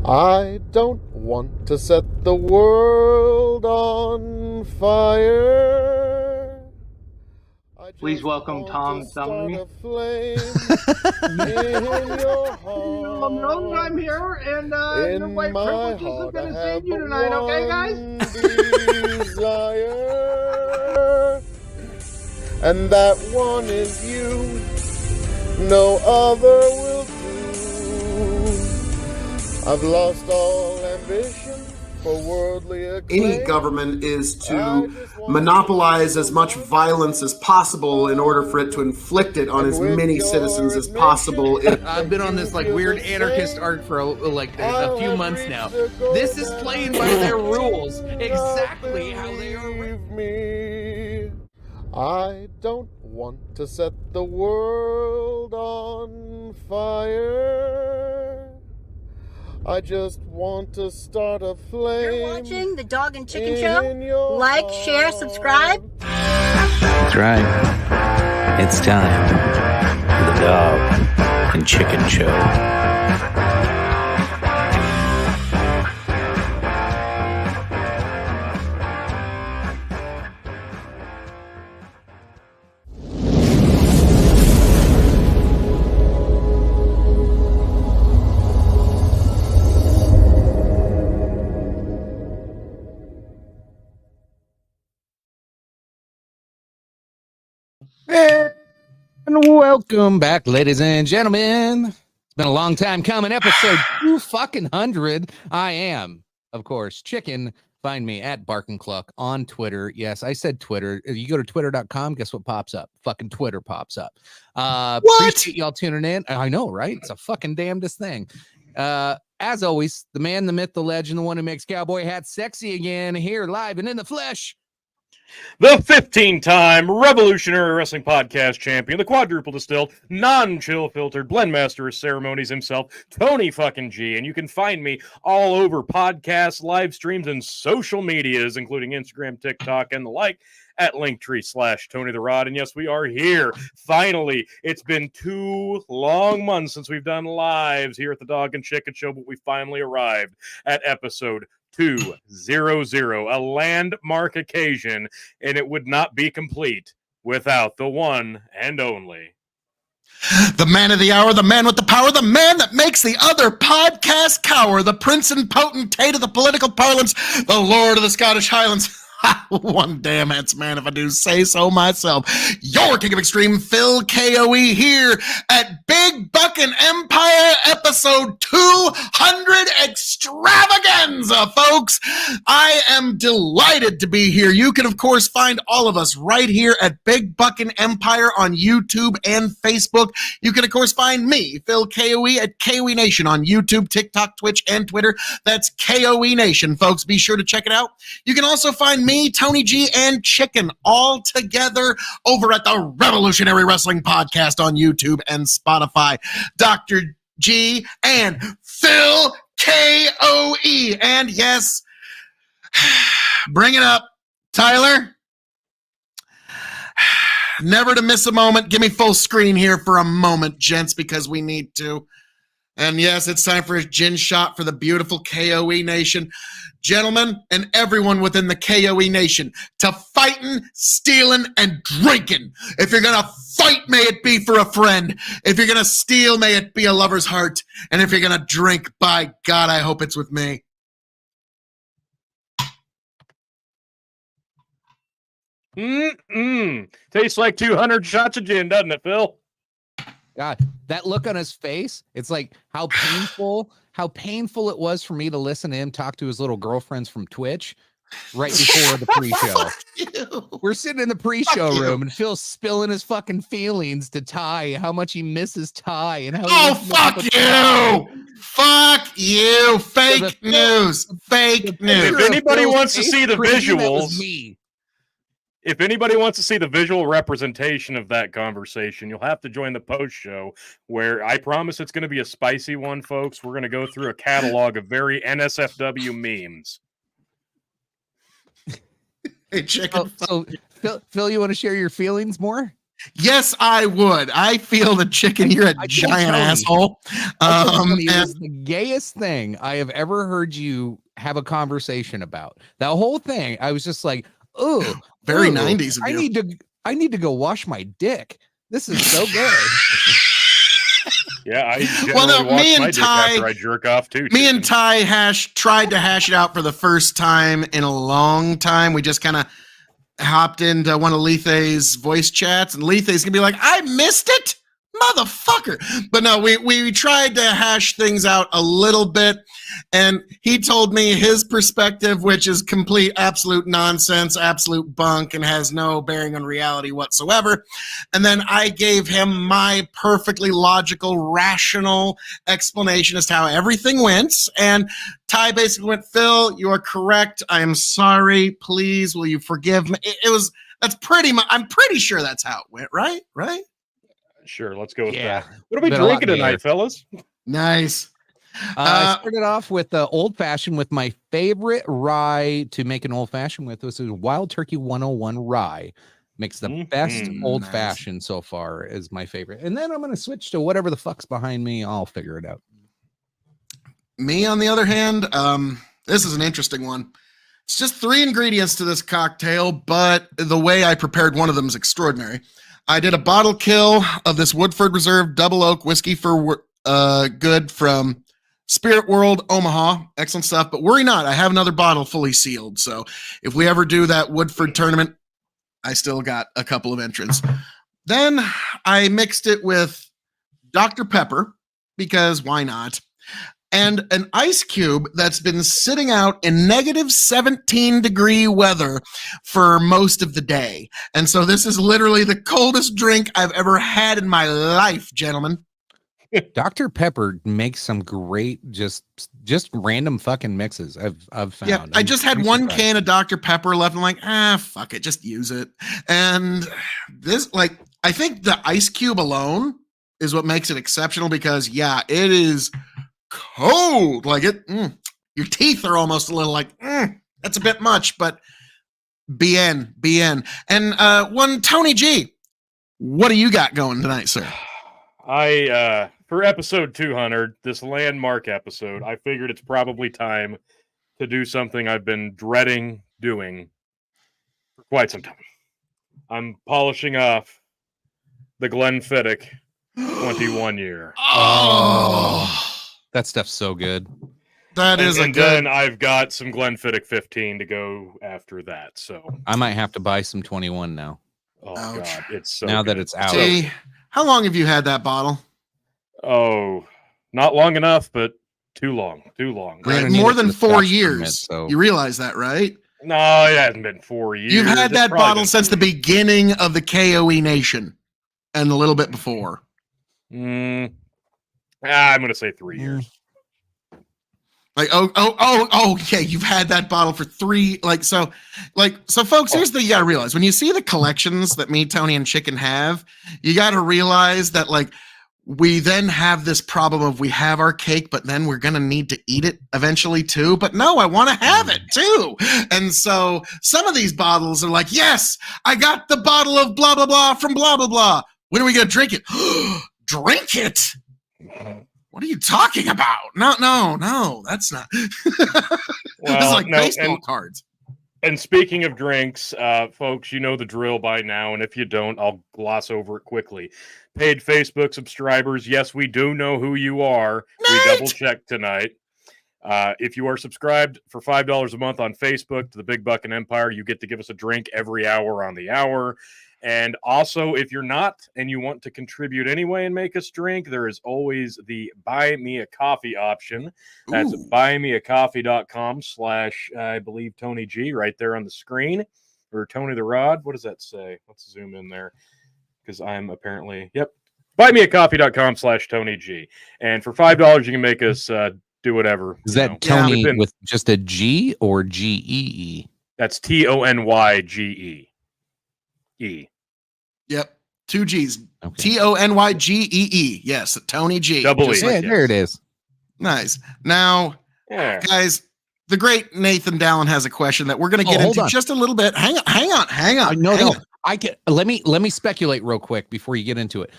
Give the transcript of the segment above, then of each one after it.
I don't want to set the world on fire. I Please just welcome want Tom to start Dummey. a flame in your heart. I'm here, and your In white my privileges are heart, I going to save have you but tonight, okay, guys? one desire, and that one is you. No other will do. I've lost all ambition for worldly acclaim. Any government is to monopolize as much violence as possible in order for it to inflict it on as many citizens as possible. I've been on this like weird anarchist arc for a few months now. This is playing by their rules, exactly how they are written. Me. I don't want to set the world on fire. I just want to start a flame. You're watching the Dog and Chicken Show. Like, share, subscribe. That's right. It's time for the Dog and Chicken Show. And welcome back, ladies and gentlemen. It's been a long time coming. Episode 200. I am, of course, Chicken. Find me at Barkin' Cluck on Twitter. Yes, I said Twitter. You go to twitter.com, guess what pops up? Fucking Twitter pops up. Appreciate y'all tuning in. I know, right? It's a fucking damnedest thing. As always, the man, the myth, the legend, the one who makes cowboy hats sexy again, here live and in the flesh. The 15-time Revolutionary Wrestling Podcast champion, the quadruple distilled, non-chill filtered blendmaster of ceremonies himself, Tony fucking G. And you can find me all over podcasts, live streams, and social medias, including Instagram, TikTok, and the like, at Linktree/Tony the Rod. And yes, we are here. Finally, it's been 2 long months since we've done lives here at the Dog and Chicken Show, but we finally arrived at episode 200, a landmark occasion, and it would not be complete without the one and only. The man of the hour, the man with the power, the man that makes the other podcast cower, the prince and potentate of the political parlance, the lord of the Scottish Highlands. One damn handsome man, if I do say so myself. Your king of extreme, Phil KOE, here at Big Buckin' Empire episode 200 extravaganza, folks. I am delighted to be here. You can, of course, find all of us right here at Big Buckin' Empire on YouTube and Facebook. You can, of course, find me, Phil KOE, at KOE Nation on YouTube, TikTok, Twitch, and Twitter. That's KOE Nation, folks. Be sure to check it out. You can also find me, Tony G, and Chicken all together over at the Revolutionary Wrestling Podcast on YouTube and Spotify. Dr. G and Phil KOE. And yes, bring it up, Tyler. Never to miss a moment. Give me full screen here for a moment, gents, because we need to. And yes, it's time for a gin shot for the beautiful KOE Nation. Gentlemen, and everyone within the KOE Nation, to fighting, stealing, and drinking. If you're going to fight, may it be for a friend. If you're going to steal, may it be a lover's heart. And if you're going to drink, by God, I hope it's with me. Tastes like 200 shots of gin, doesn't it, Phil? God, that look on his face, it's like how painful it was for me to listen to him talk to his little girlfriends from Twitch right before the pre-show. We're sitting in the pre-show room and Phil's spilling his fucking feelings to Ty, how much he misses Ty and how fuck you! Fuck you! Fake news! Fake news! If anybody wants to see the visuals, me. If anybody wants to see the visual representation of that conversation, you'll have to join the post show where I promise it's going to be a spicy one, folks. We're going to go through a catalog of very NSFW memes. Hey, Chicken. So Phil, you want to share your feelings more? Yes, I would. I feel the chicken. You're a I told giant Tony. asshole. I told Tony it And was the gayest thing I have ever heard you have a conversation about. That whole thing, I was just like, oh, very 90s of I you. need to go wash my dick. This is so good. Yeah, I generally Well, no, wash me my and dick Ty- after I jerk off too. Me and chicken. Ty tried to hash it out for the first time in a long time. We just kind of hopped into one of Lethe's voice chats, and Lethe's gonna be like, I missed it, motherfucker. But no, we tried to hash things out a little bit, and he told me his perspective, which is complete absolute nonsense, absolute bunk, and has no bearing on reality whatsoever. And then I gave him my perfectly logical, rational explanation as to how everything went. And Ty basically went, Phil, you are correct. I am sorry. Please, will you forgive me? That's pretty much, I'm pretty sure that's how it went, right? Right? Sure, let's go with Yeah. that. What are we Been a lot drinking gayer. tonight, fellas? Nice. I started off with the old fashioned with my favorite rye to make an old fashioned with. This is Wild Turkey 101 rye. Makes the best old Nice. fashioned so far, is my favorite. And then I'm going to switch to whatever the fuck's behind me. I'll figure it out. Me, on the other hand, this is an interesting one. It's just 3 ingredients to this cocktail, but the way I prepared one of them is extraordinary. I did a bottle kill of this Woodford Reserve Double Oak Whiskey for Good from Spirit World, Omaha. Excellent stuff, but worry not. I have another bottle fully sealed, so if we ever do that Woodford tournament, I still got a couple of entrants. Then I mixed it with Dr. Pepper, because why not? And an ice cube that's been sitting out in negative 17-degree weather for most of the day. And so this is literally the coldest drink I've ever had in my life, gentlemen. Dr. Pepper makes some great, just random fucking mixes. I've found. Yeah, I just had I'm one surprised. can of Dr. Pepper left. I'm like, fuck it, just use it. And this, like, I think the ice cube alone is what makes it exceptional, because yeah, it is cold. Like your teeth are almost a little like, that's a bit much, but bien. And one Tony G, what do you got going tonight, sir? I for episode 200, this landmark episode, I figured it's probably time to do something I've been dreading doing for quite some time. I'm polishing off the Glenfiddich 21 year. Oh, That stuff's so good. that is a and good. then I've got some Glenfiddich 15 to go after that. So, I might have to buy some 21 now. oh Ouch. god, it's so Now that good. it's out. See, how long have you had that bottle? Oh, not long enough, but too long. We're gonna Right, need more it for than the 4 scotch years. permit, so- You realize that, right? No, it hasn't been 4 years. You've had It's that probably bottle been since the 3. beginning of the KOE Nation, and a little bit before. I'm going to say 3 years. Like, okay, you've had that bottle for 3, so folks, here's the thing you gotta realize. When you see the collections that me, Tony, and Chicken have, you gotta realize that, like, we then have this problem of we have our cake, but then we're gonna need to eat it eventually too. But no, I want to have it too. And so some of these bottles are like, yes, I got the bottle of blah blah blah from blah blah blah. When are we gonna drink it? Drink it? What are you talking about? No, that's not. This is like baseball cards. And speaking of drinks, folks, you know the drill by now. And if you don't, I'll gloss over it quickly. Paid Facebook subscribers, yes, we do know who you are. Nate! We double checked tonight. If you are subscribed for $5 a month on Facebook to the Big Buckin' Empire, you get to give us a drink every hour on the hour. And also, if you're not and you want to contribute anyway and make us drink, there is always the Buy Me a Coffee option. That's buymeacoffee.com/ I believe Tony G right there on the screen, or Tony the Rod. What does that say? Let's zoom in there, because I'm apparently, buymeacoffee.com / Tony G. And for $5, you can make us do whatever. Is you that know. Tony We've been- with just a G or GEE? That's TONYGE. Yep, 2 G's. Okay. TONYGEE. Yes, Tony G. Double Just E. like- Yeah, there it is. Nice. Now, Yeah. guys, the great Nathan Dallin has a question that we're going to get hold into on. just a little bit. Hang on. No, Let me speculate real quick before you get into it.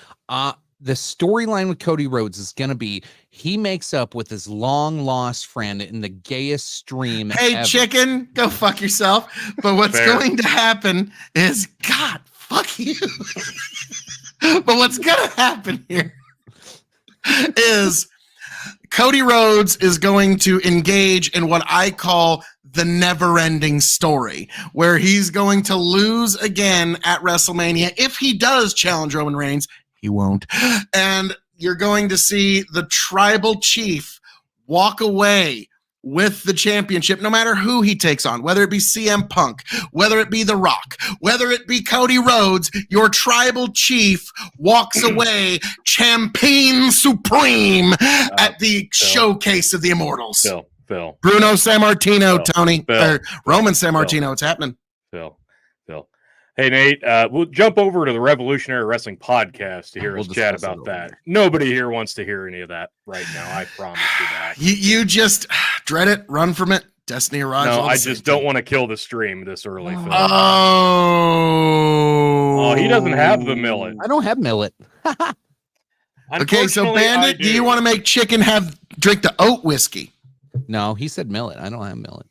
The storyline with Cody Rhodes is going to be he makes up with his long lost friend in the gayest stream. Hey, ever. chicken, go fuck yourself. But what's Fair. going to happen is, God, fuck you. But what's going to happen here is Cody Rhodes is going to engage in what I call the never-ending story, where he's going to lose again at WrestleMania. If he does challenge Roman Reigns, he won't. And you're going to see the tribal chief walk away with the championship, no matter who he takes on, whether it be CM Punk, whether it be The Rock, whether it be Cody Rhodes, your tribal chief walks away champion supreme at the showcase of the Immortals. Phil. Bruno Sammartino, Phil. Tony, Phil. or Roman Sammartino, it's happening. Phil. Hey, Nate, we'll jump over to the Revolutionary Wrestling Podcast to hear us chat about that. Nobody here wants to hear any of that right now. I promise you that. You just dread it, run from it. Destiny arrives. No, all the I same just don't time. want to kill the stream this early, Phil. Oh, He doesn't have the millet. I don't have millet. Okay, so Unfortunately, Bandit, I do you want to make chicken drink the oat whiskey? No, he said millet. I don't have millet.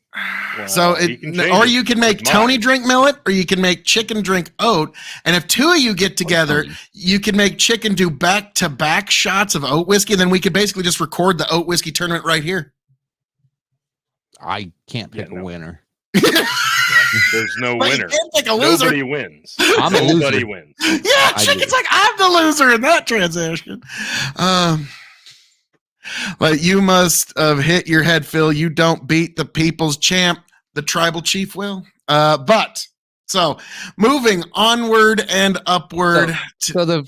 Well, So he can change or it. you can make It's Tony mine. drink millet, or you can make chicken drink oat. And if two of you get together, Tony. you can make chicken do back-to-back shots of oat whiskey. Then we could basically just record the oat whiskey tournament right here. I can't pick Yeah, no. a winner. There's no But you winner. can't pick a loser. Nobody wins. I'm a Nobody loser. wins. Yeah, I chicken's do. like, I'm the loser in that transaction. But you must have hit your head, Phil. You don't beat the people's champ. The tribal chief will. So moving onward and upward. So the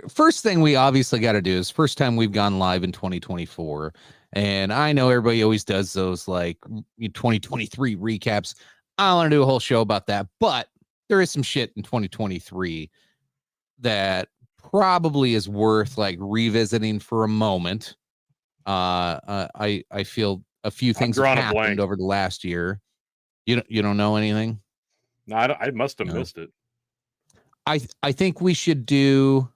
first thing we obviously got to do is first time we've gone live in 2024. And I know everybody always does those like 2023 recaps. I don't want to do a whole show about that, but there is some shit in 2023 that probably is worth like revisiting for a moment. I feel a few things have drawing a happened blank. over the last year. You don't know anything? No, I must have No. missed it. I think we should do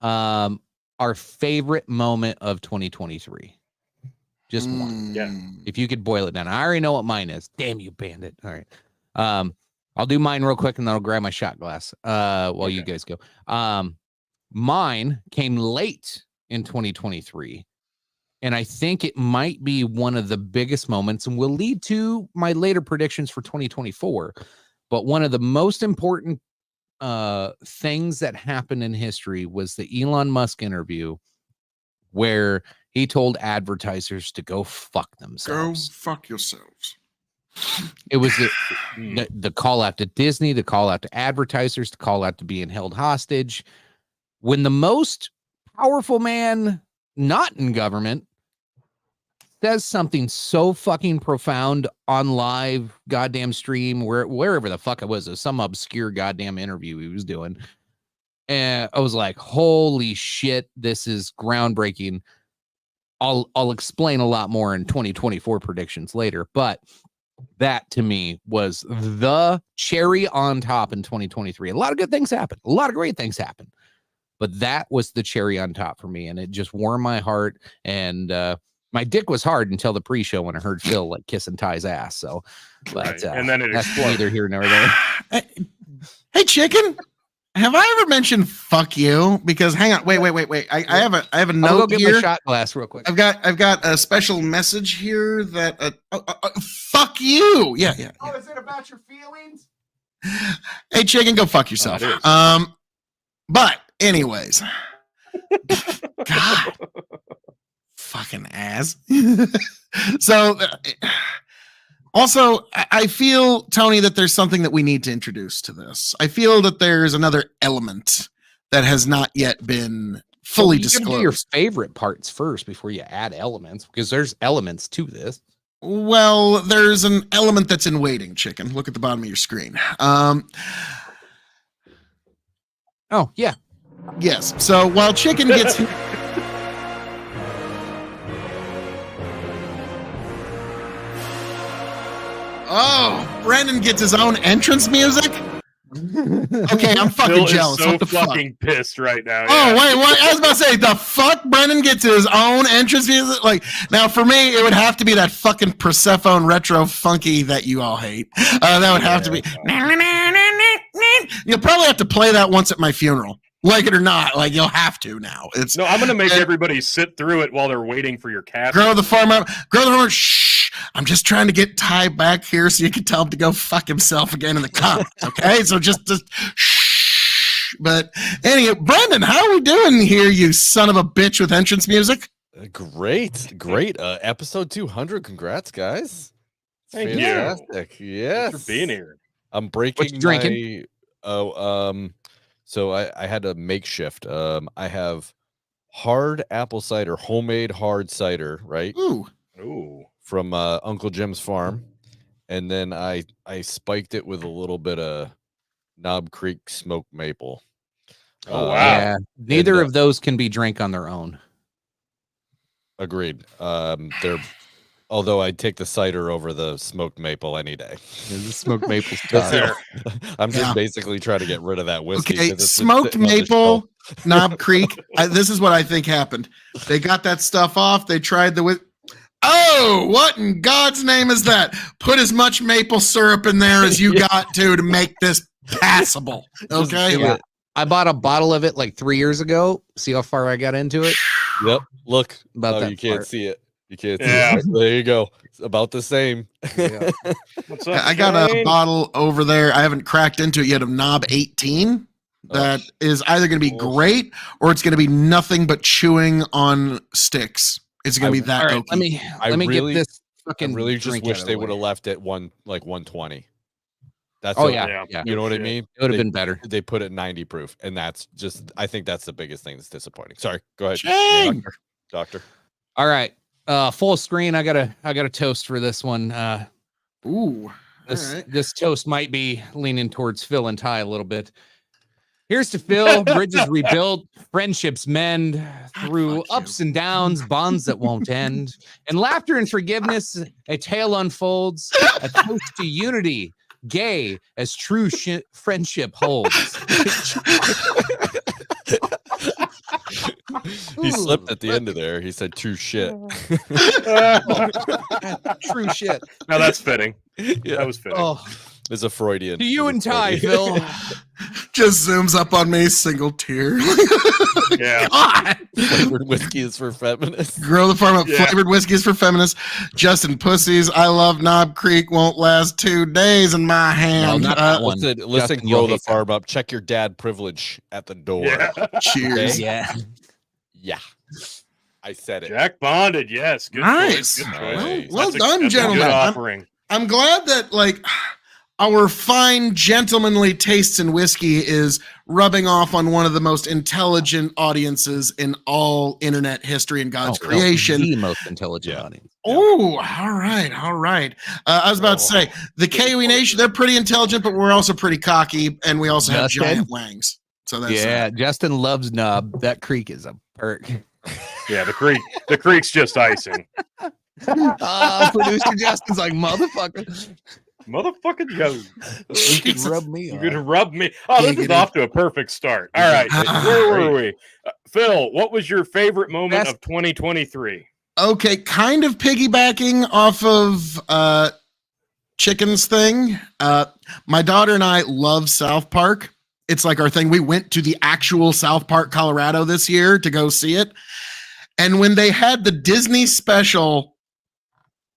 our favorite moment of 2023. Just one. Yeah. If you could boil it down. I already know what mine is. Damn you, Bandit. All right. I'll do mine real quick and then I'll grab my shot glass while you guys go. Mine came late in 2023. And I think it might be one of the biggest moments and will lead to my later predictions for 2024. But one of the most important things that happened in history was the Elon Musk interview where he told advertisers to go fuck Go themselves. fuck yourselves. It was the call out to Disney, the call out to advertisers, the call out to being held hostage. When the most powerful man not in government says something so fucking profound on live goddamn stream, wherever the fuck it was some obscure goddamn interview he was doing. And I was like, holy shit, this is groundbreaking. I'll explain a lot more in 2024 predictions later, but that to me was the cherry on top in 2023. A lot of good things happened. A lot of great things happened. But that was the cherry on top for me. And it just warmed my heart. And my dick was hard until the pre-show when I heard Phil like kissing Ty's ass. So, but Right. And then it that's exploded. neither here nor there. Hey, chicken. Have I ever mentioned fuck you? Because hang on, wait. I have a I'll go note get here. my shot glass real quick. I've got a special message here that fuck you. Yeah. Oh, is it about your feelings? Hey, chicken, go fuck yourself. it is. But anyways, God, fucking ass. So, also, I feel, Tony, that there's something that we need to introduce to this. I feel that there's another element that has not yet been fully You gotta do your disclosed. favorite parts first before you add elements, because there's elements to this. Well, there's an element that's in waiting, chicken. Look at the bottom of your screen. Oh yeah, Yes. So while chicken gets Oh, Brandon gets his own entrance music. Okay, I'm fucking Phil jealous. is so What the fuck? fucking pissed right now. Oh, yeah. wait, what? I was about to say, the fuck Brendan gets his own entrance music? Like, now for me, it would have to be that fucking Persephone retro funky that you all hate. That would have to be. You'll probably have to play that once at my funeral. Like it or not, like you'll have to now. It's No, I'm gonna make everybody sit through it while they're waiting for your cat. grow the farmer. Shh. I'm just trying to get Ty back here so you can tell him to go fuck himself again in the comments. Okay, so just shh. But anyway, Brendan, how are we doing here, you son of a bitch with entrance music? Great. Episode 200. Congrats, guys. Thank you. Fantastic. Yes. Thanks for being here. I'm breaking What you drinking? So I had a makeshift. I have hard apple cider, homemade hard cider, right? Ooh, From Uncle Jim's farm. And then I spiked it with a little bit of Knob Creek smoked maple. Oh, wow. Yeah, neither And, of those can be drank on their own. Agreed. Although I'd take the cider over the smoked maple any day. The smoked maple That's stuff. fair. I'm just Yeah. basically trying to get rid of that whiskey. okay. 'cause it's been Smoked sitting on the maple, shelf. Knob Creek. This is what I think happened. They got that stuff off. They tried the. Oh, what in God's name is that? Put as much maple syrup in there as you got to make this passable. Okay. Yeah. I bought a bottle of it like 3 years ago. See how far I got into it? Yep. Look. About that you can't part. see it. You can't Yeah. see it. There you go. It's about the same. Yeah. What's up? I got a Shane? bottle over there. I haven't cracked into it yet of Knob 18. That is either going to be great or it's going to be nothing but chewing on sticks. It's going to be that. All right, oaky. let me really- get this I fucking. really just drink wish out of they the would have way. left it 120. That's Oh all- yeah, yeah. You know what I Shit. mean? It would have They- been better. They put it 90 proof, and that's just I think that's the biggest thing that's disappointing. Sorry, go ahead. Shane! Doctor. All right, full screen. I got a toast for this one. Ooh. This All right. this toast might be leaning towards Phil and Ty a little bit. Here's to Phil. Bridges rebuilt, friendships mend through fuck you. ups and downs, bonds that won't end, and laughter and forgiveness. A tale unfolds. A toast to unity, gay as true friendship holds. He slipped at the end of there. He said true shit. True shit. Now that's fitting. Yeah, That was fitting. Oh, it's a Freudian. to you and It's a Ty, Freudian. Phil. Just zooms up on me, single tear. Yeah. God. Flavored whiskey is for feminists. Grow the farm up. Yeah. Flavored whiskeys for feminists. Justin Pussies. I love Knob Creek. Won't last 2 days in my hand. not that one. Listen, Justin, you'll grow the hate that. farm up. Check your dad privilege at the door. Yeah. Cheers. Yeah. Yeah. I said it. Jack bonded. Yes. Good Nice. choice. Good Nice. choice. Well That's done, that's gentlemen. A good I'm- offering. I'm glad that like our fine gentlemanly tastes in whiskey is rubbing off on one of the most intelligent audiences in all internet history and God's Oh, creation. the most intelligent Yeah. audience. Oh, all right. I was about to say the KOE Nation, they're pretty intelligent, but we're also pretty cocky, and we also have Justin? giant wangs. So that's Yeah, Justin loves Nub. That creek is a perk. Yeah. The creek's just icing. Producer Justin's like, motherfucker. Motherfucker, You can rub me you're off. gonna rub me. Oh, this is Giggity. off to a perfect start. All right. Where were we? Phil, what was your favorite moment Best- of 2023? Okay, kind of piggybacking off of Chicken's thing. My daughter and I love South Park. It's like our thing. We went to the actual South Park, Colorado this year to go see it. And when they had the Disney special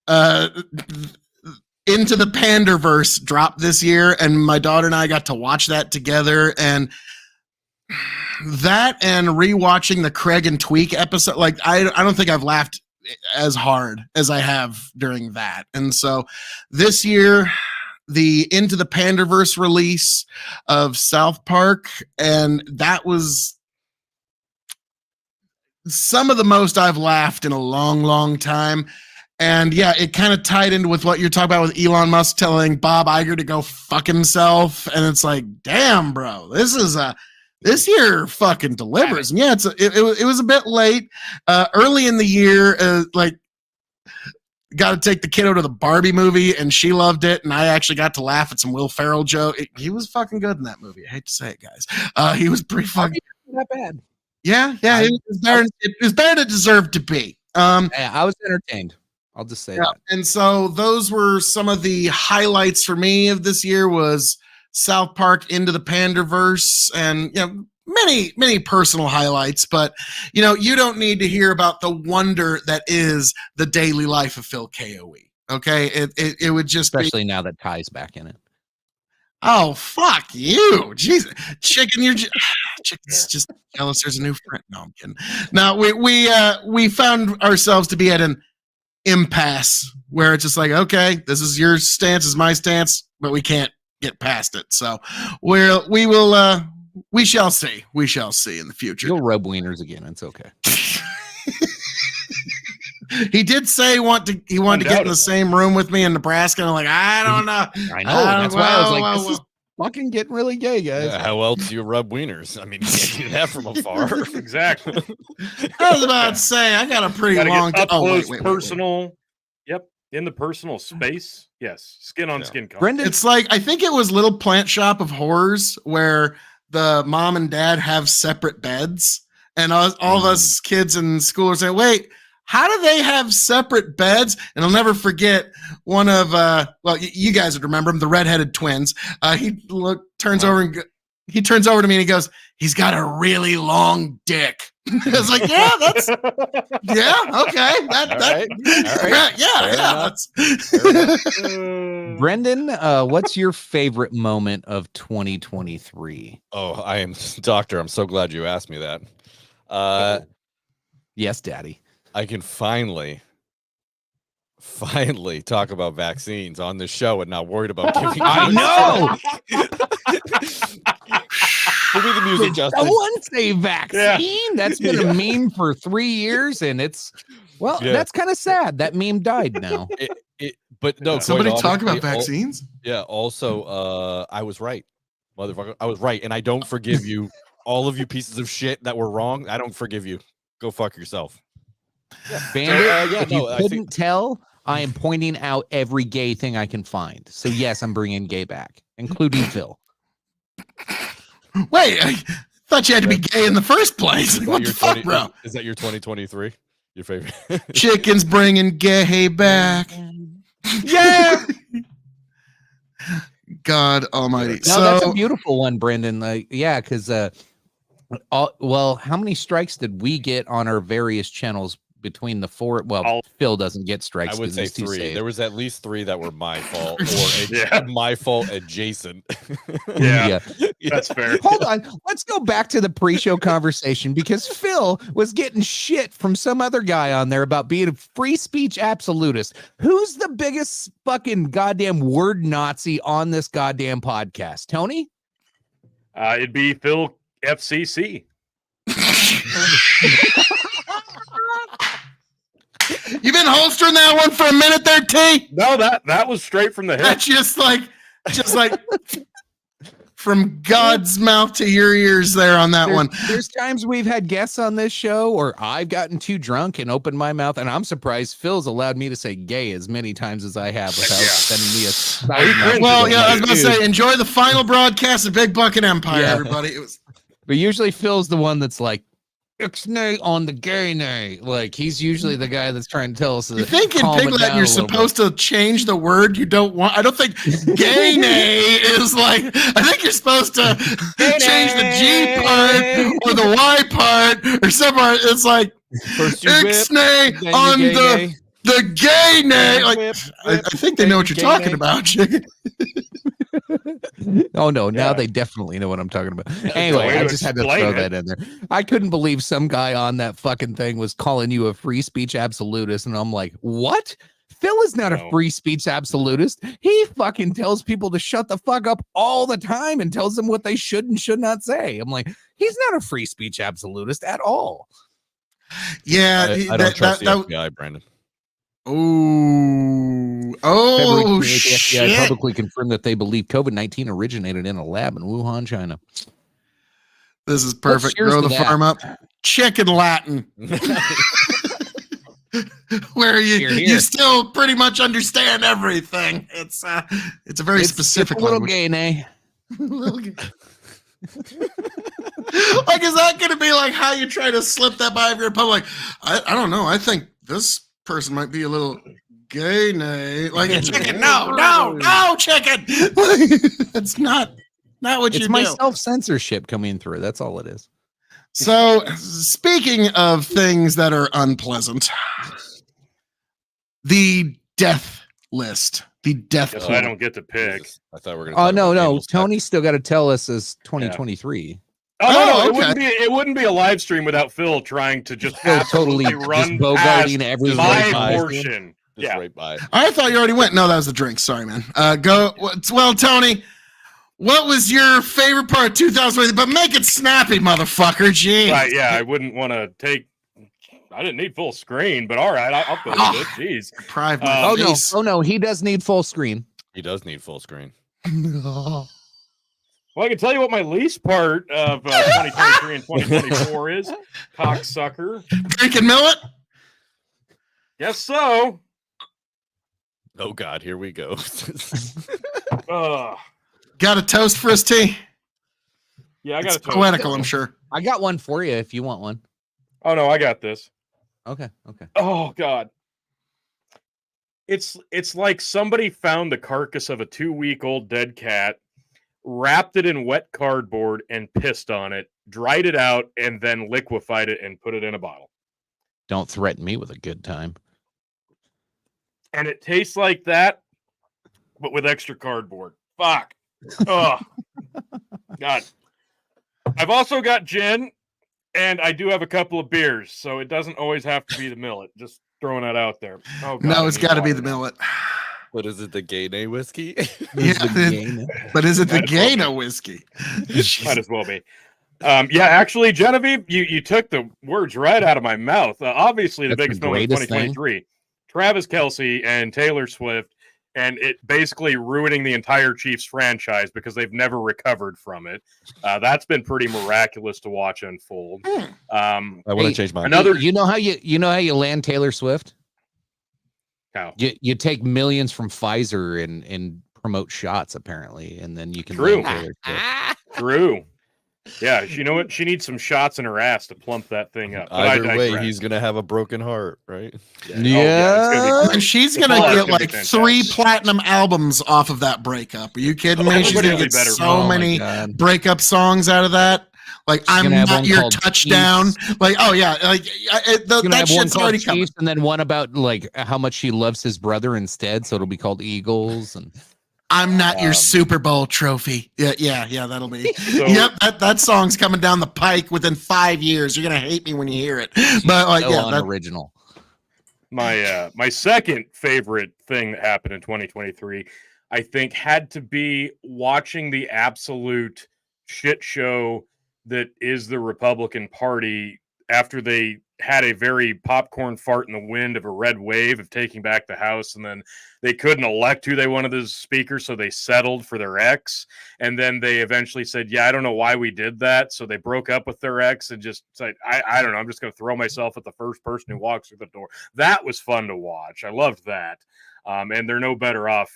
Into the Panderverse drop this year, and my daughter and I got to watch that together, and that and rewatching the Craig and Tweak episode, like I don't think I've laughed as hard as I have during that. And so this year, the Into the Panderverse release of South Park, and that was some of the most I've laughed in a long, long time. And yeah, it kind of tied into with what you're talking about with Elon Musk telling Bob Iger to go fuck himself. And it's like, damn, bro, this year fucking delivers. And yeah, it was a bit late, early in the year. Like got to take the kiddo to the Barbie movie, and she loved it, and I actually got to laugh at some Will Ferrell joke. He was fucking good in that movie. I hate to say it, guys. He was pretty fucking Not bad. Yeah, it was better than it deserved to be. Yeah, I was entertained. I'll just say that. And so those were some of the highlights for me of this year was South Park Into the Panderverse, and many personal highlights, but you don't need to hear about the wonder that is the daily life of Phil KOE. Okay, it would just especially now that Ty's back in it. Oh, fuck you. Jesus. Chicken, Chicken's just jealous there's a new friend. No, I'm kidding. Now, we found ourselves to be at an impasse where it's just like, okay, this is your stance, is my stance, but we can't get past it. So we shall see. We shall see in the future. You'll rub wieners again. It's okay. He did say he wanted to get in the same room with me in Nebraska. And I'm like, I don't know. I know. That's why I was like, this is fucking getting really gay, guys. Yeah, how else do you rub wieners? I mean, you can't do that from afar. Exactly. I was about to say, I got a pretty long up close, wait. personal. Yep, in the personal space. Yes, skin on skin contact. Brendan, It's like, I think it was Little Plant Shop of Horrors where the mom and dad have separate beds, and all of us kids in school are saying, wait, how do they have separate beds? And I'll never forget one of, you guys would remember him, the redheaded twins. He turns over to me and he goes, he's got a really long dick. I was like, yeah, okay. Brendan, what's your favorite moment of 2023? Oh, I am doctor. I'm so glad you asked me that. Yes, Daddy. I can finally talk about vaccines on this show and not worried about giving. I know. Give me the music, Justin. Someone say vaccine. That's been a meme for 3 years, and that's kind of sad. That meme died now. But no, Somebody quite talk about honestly, vaccines. Also, I was right, motherfucker. I was right, and I don't forgive you. All of you pieces of shit that were wrong. I don't forgive you. Go fuck yourself. Bandit, if you couldn't tell, I am pointing out every gay thing I can find. So yes, I'm bringing gay back, including Phil. Wait, I thought you had to be gay in the first place. What the fuck, bro? Is that your 2023? Your favorite? Chicken's bringing gay back. Yeah. God Almighty. No, that's a beautiful one, Brendan. Because how many strikes did we get on our various channels between the four? Well, Phil doesn't get strikes. I would say 3. There was at least 3 that were my fault or my fault adjacent. Yeah, that's fair. Hold on. Let's go back to the pre-show conversation because Phil was getting shit from some other guy on there about being a free speech absolutist. Who's the biggest fucking goddamn word Nazi on this goddamn podcast? Tony? It'd be Phil FCC. You've been holstering that one for a minute there, T? No, that was straight from the hip. That's just like from God's mouth to your ears there on that one. There's times we've had guests on this show or I've gotten too drunk and opened my mouth, and I'm surprised Phil's allowed me to say gay as many times as I have without sending me a well, yeah, I was going to say, enjoy the final broadcast of Big Bucket Empire, everybody. It was. But usually Phil's the one that's like, Ixnay on the gay nay. Like, he's usually the guy that's trying to tell us. You think in Pig Latin you're supposed to change the word you don't want? I don't think gay nay is like, I think you're supposed to change the G part or the Y part or some part. It's like, Ixnay on the gay nay. Like, I think they know what you're talking about, chicken. Oh no, now they definitely know what I'm talking about. Anyway, I just had to throw that in there. I couldn't believe some guy on that fucking thing was calling you a free speech absolutist, and I'm like, what? Phil is not a free speech absolutist. He fucking tells people to shut the fuck up all the time and tells them what they should and should not say. I'm like, he's not a free speech absolutist at all. Yeah, I don't trust the FBI, Brandon. Oh shit. The FBI publicly confirmed that they believe COVID-19 originated in a lab in Wuhan, China. This is perfect. Grow the farm up. Chicken Latin. where Hear, you hear. still pretty much understand everything. It's a very specific It's a little language. gay, nay. Little gay. Like, is that going to be like how you try to slip that by if you're in public? I don't know. I think this person might be a little gay, nay. Like a chicken. No, chicken. It's not what It's you my do. self-censorship coming through. That's all it is. So, speaking of things that are unpleasant, the death list, the death Guess pool. I don't get to pick. I thought we were going. Oh no. Tony's still got to tell us as 2023. Oh, no, okay. it wouldn't be a live stream without Phil trying to just Phil totally absolutely run just bogarting past everyone. my by. portion. Just Yeah. right by. I thought you already went. No, that was the drink. Sorry, man. Go. Well, Tony, what was your favorite part of 2020? But make it snappy, motherfucker. Jeez. Right, yeah, I wouldn't want to take. I didn't need full screen, but all right, I'll go with it. Jeez. Deprive my Oh no! face. Oh no! He does need full screen. He does need full screen. Well, I can tell you what my least part of 2023 and 2024 is. Cocksucker. Drinking millet? Guess so. Oh God, here we go. Got a toast for his tea? Yeah, I It's got to poetical, I'm sure. I got one for you if you want one. Oh no, I got this. Okay. Oh God. It's like somebody found the carcass of a 2-week-old dead cat, wrapped it in wet cardboard and pissed on it, dried it out, and then liquefied it and put it in a bottle. Don't threaten me with a good time. And it tastes like that, but with extra cardboard. Fuck. Oh, God. I've also got gin, and I do have a couple of beers, so it doesn't always have to be the millet. Just throwing that out there. Oh, God, No, it's got to be water the now. millet. What is it? The Gay whiskey? Yeah, but is it the Might as well Gaino be. whiskey? Might as well be. Yeah, actually, Genevieve, you took the words right out of my mouth. Obviously, the That's the biggest moment of greatest thing. 2023, Travis Kelce and Taylor Swift, and it basically ruining the entire Chiefs franchise because they've never recovered from it. That's been pretty miraculous to watch unfold. I want to change my Another You know how you land Taylor Swift? How? You take millions from Pfizer and promote shots apparently, and then you can True. land Taylor Swift. True. Yeah, you know what? She needs some shots in her ass to plump that thing up. But Either I way, digress. he's gonna have a broken heart, right? Yeah. Oh, yeah, it's gonna be And she's The going to fallout's get gonna be like fantastic. 3 platinum albums off of that breakup. Are you kidding me? She's Everybody going to will get be better. so Oh my many God. breakup songs out of that. Like, I'm gonna have not one your called touchdown. Chiefs. Like, oh, yeah. Like, Gonna that have one shit's called already coming. Chiefs and then one about like how much she loves his brother instead, so it'll be called Eagles. And I'm not your Super Bowl trophy. Yeah, that'll be. So- Yep, that song's coming down the pike within 5 years. You're gonna hate me when you hear it. But like, so yeah, that, unoriginal. My second favorite thing that happened in 2023, I think, had to be watching the absolute shit show that is the Republican Party after they had a very popcorn fart in the wind of a red wave of taking back the House, and then they couldn't elect who they wanted as speaker, so they settled for their ex, and then they eventually said, yeah, I don't know why we did that, so they broke up with their ex and just said, I don't know, I'm just going to throw myself at the first person who walks through the door. That was fun to watch. I loved that. And they're no better off,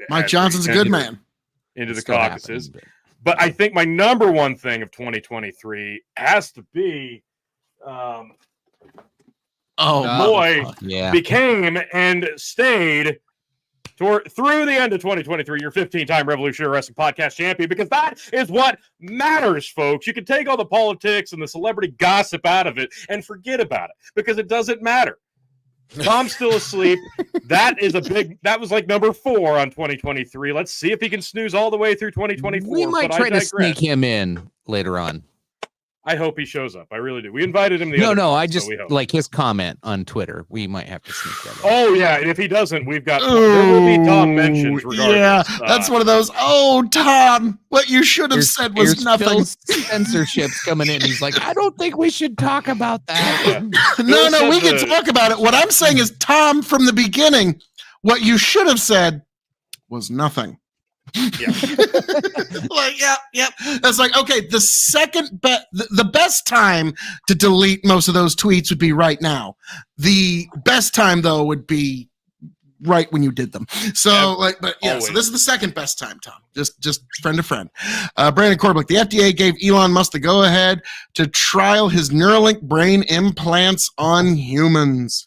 Mike as Johnson's a they good enter man. into the Still caucuses. happening, But I think my number one thing of 2023 has to be Oh boy, fuck. yeah. became and stayed through the end of 2023 your 15-time Revolutionary Wrestling Podcast champion, because that is what matters, folks. You can take all the politics and the celebrity gossip out of it and forget about it because it doesn't matter. Tom's still asleep. That was like number 4 on 2023. Let's see if he can snooze all the way through 2024. We might but I try to digress. sneak him in later on. I hope he shows up. I really do. We invited him the No, other no, time, I so just we hope. like his comment on Twitter. We might have to sneak that in. Oh yeah, and if he doesn't, we've got there will be Tom mentions regardless. Yeah, that's one of those. Oh, Tom, what you should have Here's- said was here's nothing. Phil's censorship's coming in. He's like, I don't think we should talk about that. No, Phil we said can the- talk about it. What I'm saying is, Tom, from the beginning, what you should have said was nothing. Yeah. Like, yep. That's like, okay, the second the best time to delete most of those tweets would be right now. The best time though would be right when you did them. So but so this is the second best time, Tom. Just friend to friend. Brandon Corbett, the FDA gave Elon Musk the go ahead to trial his Neuralink brain implants on humans.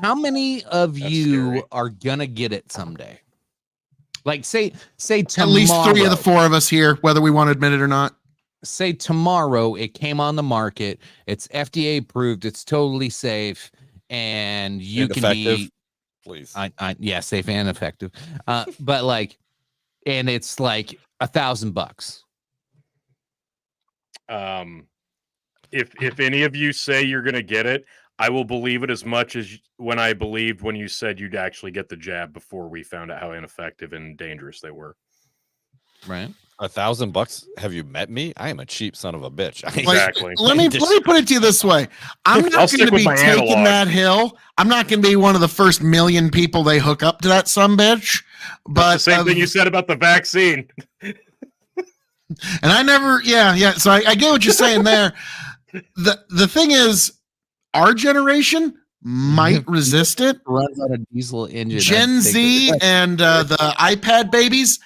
How many of That's you scary. are gonna get it someday? Like say tomorrow. At least 3 of the 4 of us here, whether we want to admit it or not. Say tomorrow it came on the market, it's FDA approved, it's totally safe, and you And can effective, be please. yeah, safe and effective. But like, and it's like $1,000. If any of you say you're gonna get it, I will believe it as much as when I believed when you said you'd actually get the jab before we found out how ineffective and dangerous they were. Right. $1,000? Have you met me? I am a cheap son of a bitch. Exactly. Let me put it to you this way. I'm I'll not going stick to with be my taking analog. that hill. I'm not going to be one of the first million people they hook up to that sumbitch. But The same thing you said about the vaccine. and I never, yeah. So I get what you're saying there. The thing is, our generation might resist it. Runs on a diesel engine. Gen Z and the iPad babies,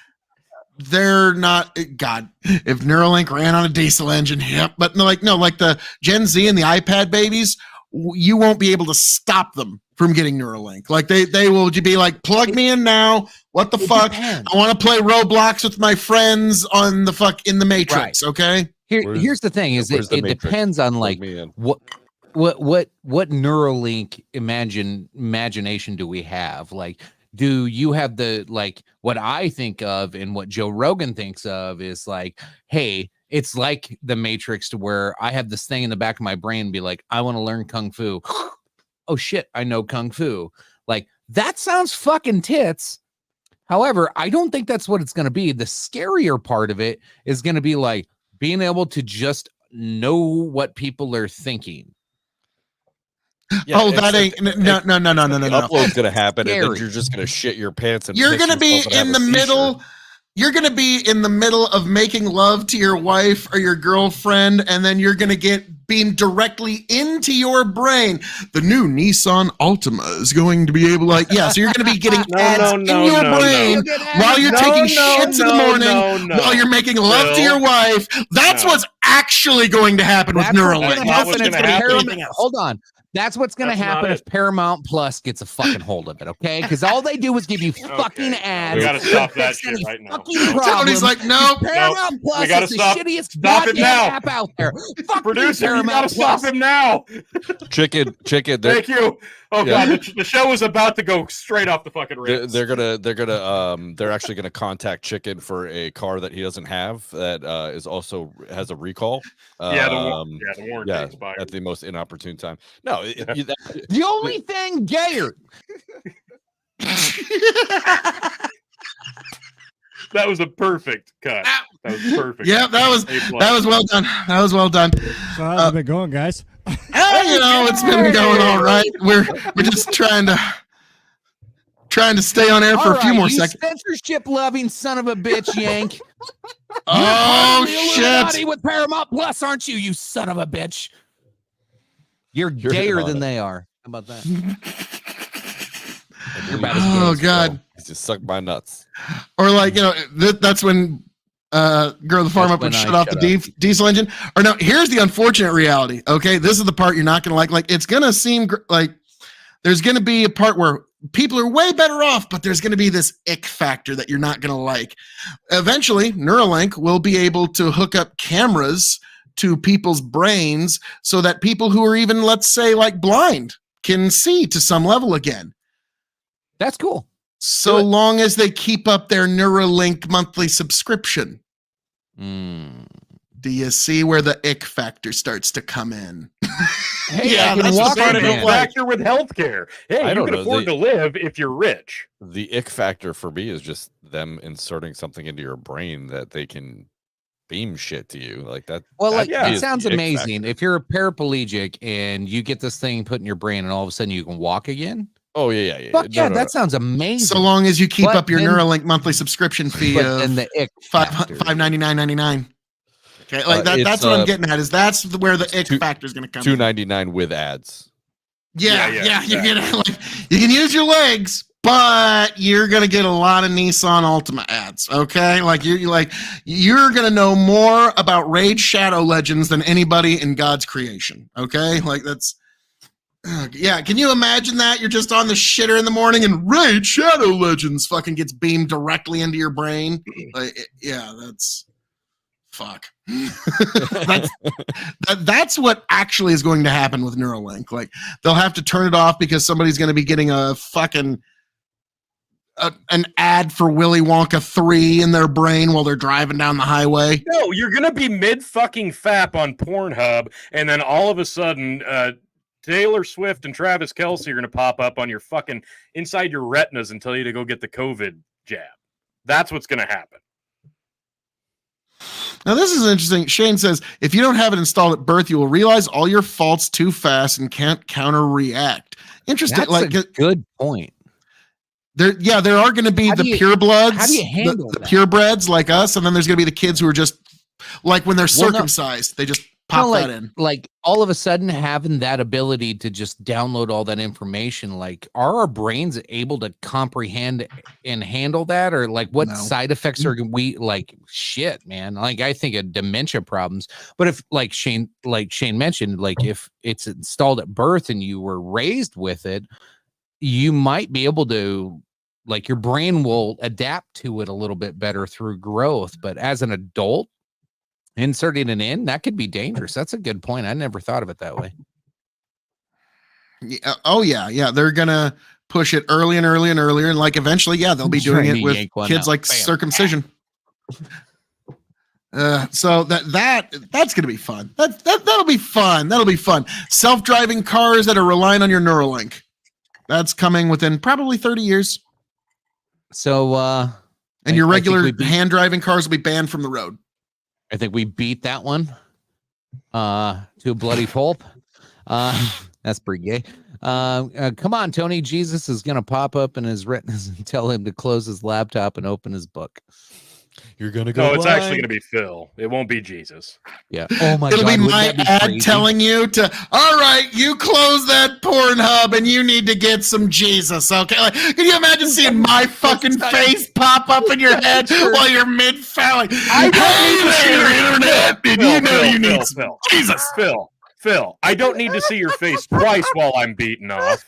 they're not. God, if Neuralink ran on a diesel engine, yep. But no, like the Gen Z and the iPad babies, you won't be able to stop them from getting Neuralink. Like they will be like, plug me in now. What the fuck? Depends. I want to play Roblox with my friends on the in the Matrix. Right. Okay. Here's the thing: is where's the it Matrix? depends on Plug like me in. what Neuralink imagination do we have? Like, do you have the like what I think of and what Joe Rogan thinks of is like, hey, it's like the Matrix to where I have this thing in the back of my brain be like, I want to learn kung fu. Oh shit, I know kung fu. Like that sounds fucking tits. However, I don't think that's what it's going to be. The scarier part of it is going to be like being able to just know what people are thinking. Yeah, Oh, that ain't no. The upload's gonna happen, and then Scary. you're just gonna shit your pants. And You're piss gonna be yourself and have in a the seizure. middle. You're gonna be in the middle of making love to your wife or your girlfriend, and then you're gonna get beamed directly into your brain. The new Nissan Altima is going to be able, like, so you're gonna be getting ads in your brain while you're taking shits in the morning, while you're making love to your wife. That's what's actually going to happen with That's what's Neuralink. gonna That's what's happen if gonna happen. Paramount- Hold on. That's what's going to That's not happen it. if Paramount Plus gets a fucking hold of it, okay? Because all they do is give you fucking ads. We gotta stop Don't that fix shit any right now. fucking No. problem. Tony's like, no. Paramount Plus we gotta is the stop- shittiest stop it goddamn now. app out there. Fuck Producer, you, you Paramount gotta stop Plus. him now. Chicken. Thank you. Oh Yeah. god, the show is about to go straight off the fucking rails. They're actually gonna contact Chicken for a car that he doesn't have that is also has a recall. The warranty yeah, expired. at the most inopportune time. No, The only thing gayer. That was a perfect cut. That was perfect. Yeah, that was well done. That was well done. So how's it been going, guys? It's been going all right. We're just trying to stay on air for a few more you seconds. censorship loving son of a bitch, Yank. Oh You're part of the Illuminati shit! with Paramount Plus, aren't you? You son of a bitch. You're gayer than they are. How about that? You're about as gay Oh as god! he just sucked my nuts. Or like that's when Girl the Farm That's Up would when I shut off the diesel engine. Or no, here's the unfortunate reality. Okay, this is the part you're not gonna like. Like it's gonna seem like there's gonna be a part where people are way better off, but there's gonna be this ick factor that you're not gonna like. Eventually, Neuralink will be able to hook up cameras to people's brains so that people who are even, let's say, like blind can see to some level again. That's cool. So long as they keep up their Neuralink monthly subscription. Do you see where the ick factor starts to come in? Hey, Yeah, I can that's walk the part Part of of the it. again. factor with healthcare. Hey, I you don't can know, afford to live if you're rich. The ick factor for me is just them inserting something into your brain that they can beam shit to you like that. Well, that like to me it is sounds the ick amazing. factor. If you're a paraplegic and you get this thing put in your brain and all of a sudden you can walk again, Oh yeah. Fuck yeah, that sounds amazing. So long as you keep But up your then- Neuralink monthly subscription fee But of then the ick factor. $599.99. Okay, like that. It's, That's what I'm getting at. Is that's where the ick two- factor is going to come. $2.99 with ads. Yeah, Yeah, you get like you can use your legs, but you're gonna get a lot of Nissan Altima ads. Okay, you're gonna know more about Raid Shadow Legends than anybody in God's creation. Okay, like that's yeah. Can you imagine that? You're just on the shitter in the morning and Raid Shadow Legends fucking gets beamed directly into your brain. Yeah, that's fuck. That's what actually is going to happen with Neuralink. Like they'll have to turn it off because somebody's going to be getting a fucking an ad for Willy Wonka 3 in their brain while they're driving down the highway. No, you're gonna be mid fucking fap on Pornhub, and then all of a sudden, Taylor Swift and Travis Kelce are gonna pop up on your fucking inside your retinas and tell you to go get the COVID jab. That's what's gonna happen. Now, this is interesting. Shane says, if you don't have it installed at birth, you will realize all your faults too fast and can't counter-react. Interesting. That's a good point. There are going to be the purebloods, how do you handle the that? purebreds like us, and then there's going to be the kids who are just like when they're circumcised, they just pop that in. Like all of a sudden having that ability to just download all that information, like are our brains able to comprehend and handle that? Or like what side effects are we like shit, man? Like I think of dementia problems. But if like Shane mentioned, like if it's installed at birth and you were raised with it, you might be able to like your brain will adapt to it a little bit better through growth. But as an adult, inserting it in, that could be dangerous. That's a good point. I never thought of it that way. Yeah, yeah. They're gonna push it early and early and earlier, and like eventually, they'll be doing it with kids like circumcision. So that's gonna be fun. That'll be fun. That'll be fun. Self-driving cars that are relying on your Neuralink. That's coming within probably 30 years. So, and your regular hand driving cars will be banned from the road. I think we beat that one to a bloody pulp. That's pretty gay. Come on, Tony. Jesus is going to pop up in his retinas and tell him to close his laptop and open his book. You're going to go. No, it's actually going to be Phil. It won't be Jesus. Yeah. Oh my God. It'll be my ad telling you to, all right, you close that Pornhub and you need to get some Jesus. Okay. Like, can you imagine seeing my fucking face pop up in your head while you're mid-fouling? Hey there, internet. Did you know you need some Jesus? Phil, I don't need to see your face twice while I'm beaten off.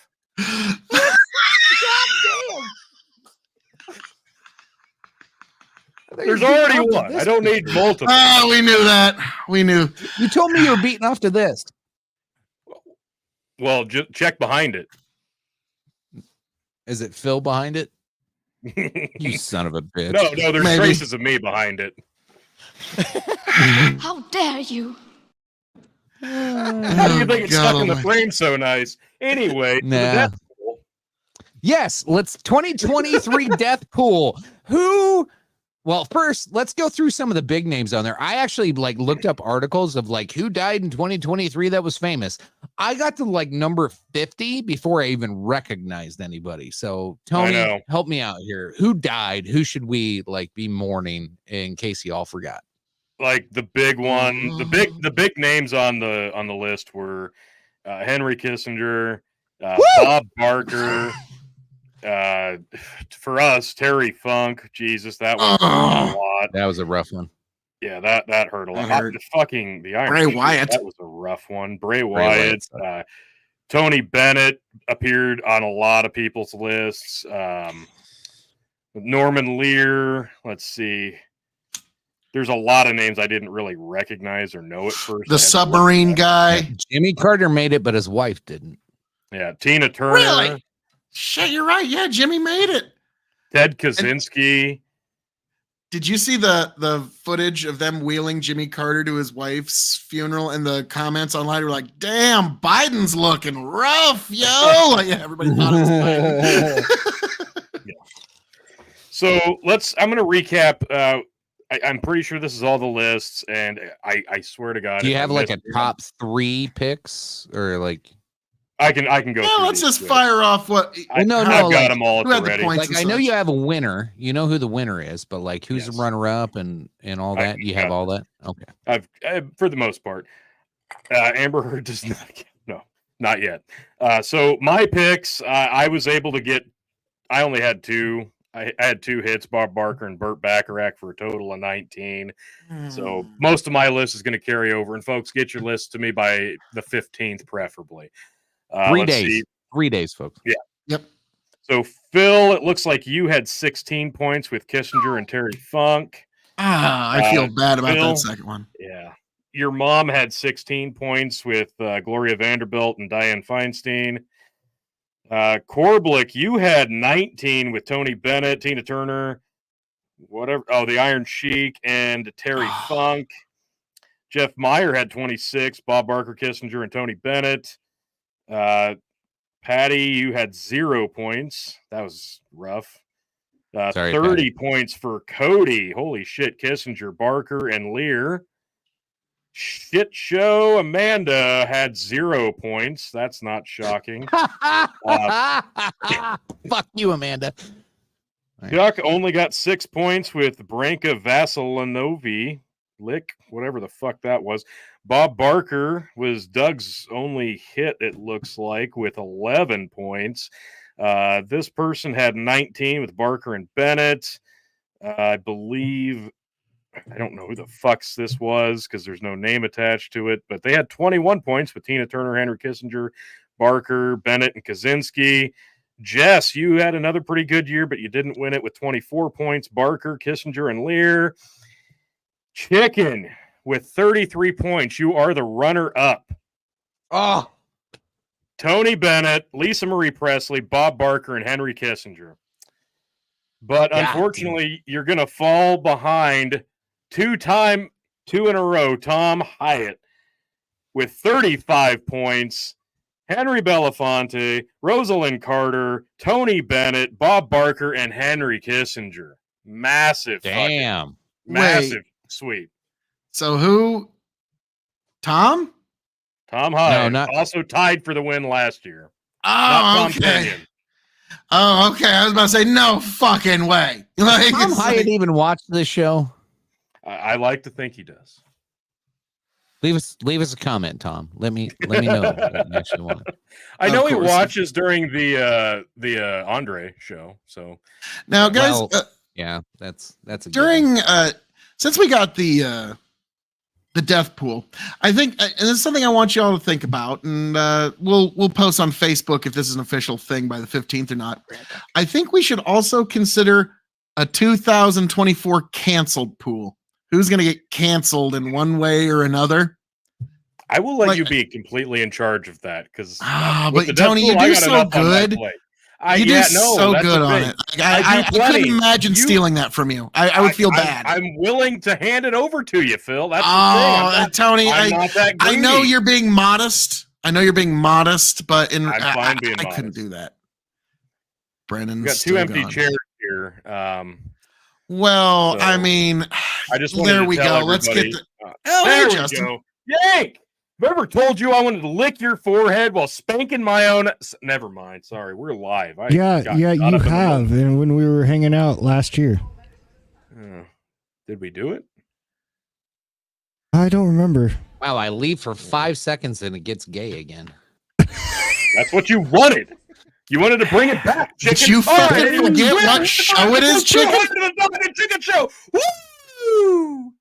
There's already one. I don't need multiple. Oh, we knew that. We knew. You told me you were beaten off to this. Well, check behind it. Is it Phil behind it? You son of a bitch. No, there's traces of me behind it. How dare you? How do you think it's stuck in the frame so nice? Anyway, nah. the death pool. Yes, let's 2023 death pool. Well, first, let's go through some of the big names on there. I actually looked up articles of who died in 2023 that was famous. I got to number 50 before I even recognized anybody. So Tony, help me out here. Who died? Who should we be mourning in case you all forgot? The big one, the big names on the list were Henry Kissinger, Bob Barker. For us, Terry Funk, Jesus, that was a lot. That was a rough one. Yeah, that hurt a lot. The Iron Bray Wyatt. That was a rough one. Bray Wyatt. Tony Bennett appeared on a lot of people's lists. Norman Lear. Let's see. There's a lot of names I didn't really recognize or know at first. The submarine guy. Jimmy Carter made it, but his wife didn't. Yeah, Tina Turner. Really? Shit, you're right. Yeah, Jimmy made it. Ted Kaczynski. Did you see the footage of them wheeling Jimmy Carter to his wife's funeral? And the comments online were like, "Damn, Biden's looking rough, yo!" Yeah, everybody thought it was Biden. Yeah. So I'm going to recap. I'm pretty sure this is all the lists, and I swear to God. Do you have a top 3 picks or I can go. Yeah, through let's these just quick. fire off what. I, no, I've no, got like, them all who at had the the ready. points? Like and I know such. you have a winner. You know who the winner is, but like who's Yes. the runner up and all I that. You have got all that. Okay. I've for the most part. Amber Heard does not. No, not yet. So my picks, I was able to get. I only had two. I had 2 hits: Bob Barker and Burt Bacharach for a total of 19. So most of my list is going to carry over. And folks, get your list to me by the 15th, preferably. 3 let's days. see. 3 days, folks. Yeah. Yep. So Phil, it looks like you had 16 points with Kissinger and Terry Funk. I feel bad about Phil, that second one. Yeah. Your mom had 16 points with Gloria Vanderbilt and Dianne Feinstein. Korblick, you had 19 with Tony Bennett, Tina Turner, whatever. Oh, the Iron Sheik and Terry Funk. Jeff Meyer had 26, Bob Barker, Kissinger, and Tony Bennett. Patty, you had 0 points. That was rough. Sorry, 30 Patty. points for Cody. Holy shit, Kissinger, Barker, and Lear. Shit show Amanda had 0 points. That's not shocking. Fuck you, Amanda. Chuck only got 6 points with Branka Vasilanovi. Lick, whatever the fuck that was. Bob Barker was Doug's only hit, it looks like, with 11 points. This person had 19 with Barker and Bennett. I believe, I don't know who the fucks this was because there's no name attached to it, but they had 21 points with Tina Turner, Henry Kissinger, Barker, Bennett, and Kaczynski. Jess, you had another pretty good year, but you didn't win it with 24 points. Barker, Kissinger, and Lear. Chicken with 33 points. You are the runner-up. Oh, Tony Bennett, Lisa Marie Presley, Bob Barker, and Henry Kissinger. But God unfortunately, you're going to fall behind 2 in a row, Tom Hyatt with 35 points. Henry Belafonte, Rosalind Carter, Tony Bennett, Bob Barker, and Henry Kissinger. Massive. damn. Massive sweep. So who? Tom? Tom Hyatt not- also tied for the win last year. Oh, Not Tom okay. Kenyon. Oh, okay. I was about to say no fucking way. Like, Tom it's Hyatt like- even watched this show? I like to think he does. Leave us a comment, Tom. Let me know what you actually want. I Of know he course. watches during the Andre show. So now, guys, Well, yeah, that's a good one. during since we got the death pool, I think, and this is something I want you all to think about, and we'll post on Facebook if this is an official thing by the 15th or not. I think we should also consider a 2024 canceled pool. Who's going to get canceled in one way or another? I will let Like- you be completely in charge of that because But Tony, you do so good. You do so good on it. Like, I I do plenty. couldn't imagine You- stealing that from you. I would feel bad. I'm willing to hand it over to you, Phil. That's Oh, the thing. Tony, I'm not that I know greedy. you're being modest. but I'm fine being I couldn't modest. do that. Brennan, We've got 2 empty chairs here. Well, So, I mean, I just wanted there to we tell go. Let's get everybody- the. There Oh, we Justin. go. Yank! Have I ever told you I wanted to lick your forehead while spanking my own? Never mind. Sorry, we're live. I Yeah, got you caught up in the have. And when we were hanging out last year, moment. Did we do it? I don't remember. Wow, I leave for 5 seconds and it gets gay again. That's what you wanted. You wanted to bring it back, chicken. Did you All right, fucking forget what show it is, chicken? The chicken show. Woo!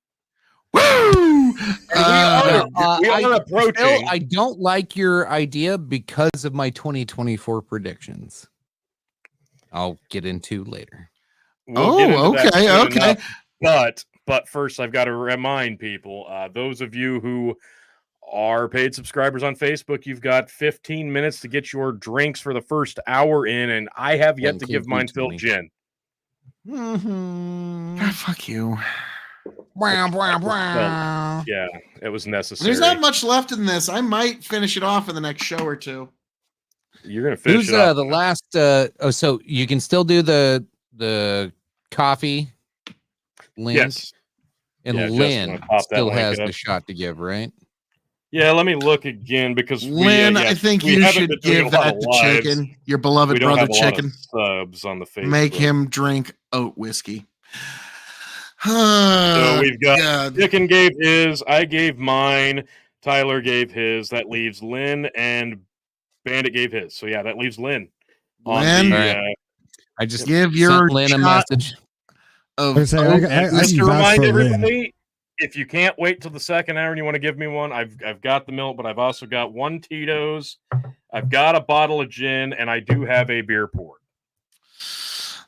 Woo! We are approaching. Phil, I don't like your idea because of my 2024 predictions. I'll get into later. We'll get into that soon okay. enough. But first, I've got to remind people, those of you who are paid subscribers on Facebook, you've got 15 minutes to get your drinks for the first hour in, and I have yet to give mine Phil gin. God, fuck you. Yeah, it was necessary. There's not much left in this. I might finish it off in the next show or two. You're gonna finish Who's it up. the last? So you can still do the coffee link, Yes. and Yeah, Jeff's Lynn gonna pop that still link has up. the shot to give, right? Yeah, let me look again because Lynn, I think you should give that to Chicken. Chicken, your beloved We don't brother have a lot of Chicken. subs on the Facebook. Make him drink oat whiskey. So we've got God. Chicken gave his, I gave mine, Tyler gave his. That leaves Lynn, and Bandit gave his. So yeah, that leaves Lynn. On Lynn? the, All right. I just Give sent your Lynn a shot message. of I say, oat. I just can to vouch remind for Lynn. everybody, if you can't wait till the second hour and you want to give me one, I've got the milk, but I've also got 1 Tito's, I've got a bottle of gin, and I do have a beer port.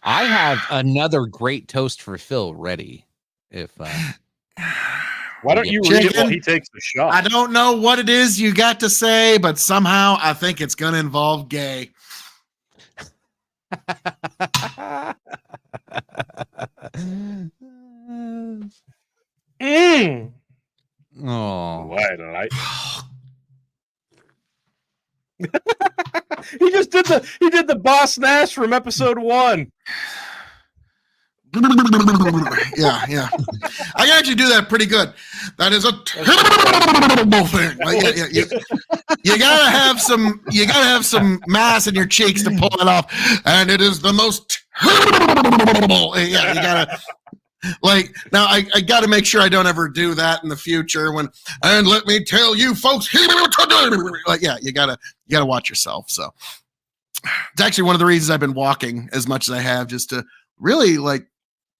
I have another great toast for Phil ready. If Why don't you read it while Chicken? he takes the shot? I don't know what it is you got to say, but somehow I think it's going to involve gay. Oh, Why did I? He just did the Boss Nash from episode 1. Yeah. I can actually do that pretty good. That is a terrible thing. Like, you gotta have some mass in your cheeks to pull it off, and it is the most terrible. Yeah, you gotta. Like, now I got to make sure I don't ever do that in the future and let me tell you folks, like, yeah, you gotta watch yourself. So it's actually one of the reasons I've been walking as much as I have, just to really like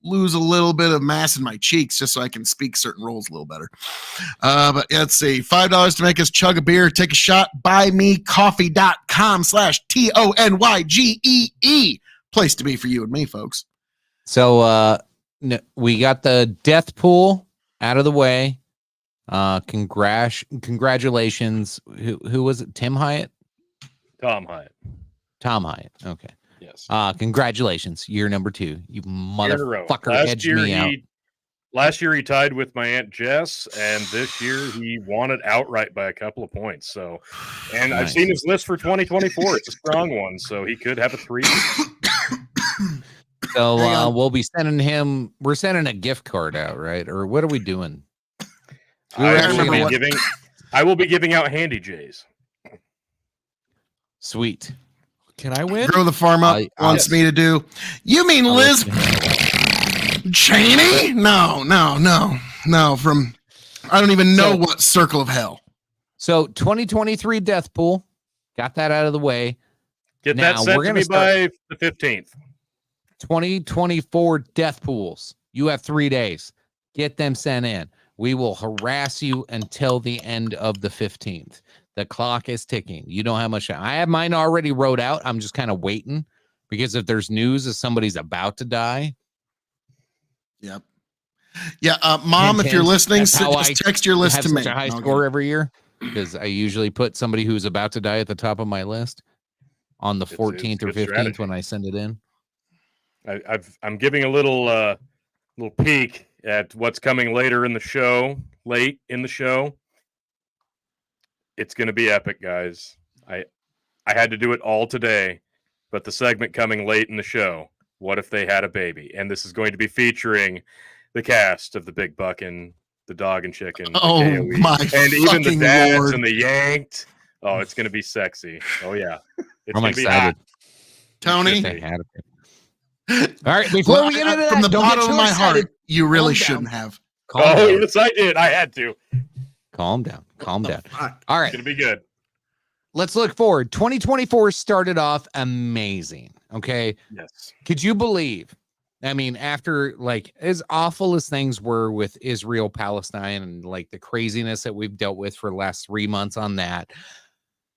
lose a little bit of mass in my cheeks, just so I can speak certain roles a little better. But yeah, let's see, $5 to make us chug a beer, take a shot, buymecoffee.com/TONYGEE. Place to be for you and me, folks. so no, we got the death pool out of the way. Congratulations. Who was it? Tim Hyatt? Tom Hyatt. Tom Hyatt. Okay. Yes. Congratulations. Year number 2. You motherfucker edged me out. Last year he tied with my Aunt Jess, and this year he won it outright by a couple of points. So, and I've Nice. seen his list for 2024. It's a strong one, so he could have a 3. So Hang on. we'll be we're sending a gift card out, right? Or what are we doing? We were actually gonna- I will be giving out Handy J's. Sweet. Can I win? Grow the Farm Up wants yes. me to do. You mean Liz Cheney? No. From I don't even know what circle of hell. So 2023 death pool. Got that out of the way. Get Now, that sent we're to gonna me start- by the 15th. 2024 death pools. You have 3 days. Get them sent in. We will harass you until the end of the 15th. The clock is ticking. You don't have much. I have mine already wrote out. I'm just kind of waiting because if there's news of somebody's about to die. Yep. Yeah, Mom, if you're listening, That's how just text your list have to me. such a high Okay. score every year because I usually put somebody who's about to die at the top of my list on the It's 14th or good 15th strategy. when I send it in. I'm giving a little peek at what's coming later in the show. Late in the show, it's going to be epic, guys. I had to do it all today, but the segment coming late in the show. What if they had a baby? And this is going to be featuring the cast of the Big Buck and the Dog and Chicken. the Oh KOE, my and even the fucking dads Lord. and the Yanked. Oh, it's going to be sexy. Oh yeah, it's I'm gonna be excited. hot. Tony, They had it. All right, before we get into that, from the don't get bottom too of my excited. heart, you really Calm down. shouldn't have. Calm Oh down. yes, I did. I had to. Calm down. Calm down. Fuck. All It's right, going to be good. let's look forward. 2024 started off amazing. Okay. Yes. Could you believe? I mean, after like as awful as things were with Israel, Palestine, and like the craziness that we've dealt with for the last 3 months on that,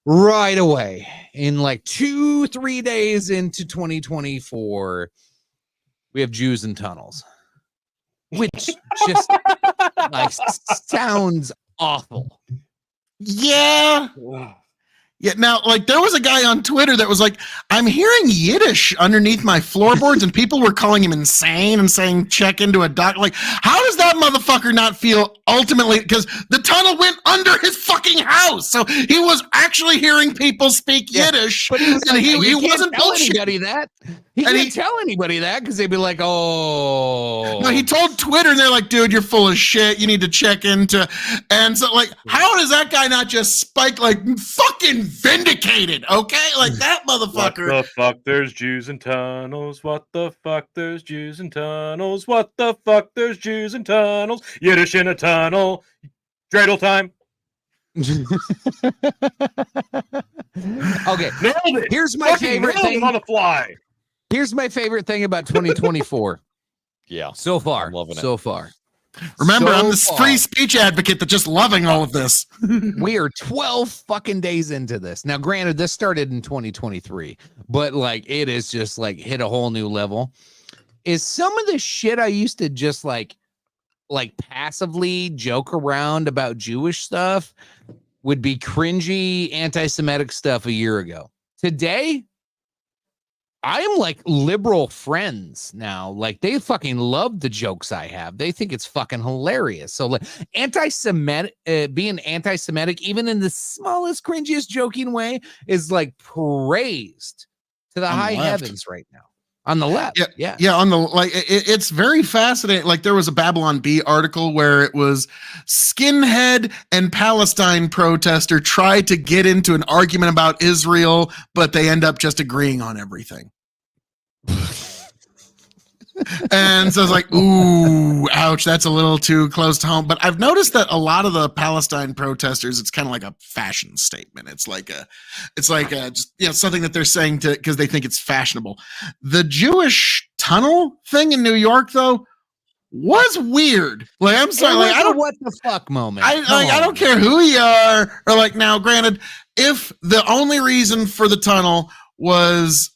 right away in like 2-3 days into 2024, we have Jews in tunnels, which just like sounds awful. Yeah. Yeah. Now, like, there was a guy on Twitter that was like, I'm hearing Yiddish underneath my floorboards, and people were calling him insane and saying, check into a doc. Like, how does that that motherfucker not feel ultimately, because the tunnel went under his fucking house, so he was actually hearing people speak Yiddish, But he was and like, he can't wasn't tell bullshit. anybody that. He And can't tell anybody that because they'd be like, oh. No, he told Twitter, and they're like, dude, you're full of shit. You need to check into. And so, like, how does that guy not just spike, like, fucking vindicated? Okay, like that motherfucker. What the fuck? There's Jews in tunnels. What the fuck? There's Jews in tunnels. What the fuck? There's Jews in tunnels. Yiddish in a tunnel. Dreidel time. Okay, Nailed it. here's my Fucking favorite nailed it thing. on the fly. Here's my favorite thing about 2024 Yeah. so far. I'm loving it. So far. Remember, So I'm this far. free speech advocate that's just loving all of this. We are 12 fucking days into this. Now, granted, this started in 2023, but like it is just like hit a whole new level. Is some of the shit I used to just like passively joke around about Jewish stuff would be cringy anti-Semitic stuff a year ago. Today, I am like liberal friends now. Like they fucking love the jokes I have. They think it's fucking hilarious. So like anti-Semitic, being anti-Semitic, even in the smallest, cringiest joking way, is like praised to the On the high left. heavens right now. On the left, yeah. Yeah, on the it's very fascinating. Like there was a Babylon Bee article where it was skinhead and Palestine protester tried to get into an argument about Israel, but they end up just agreeing on everything. And so I was like, ooh, ouch, that's a little too close to home. But I've noticed that a lot of the Palestine protesters, it's kind of like a fashion statement. It's like just, you know, something that they're saying to because they think it's fashionable. The Jewish tunnel thing in New York, though, was weird. Like, I'm sorry, like I don't what the fuck moment. I don't care who you are, or like now, granted, if the only reason for the tunnel was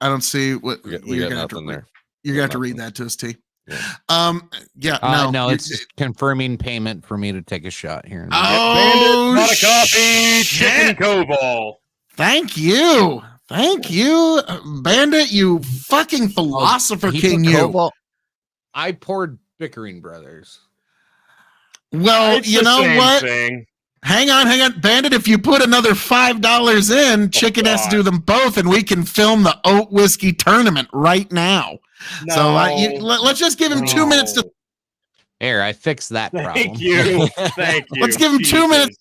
I don't see what We got you're gonna have to nothing there. you're gonna have to read that to us, T. Yeah. No, you- it's confirming payment for me to take a shot here. Oh, Bandit, not a copy. shit. Chicken Cobalt. Thank you, Bandit. You fucking philosopher He king. put You. Cobalt. I poured Bickering Brothers. Well, It's you the know same what? thing. Hang on, Bandit. If you put another $5 in, Chicken has to God. do them both, and we can film the oat whiskey tournament right now. So let's just give him 2 minutes to. Here, I fixed that problem. Thank you. Thank you. Let's give him 2 Jesus. minutes.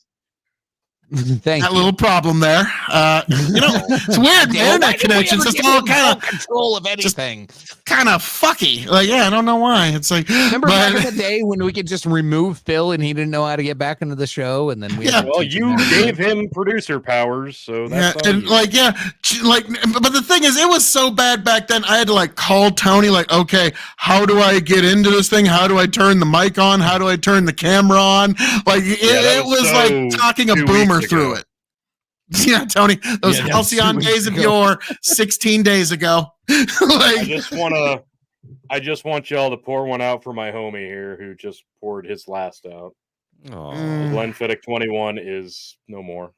Thank That you. little problem there. You know, it's weird. Damn, why Internet did we connections. ever It's give all him kind full control of anything. of fucky. Like, yeah, I don't know why. It's like, Remember back in but the day when we could just remove Phil and he didn't know how to get back into the show, and then we Yeah. had to Well, teach him you how to do gave it. him producer powers, so yeah, that's and like, but the thing is, it was so bad back then. I had to like call Tony, like, okay, how do I get into this thing? How do I turn the mic on? How do I turn the camera on? Like, that it was was so like talking a 2 boomer weeks through ago. it. Yeah, Tony, those Yeah, that was halcyon 2 weeks days of ago. yore, 16 days ago. I Like, just want y'all to pour one out for my homie here who just poured his last out. Aw. Glenfiddich 21 is no more.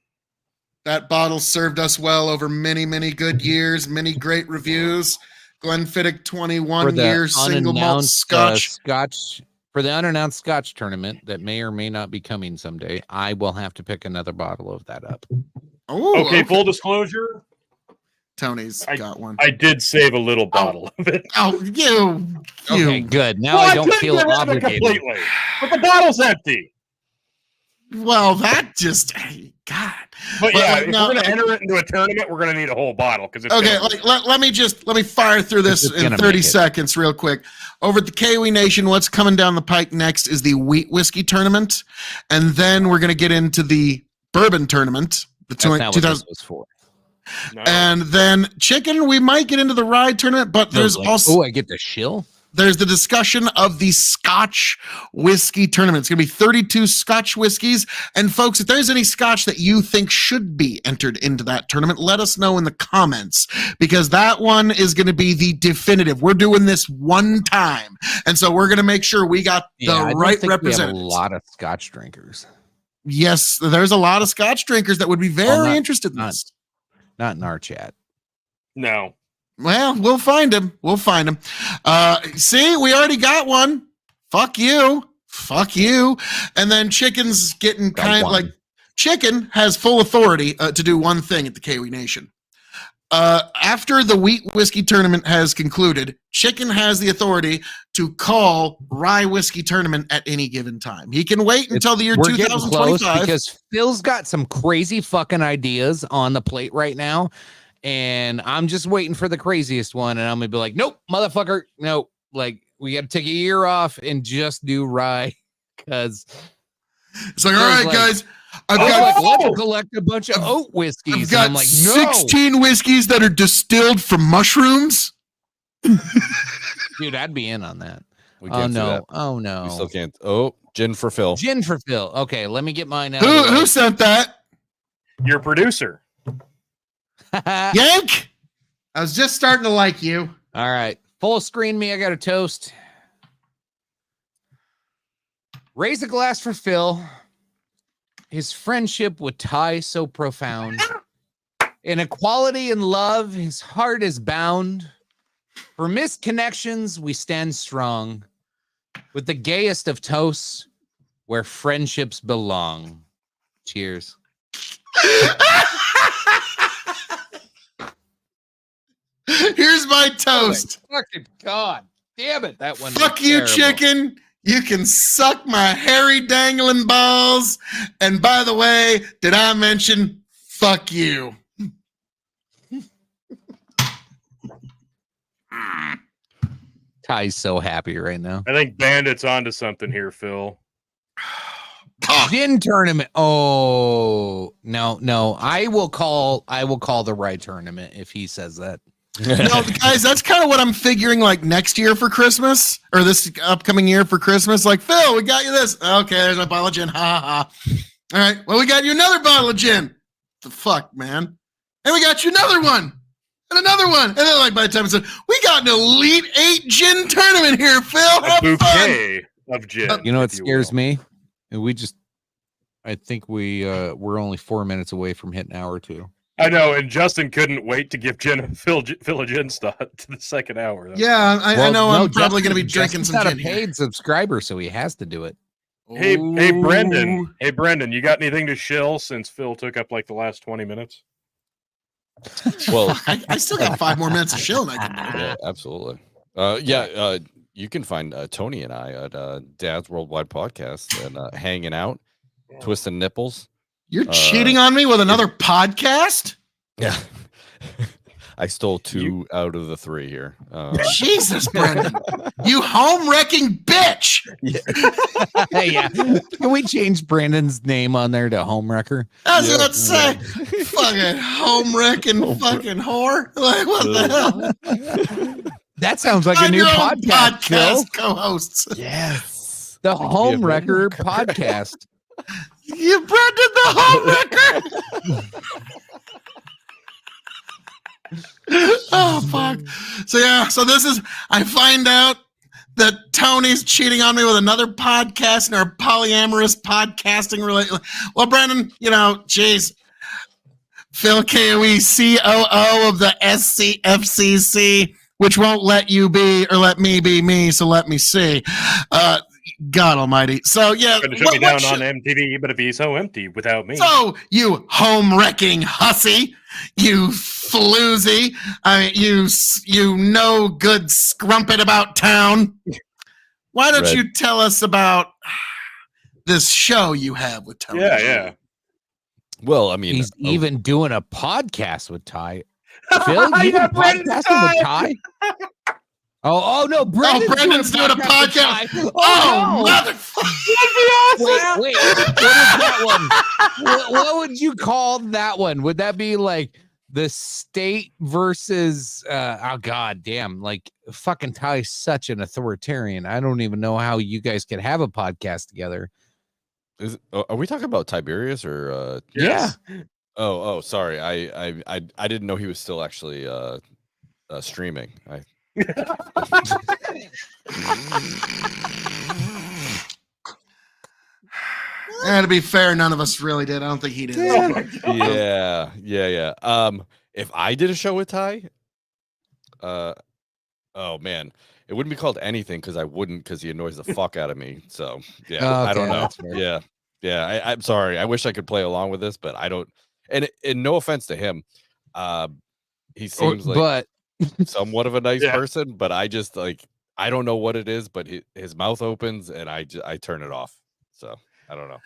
that bottle served us well over many, many good years, many great reviews. Glenfiddich 21 year single malt Scotch. For the unannounced Scotch tournament that may or may not be coming someday, I will have to pick another bottle of that up. Oh, Okay, full disclosure, Tony's got one. I did save a little bottle of it. Oh, you. Okay, good. Now Well, I don't couldn't feel get rid of it obligated. completely, but the bottle's empty. Well, that just, God. But Well, yeah, like, if no, we're gonna enter it into a tournament, we're gonna need a whole bottle because it's Okay, empty. like, let me fire through this It's in gonna 30 make it. seconds real quick. Over at the Kiwi Nation, what's coming down the pike next is the wheat whiskey tournament. And then we're going to get into the bourbon tournament, the That's not what 2000. this was for. No. And then chicken, we might get into the rye tournament, but there's also Oh, I get the shill. there's the discussion of the Scotch whiskey tournament. It's going to be 32 Scotch whiskeys. And folks, if there's any Scotch that you think should be entered into that tournament, let us know in the comments, because that one is going to be the definitive. We're doing this one time. And so we're going to make sure we got Yeah, I the don't right think we have a representatives. lot of Scotch drinkers. Yes, there's a lot of Scotch drinkers that would be very not- interested in not- this. Not in our chat. No. Well, we'll find him. We'll find him. See, we already got one. fuck you. And then Chicken's getting kind of like, Chicken has full authority to do one thing at the Kiwi Nation. After the wheat whiskey tournament has concluded, Chicken has the authority to call rye whiskey tournament at any given time. He can wait until the year We're getting close 2025 because Phil's got some crazy fucking ideas on the plate right now, and I'm just waiting for the craziest one, and I'm gonna be like, nope, motherfucker, no, like we got to take a year off and just do rye because it's like, all right, guys. I've got let's collect a bunch of oat whiskeys. I've got I'm like, no. 16 whiskeys that are distilled from mushrooms. Dude, I'd be in on that. We can't do that. Oh no. We still can't. Oh, gin for Phil. Gin for Phil. Okay, let me get mine out. Who sent that? Your producer. Yank. I was just starting to like you. All right. Full screen me. I got a toast. Raise a glass for Phil. His friendship with Ty so profound. In equality and love, his heart is bound. For missed connections, we stand strong. With the gayest of toasts, where friendships belong. Cheers. Here's my toast. Oh my fucking God. Damn it. That one. Fuck you, terrible. Chicken. You can suck my hairy dangling balls. And by the way, did I mention fuck you? Ty's so happy right now. I think Bandit's onto something here, Phil. Gin tournament. Oh no. I will call the right tournament if he says that. No, guys, that's kind of what I'm figuring like next year for Christmas or this upcoming year for Christmas. Like, Phil, we got you this. Okay, there's a bottle of gin. Ha ha ha. All right. Well, we got you another bottle of gin. The fuck, man. And we got you another one. And another one. And then, like, by the time it said, we got an Elite 8 gin tournament here, Phil. A bouquet of gin. You know what scares me? I think we're only 4 minutes away from hitting hour 2. I know, and Justin couldn't wait to give Phil a gin start to the second hour. Yeah, I know. I'm probably going to be drinking Justin's some gin. Not a paid subscriber, so he has to do it. Hey, Brendan. Hey, Brendan, you got anything to shill since Phil took up like the last 20 minutes? Well, I still got 5 more minutes of shill. I can do. Yeah, absolutely. You can find Tony and I at Dad's Worldwide Podcast and hanging out, twisting nipples. You're cheating on me with another podcast? Yeah. I stole 2 out of the 3 here. Jesus, Brendan. You home wrecking bitch. Yeah. Can we change Brandon's name on there to Home Wrecker? I was about to say, fucking home wrecking fucking whore. Like, what the hell? That sounds like a new podcast, Phil. Co-hosts. Yes. The Home Wrecker podcast. You Brendan the home wrecker. Oh fuck. So this is I find out that Tony's cheating on me with another podcast in our polyamorous podcasting relationship. Well, Brendan, geez. Phil KOE, COO of the SCFCC, which won't let you be or let me be me, so let me see. God almighty. So, yeah. Going to shut me down on MTV, but it'd be so empty without me. So, you home-wrecking hussy, you floozy, you no good scrumpet about town. Why don't you tell us about this show you have with Tony? Yeah. Well, I mean, he's even doing a podcast with Ty. Phil, you podcasting with Ty? Oh no, Brendan's doing a podcast. Oh, no. Motherfucker. Wait, what is that one? What would you call that one? Would that be like the state versus oh god damn, like fucking Ty's such an authoritarian. I don't even know how you guys could have a podcast together. Are we talking about Tiberius or Yes. Yeah. Oh, sorry. I didn't know he was still actually streaming. And to be fair, none of us really did. I don't think he did. Oh my God. Yeah. If I did a show with Ty, oh man, It wouldn't be called anything because I wouldn't, because he annoys the fuck out of me. So yeah, Oh, I don't okay, know. that's fair. Yeah. I'm sorry. I wish I could play along with this, but I don't. And no offense to him, he seems like somewhat of a nice person, but I just like I don't know what it is, but his mouth opens and I turn it off. So I don't know.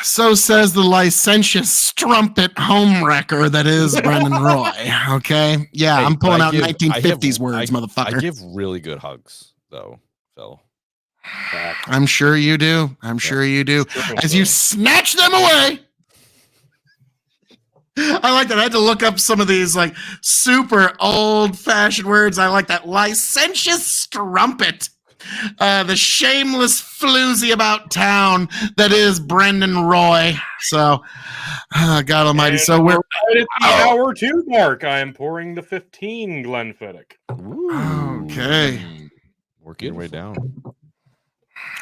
So says the licentious strumpet homewrecker that is Brendan Roy. Okay. Yeah, Hey, I'm but pulling I out give- 1950s words, I motherfucker. give really good hugs, though, Phil. I'm sure you do. I'm sure you do. As you snatch them away. I like that. I had to look up some of these like super old-fashioned words. I like that licentious strumpet. The shameless floozy about town that is Brendan Roy. So, God Almighty. And So we're right at the hour 2 mark. I am pouring the 15 Glenfiddich. okay. Working your way down.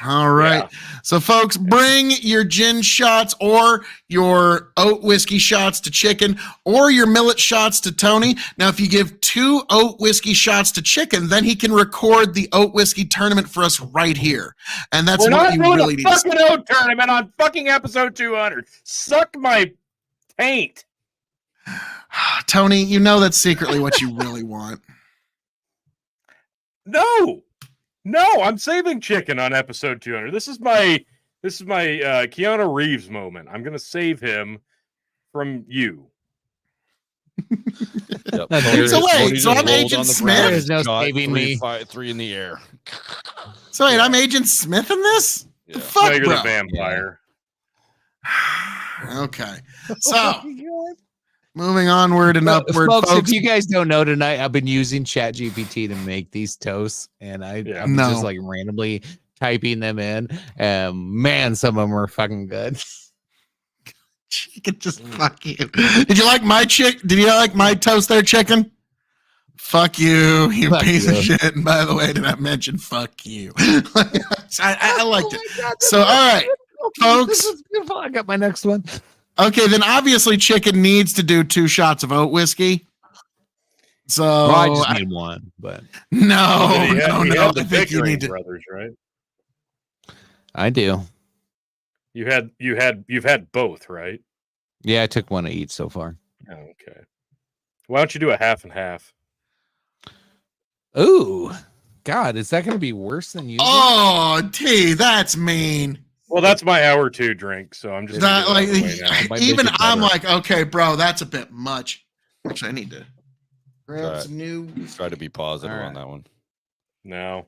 All right. Yeah. So, folks, bring your gin shots or your oat whiskey shots to Chicken or your millet shots to Tony. Now, if you give 2 oat whiskey shots to Chicken, then he can record the oat whiskey tournament for us right here. And that's We're what not you doing really a need to fucking oat tournament on fucking episode 200. Suck my taint. Tony, you know that's secretly what you really want. No, I'm saving Chicken on episode 200. This is my Keanu Reeves moment. I'm gonna save him from you. Yep. So wait, so I'm Agent Smith? There's no saving me. 3 in the air. So wait, I'm Agent Smith in this? Yeah. The fuck, No, you're bro? the vampire. Okay. So, moving onward and upward, folks, folks. if you guys don't know tonight, I've been using ChatGPT to make these toasts, and I'm No. just like randomly typing them in. Man, some of them are fucking good. Chicken, just fuck you. Did you like my Did you like my toast there, Chicken? Fuck you, you Fuck piece you. of shit. And by the way, did I mention fuck you? I liked it. So, all right, folks. This is beautiful. I got my next one. Okay, then obviously Chicken needs to do 2 shots of oat whiskey. So Well, I just need one, but no, He had I the think you Pickering need to. brothers, right? I do. You've had both, right? Yeah, I took one of each so far. Oh, okay. Why don't you do a half and half? Ooh, God, is that going to be worse than usual? Oh, T, that's mean. Well, that's my hour 2 drink, so I'm just That, gonna like, get it out of the way now. Might even make it I'm better. like, okay, bro, that's a bit much. Actually, I need to grab Alright. some new. Try to be positive All on right. that one. No.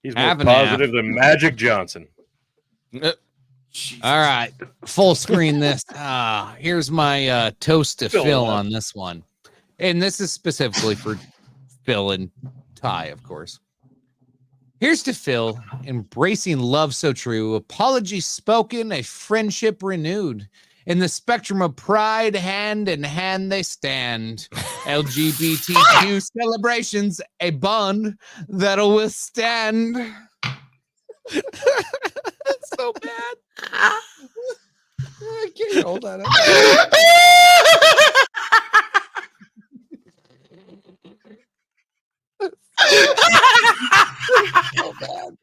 He's more Half and half. positive than Magic Johnson. All right, full screen this. Here's my toast to Phil Phil left. on this one. And this is specifically for Phil and Ty, of course. Here's to Phil, embracing love so true, apologies spoken, a friendship renewed. In the spectrum of pride, hand in hand they stand. LGBTQ celebrations, a bond that'll withstand. It's so bad. I can't hold that up. So bad.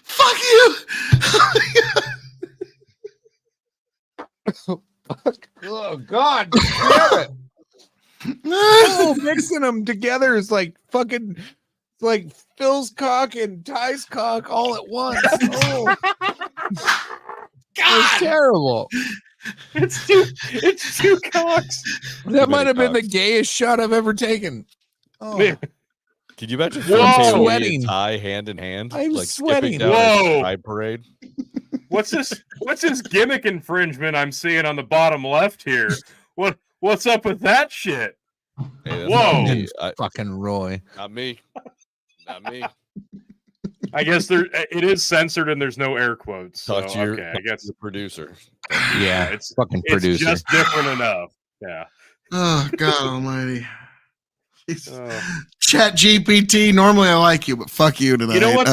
Fuck you. Oh God! Damn it! Oh, mixing them together is like fucking. It's like Phil's cock and Ty's cock all at once. Oh, it's terrible. It's two cocks. That might have been the cocks. gayest shot I've ever taken. Oh, Man, Could you imagine Whoa! Phil Taylor Sweating. and Ty hand in hand? I'm like sweating. skipping down Whoa! a pride parade? What's this gimmick infringement I'm seeing on the bottom left here? What's up with that shit? Hey, that's Whoa. Not me. fucking Roy. Not me. Not me. I guess it is censored and there's no air quotes. So, Talk to your, okay, I guess the producer. Yeah, it's fucking producer. just different enough. Yeah. Oh, God Almighty. Jesus. Oh. Chat GPT. Normally I like you, but fuck you tonight. You know what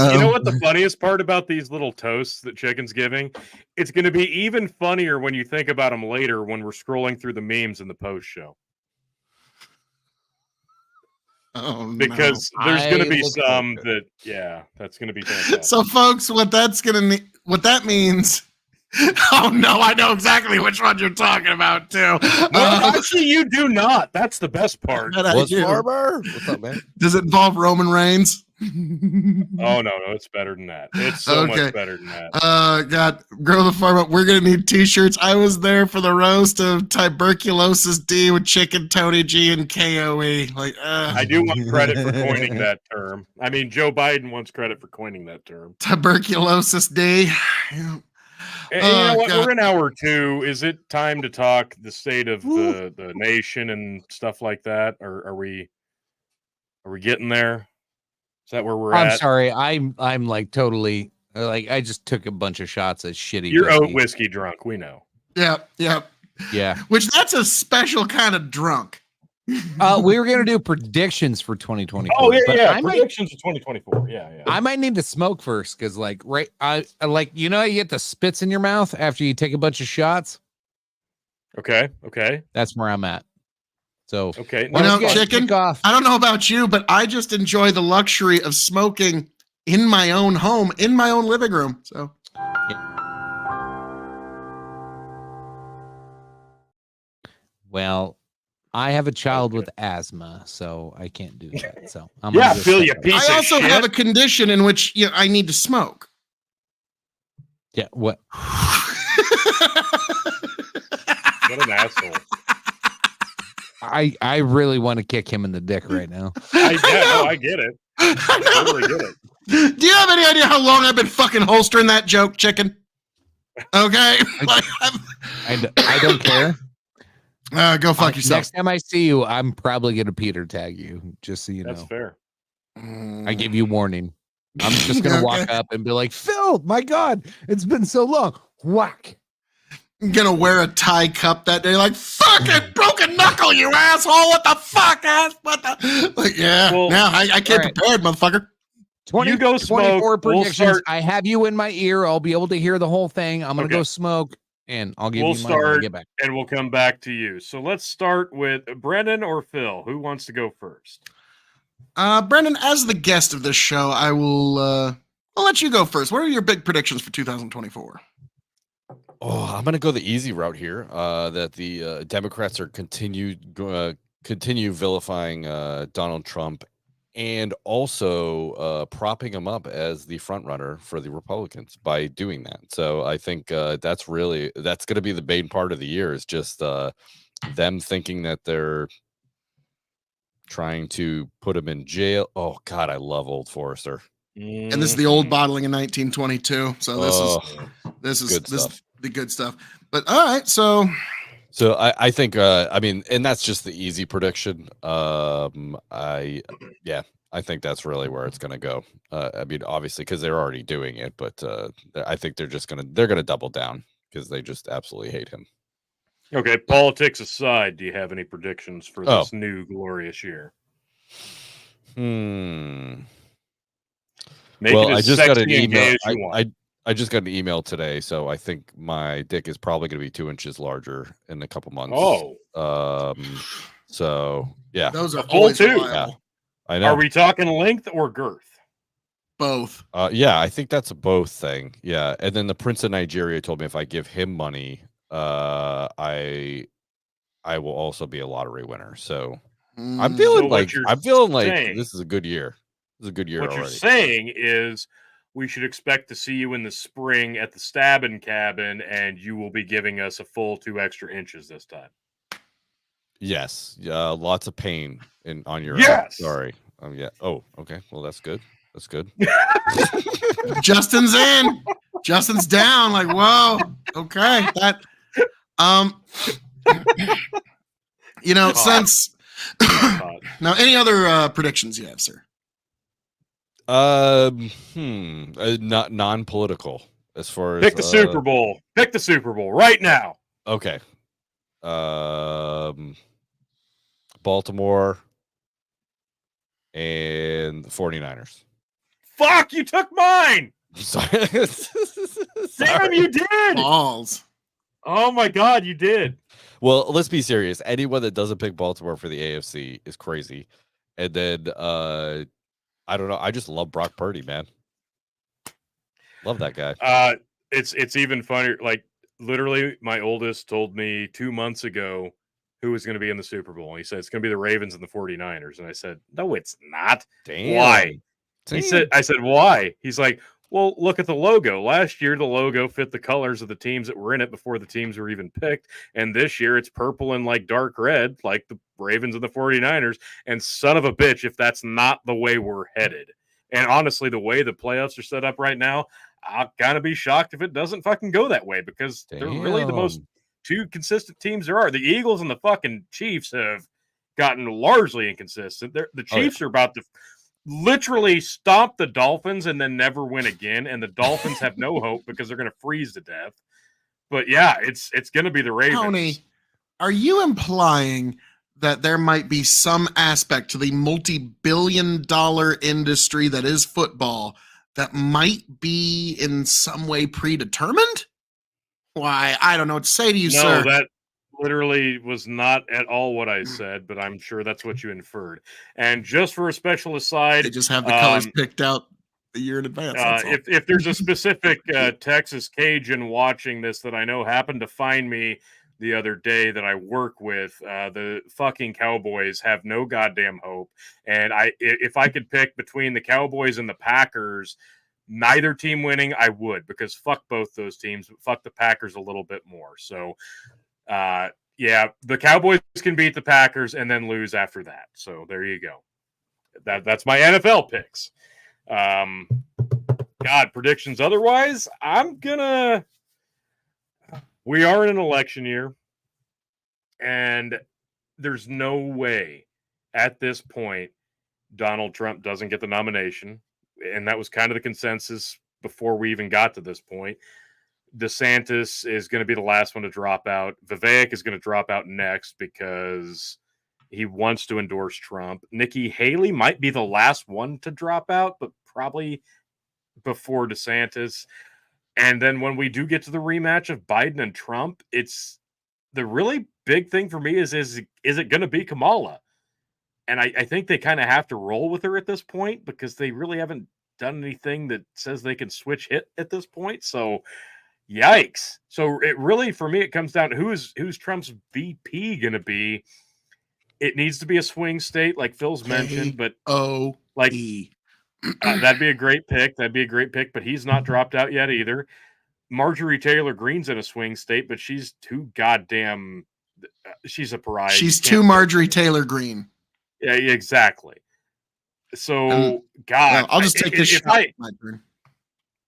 the funniest part about these little toasts that Chicken's giving? It's going to be even funnier when you think about them later when we're scrolling through the memes in the post show. Oh, because there's going to be look some forward that, that's going to be fantastic. So, folks, what that means. Oh no, I know exactly which one you're talking about too. Actually, you do not. That's the best part. What's Farmer? What's up, man? Does it involve Roman Reigns? Oh no, it's better than that. It's so much better than that. God, Grow the Farm Up. We're gonna need T-shirts. I was there for the roast of tuberculosis D with Chicken, Tony G, and KOE. Like, I do want credit for coining that term. I mean, Joe Biden wants credit for coining that term. Tuberculosis D. Yeah. And you know what? God. We're in hour 2. Is it time to talk the state of the nation and stuff like that? Or are we getting there? Is that where we're at? I'm sorry. I'm like totally like I just took a bunch of shots of shitty. You're whiskey. oat whiskey drunk. We know. Yeah. Which that's a special kind of drunk. We were gonna do predictions for 2024. Oh yeah. Predictions of 2024. Yeah. I might need to smoke first because, like, I like you get the spits in your mouth after you take a bunch of shots. Okay. That's where I'm at. So okay, Chicken. I don't know about you, but I just enjoy the luxury of smoking in my own home, in my own living room. So. Well, I have a child with asthma, so I can't do that. So I'm Phil, you piece of shit. I also have a condition in which I need to smoke. Yeah, what? What an asshole. I really want to kick him in the dick right now. I get it. I totally get it. Do you have any idea how long I've been fucking holstering that joke, Chicken? Okay. I don't care. Go fuck yourself. Next time I see you, I'm probably gonna Peter tag you, just so you know. That's fair. I give you warning. I'm just gonna walk up and be like, Phil, my God, it's been so long. Whack. I'm gonna wear a tie cup that day, like fucking broken knuckle, you asshole! What the fuck, ass? What the? Like, yeah. Well, now I came prepared, motherfucker. 24 predictions. I have you in my ear. I'll be able to hear the whole thing. I'm gonna go smoke. And I'll give you money when I get back. And we'll come back to you. So let's start with Brendan or Phil. Who wants to go first? Brendan, as the guest of this show, I'll let you go first. What are your big predictions for 2024? Oh, I'm going to go the easy route here. That the Democrats are continue vilifying Donald Trump and also propping him up as the front runner for the Republicans by doing that. So I think that's going to be the main part of the year is just them thinking that they're trying to put him in jail. Oh God, I love Old Forester. And this is the old bottling in 1922. So this is the good stuff. But all right, so I think I mean, and that's just the easy prediction. I think that's really where it's going to go. I mean, obviously because they're already doing it, but I think they're going to double down because they just absolutely hate him. Okay, politics aside, do you have any predictions for this new glorious year? Well, I just got an email. I just got an email today, so I think my dick is probably going to be 2 inches larger in a couple months. Oh, so yeah, those are always too. Yeah, I know. Are we talking length or girth? Both. Yeah, I think that's a both thing. Yeah, and then the Prince of Nigeria told me if I give him money, I will also be a lottery winner. So I'm feeling like this is a good year. This is a good year what already. You're saying is we should expect to see you in the spring at the Stabbin' Cabin, and you will be giving us a full 2 extra inches this time. Yes, lots of pain on your yes. Sorry. Yeah. Oh, okay. Well, that's good. That's good. Justin's in. Justin's down. Like, whoa. Okay. That. Since now, any other predictions you have, sir? Not non-political as far as pick the Super Bowl. Pick the Super Bowl right now. Okay. Baltimore and the 49ers. Fuck, you took mine. Sorry. Damn, you did. Balls. Oh my God, you did. Well, let's be serious. Anyone that doesn't pick Baltimore for the AFC is crazy. And then I don't know. I just love Brock Purdy, man. Love that guy. It's even funnier. Like literally, my oldest told me 2 months ago who was going to be in the Super Bowl. He said it's going to be the Ravens and the 49ers. And I said, no, it's not. Damn. Why? Damn. I said, why? He's like, well, look at the logo. Last year, the logo fit the colors of the teams that were in it before the teams were even picked. And this year, it's purple and like dark red, like the Ravens and the 49ers. And son of a bitch, if that's not the way we're headed. And honestly, the way the playoffs are set up right now, I'll kind of be shocked if it doesn't fucking go that way because they're really the most two consistent teams there are. The Eagles and the fucking Chiefs have gotten largely inconsistent. The Chiefs are about to literally stomp the Dolphins and then never win again. And the Dolphins have no hope because they're going to freeze to death. But yeah, it's going to be the Ravens. Tony, are you implying that there might be some aspect to the multi-billion-dollar industry that is football that might be in some way predetermined? Why, I don't know what to say to you, sir. No, that literally was not at all what I said, but I'm sure that's what you inferred. And just for a special aside, they just have the colors picked out a year in advance. If there's a specific Texas Cajun watching this that I know happened to find me the other day that I work with, the fucking Cowboys have no goddamn hope. And if I could pick between the Cowboys and the Packers, neither team winning, I would, because fuck both those teams, but fuck the Packers a little bit more. So, yeah, the Cowboys can beat the Packers and then lose after that. So there you go. That's my NFL picks. God, predictions otherwise, we are in an election year, and there's no way at this point Donald Trump doesn't get the nomination. And that was kind of the consensus before we even got to this point. DeSantis is going to be the last one to drop out. Vivek is going to drop out next because he wants to endorse Trump. Nikki Haley might be the last one to drop out, but probably before DeSantis. And then when we do get to the rematch of Biden and Trump, it's the really big thing for me is it going to be Kamala? And I think they kind of have to roll with her at this point because they really haven't done anything that says they can switch hit at this point. So, yikes. So it really, for me, it comes down to who's Trump's VP going to be. It needs to be a swing state like Phil's mentioned, but like that'd be a great pick. That'd be a great pick, but he's not dropped out yet either. Marjorie Taylor Greene's in a swing state, but she's too goddamn. She's a pariah. She's too Marjorie Taylor Greene. Yeah, exactly. So, God, I'll just take this shot.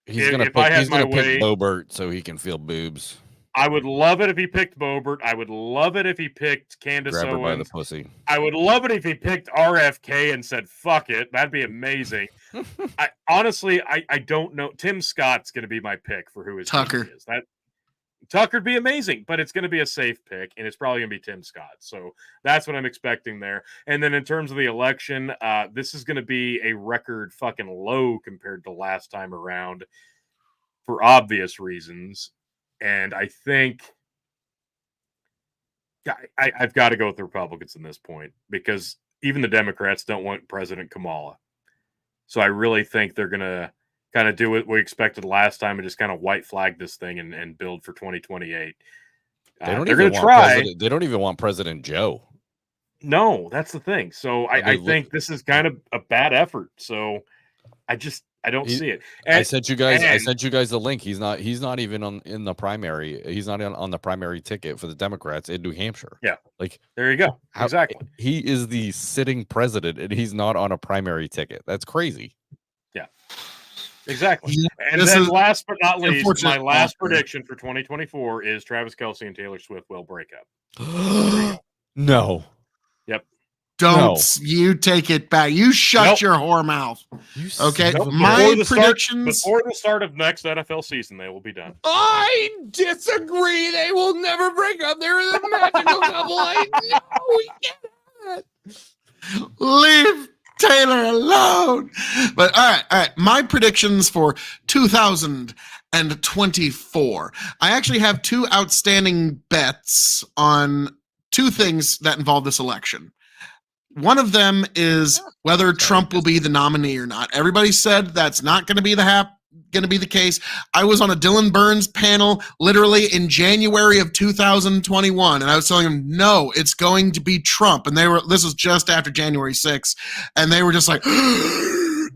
He's gonna pick Boebert so he can feel boobs. I would love it if he picked Boebert. I would love it if he picked Candace Grab her by the Owens. pussy. I would love it if he picked RFK and said, fuck it. That'd be amazing. Honestly, I don't know. Tim Scott's going to be my pick for who his Tucker is. Tucker'd be amazing, but it's going to be a safe pick, and it's probably going to be Tim Scott. So that's what I'm expecting there. And then in terms of the election, this is going to be a record fucking low compared to last time around for obvious reasons. And I think I've got to go with the Republicans in this point because even the Democrats don't want President Kamala. So I really think they're going to kind of do what we expected last time and just kind of white flag this thing and build for 2028. They're going to try. They don't even want President Joe. No, that's the thing. So I think this is kind of a bad effort. So I don't see it. And, I sent you guys the link. He's not even in the primary. He's not on the primary ticket for the Democrats in New Hampshire. Yeah. Like there you go. Exactly. He is the sitting president and he's not on a primary ticket. That's crazy. Yeah. Exactly. And then last but not least, my last prediction for 2024 is Travis Kelce and Taylor Swift will break up. No. Yep. Don't you take it back. You shut your whore mouth. Okay. My predictions before the start of next NFL season, they will be done. I disagree. They will never break up. They're the magical couple. I know we get it. Leave Taylor alone. But all right. My predictions for 2024. I actually have two outstanding bets on two things that involve this election. One of them is whether Trump will be the nominee or not. Everybody said that's not going to be the case. I was on a Dylan Burns panel literally in January of 2021, and I was telling them, no, it's going to be Trump. And this was just after January 6th, and they were just like,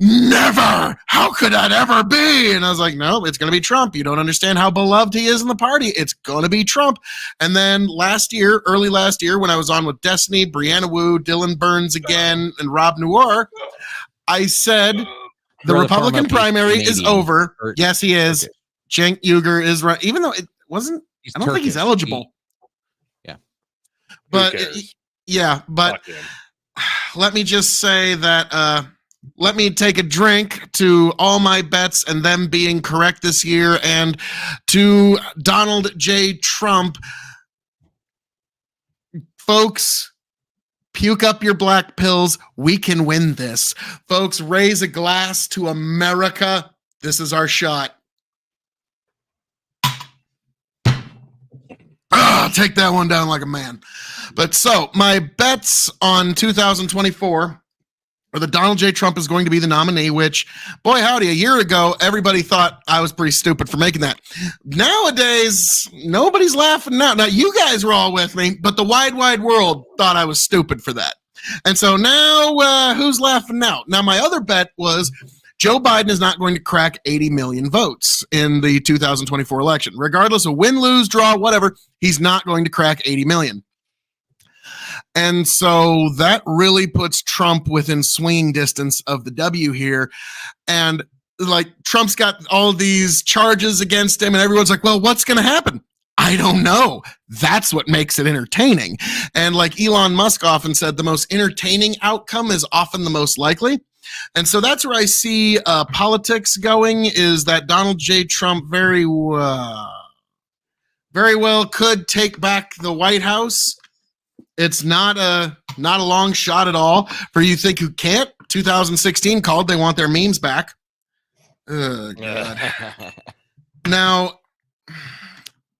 never! How could that ever be? And I was like, no, it's going to be Trump. You don't understand how beloved he is in the party. It's going to be Trump. And then early last year, when I was on with Destiny, Brianna Wu, Dylan Burns again, and Rob Noir, I said the Republican primary is over. Yes, he is. Okay. Cenk Uygur is right, even though it wasn't. I don't think he's eligible. But let me just say that. Let me take a drink to all my bets and them being correct this year, and to Donald J. Trump. Folks, puke up your black pills. We can win this. Folks, raise a glass to America. This is our shot. Take that one down like a man. But so, my bets on 2024 or that Donald J. Trump is going to be the nominee, which, boy howdy, a year ago, everybody thought I was pretty stupid for making that. Nowadays, nobody's laughing now. Now, you guys were all with me, but the wide world thought I was stupid for that. And so now, who's laughing now? Now, my other bet was Joe Biden is not going to crack 80 million votes in the 2024 election. Regardless of win, lose, draw, whatever, he's not going to crack 80 million. And so that really puts Trump within swinging distance of the W here. And like Trump's got all these charges against him and everyone's like, well, what's going to happen? I don't know. That's what makes it entertaining. And like Elon Musk often said, the most entertaining outcome is often the most likely. And so that's where I see politics going, is that Donald J. Trump very well could take back the White House. It's not a long shot at all. For you think who can't, 2016 called, they want their memes back. Oh, God. Now,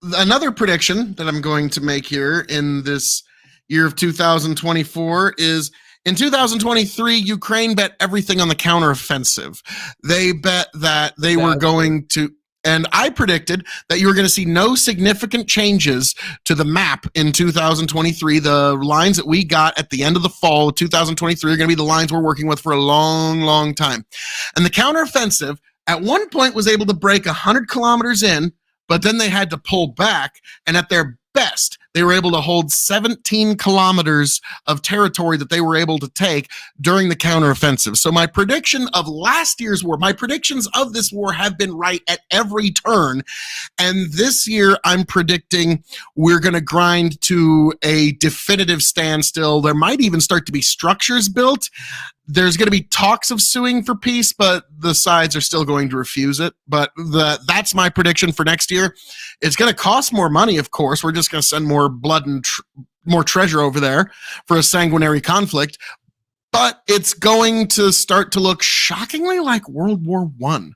another prediction that I'm going to make here in this year of 2024 is in 2023, Ukraine bet everything on the counteroffensive. They bet that they were going to, and I predicted that you were going to see no significant changes to the map in 2023. The lines that we got at the end of the fall of 2023 are going to be the lines we're working with for a long, long time. And the counteroffensive at one point was able to break 100 kilometers in, but then they had to pull back. And at their best, they were able to hold 17 kilometers of territory that they were able to take during the counteroffensive. So my prediction of last year's war, my predictions of this war have been right at every turn. And this year, I'm predicting we're going to grind to a definitive standstill. There might even start to be structures built. There's going to be talks of suing for peace, but the sides are still going to refuse it. But that's my prediction for next year. It's going to cost more money, of course. We're just going to send more blood and more treasure over there for a sanguinary conflict. But it's going to start to look shockingly like World War I,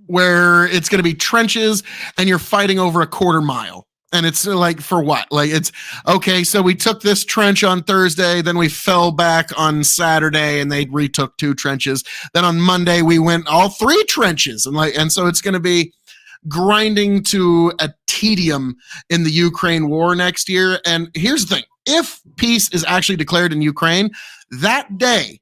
where it's going to be trenches and you're fighting over a quarter mile. And it's like, for what? Like, it's okay. So we took this trench on Thursday, then we fell back on Saturday and they retook 2 trenches. Then on Monday, we went all 3 trenches. And so it's going to be grinding to a tedium in the Ukraine war next year. And here's the thing. If peace is actually declared in Ukraine, that day,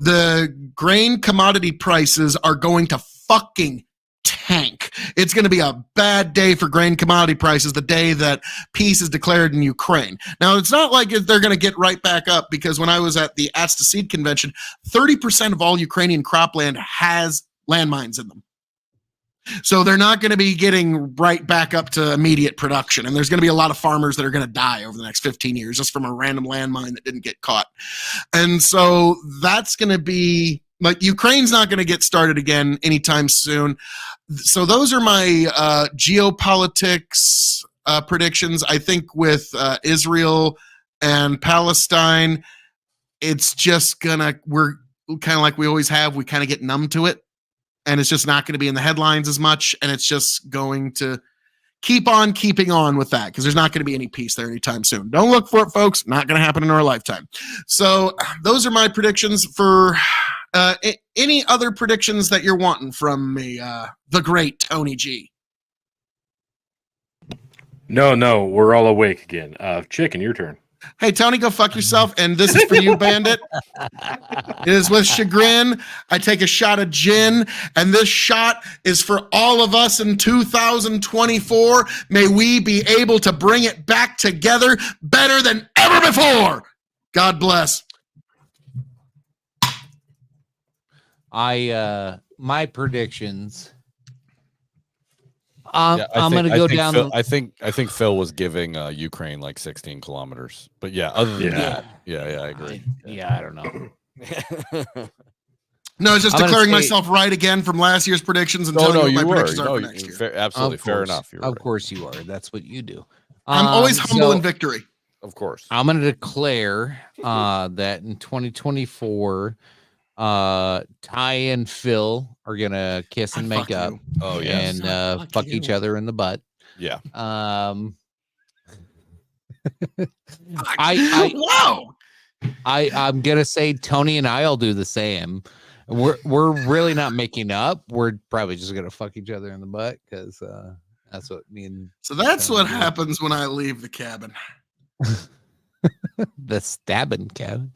the grain commodity prices are going to fucking tank. It's going to be a bad day for grain commodity prices the day that peace is declared in Ukraine. Now, it's not like they're going to get right back up, because when I was at the Atsta Seed Convention, 30% of all Ukrainian cropland has landmines in them. So they're not going to be getting right back up to immediate production. And there's going to be a lot of farmers that are going to die over the next 15 years just from a random landmine that didn't get caught. And so that's going to be like, Ukraine's not going to get started again anytime soon. So those are my geopolitics predictions. I think with Israel and Palestine, it's just we're kind of like we always have. We kind of get numb to it. And it's just not going to be in the headlines as much. And it's just going to keep on keeping on with that because there's not going to be any peace there anytime soon. Don't look for it, folks. Not going to happen in our lifetime. So those are my predictions for any other predictions that you're wanting from me, the great Tony G. No, we're all awake again. Chicken, your turn. Hey, Tony, go fuck yourself. And this is for you, Bandit. It is with chagrin. I take a shot of gin, and this shot is for all of us in 2024. May we be able to bring it back together better than ever before. God bless. My predictions. I'm going to go down. I think Phil was giving Ukraine like 16 kilometers. But yeah, other than that, yeah, I agree. I don't know. No, it's just declaring myself right again from last year's predictions and telling you what my predictions are for next year. Absolutely, fair enough. Of course you are. That's what you do. I'm always humble in victory. Of course. I'm going to declare that in 2024, Ty and Phil are gonna kiss and make up. Oh yeah, and fuck each other in the butt. Yeah. I'm gonna say Tony and I'll do the same. We're really not making up. We're probably just gonna fuck each other in the butt because that's what me and. So that's what happens when I leave the cabin. The stabbing cabin.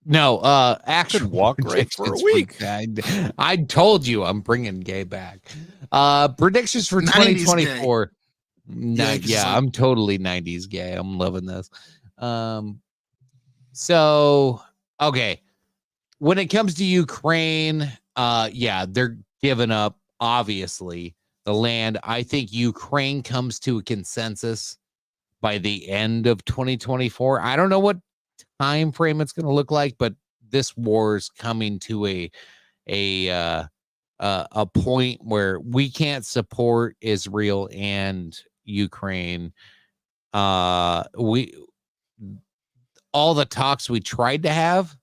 No, actually walk right for a week. I told you I'm bringing gay back. Predictions for 2024. Yeah, I'm totally 90s gay. I'm loving this. So, okay. When it comes to Ukraine, they're giving up, obviously, the land. I think Ukraine comes to a consensus by the end of 2024. I don't know what time frame it's going to look like, but this war is coming to a point where we can't support Israel and Ukraine. All the talks we tried to have,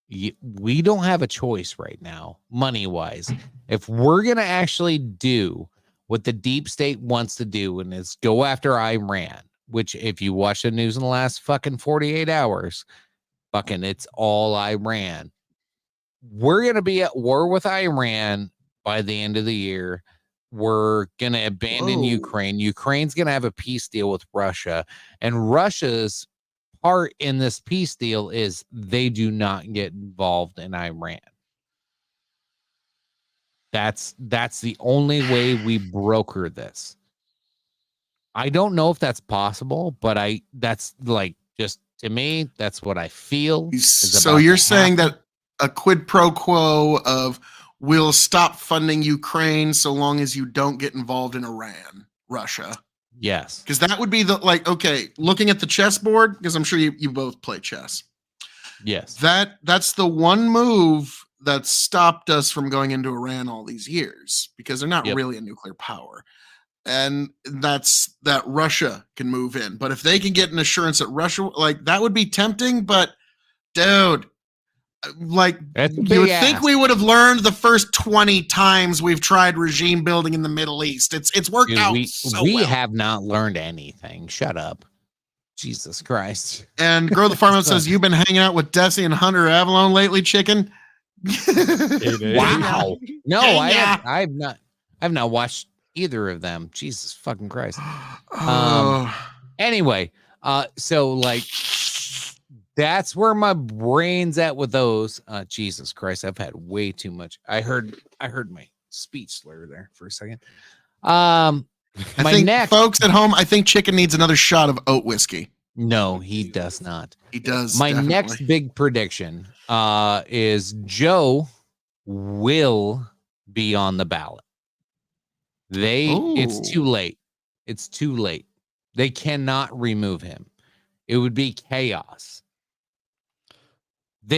we don't have a choice right now, money wise. If we're going to actually do what the deep state wants to do, and is go after Iran, which if you watch the news in the last fucking 48 hours, fucking it's all Iran. We're going to be at war with Iran by the end of the year. We're going to abandon Ukraine. Ukraine's going to have a peace deal with Russia. And Russia's part in this peace deal is they do not get involved in Iran. That's the only way we broker this. I don't know if that's possible, but that's like, just to me, that's what I feel. So you're saying that a quid pro quo of we'll stop funding Ukraine so long as you don't get involved in Iran, Russia. Yes. Because that would be okay, looking at the chessboard, because I'm sure you both play chess. Yes. That's the one move that stopped us from going into Iran all these years, because they're not really a nuclear power. And that's that Russia can move in. But if they can get an assurance that Russia, that would be tempting. But dude, you would think we would have learned the first 20 times we've tried regime building in the Middle East. It's worked out. We have not learned anything. Shut up. Jesus Christ. And Grow the Farmer says, you've been hanging out with Desi and Hunter Avalon lately, chicken? Wow. No, I've not watched either of them. Jesus fucking Christ. Anyway, so that's where my brain's at with those. Jesus Christ, I've had way too much. I heard my speech slur there for a second. Folks at home, I think Chicken needs another shot of oat whiskey. No, he does not. He does. My next big prediction is Joe will be on the ballot. It's too late. It's too late. They cannot remove him. It would be chaos. What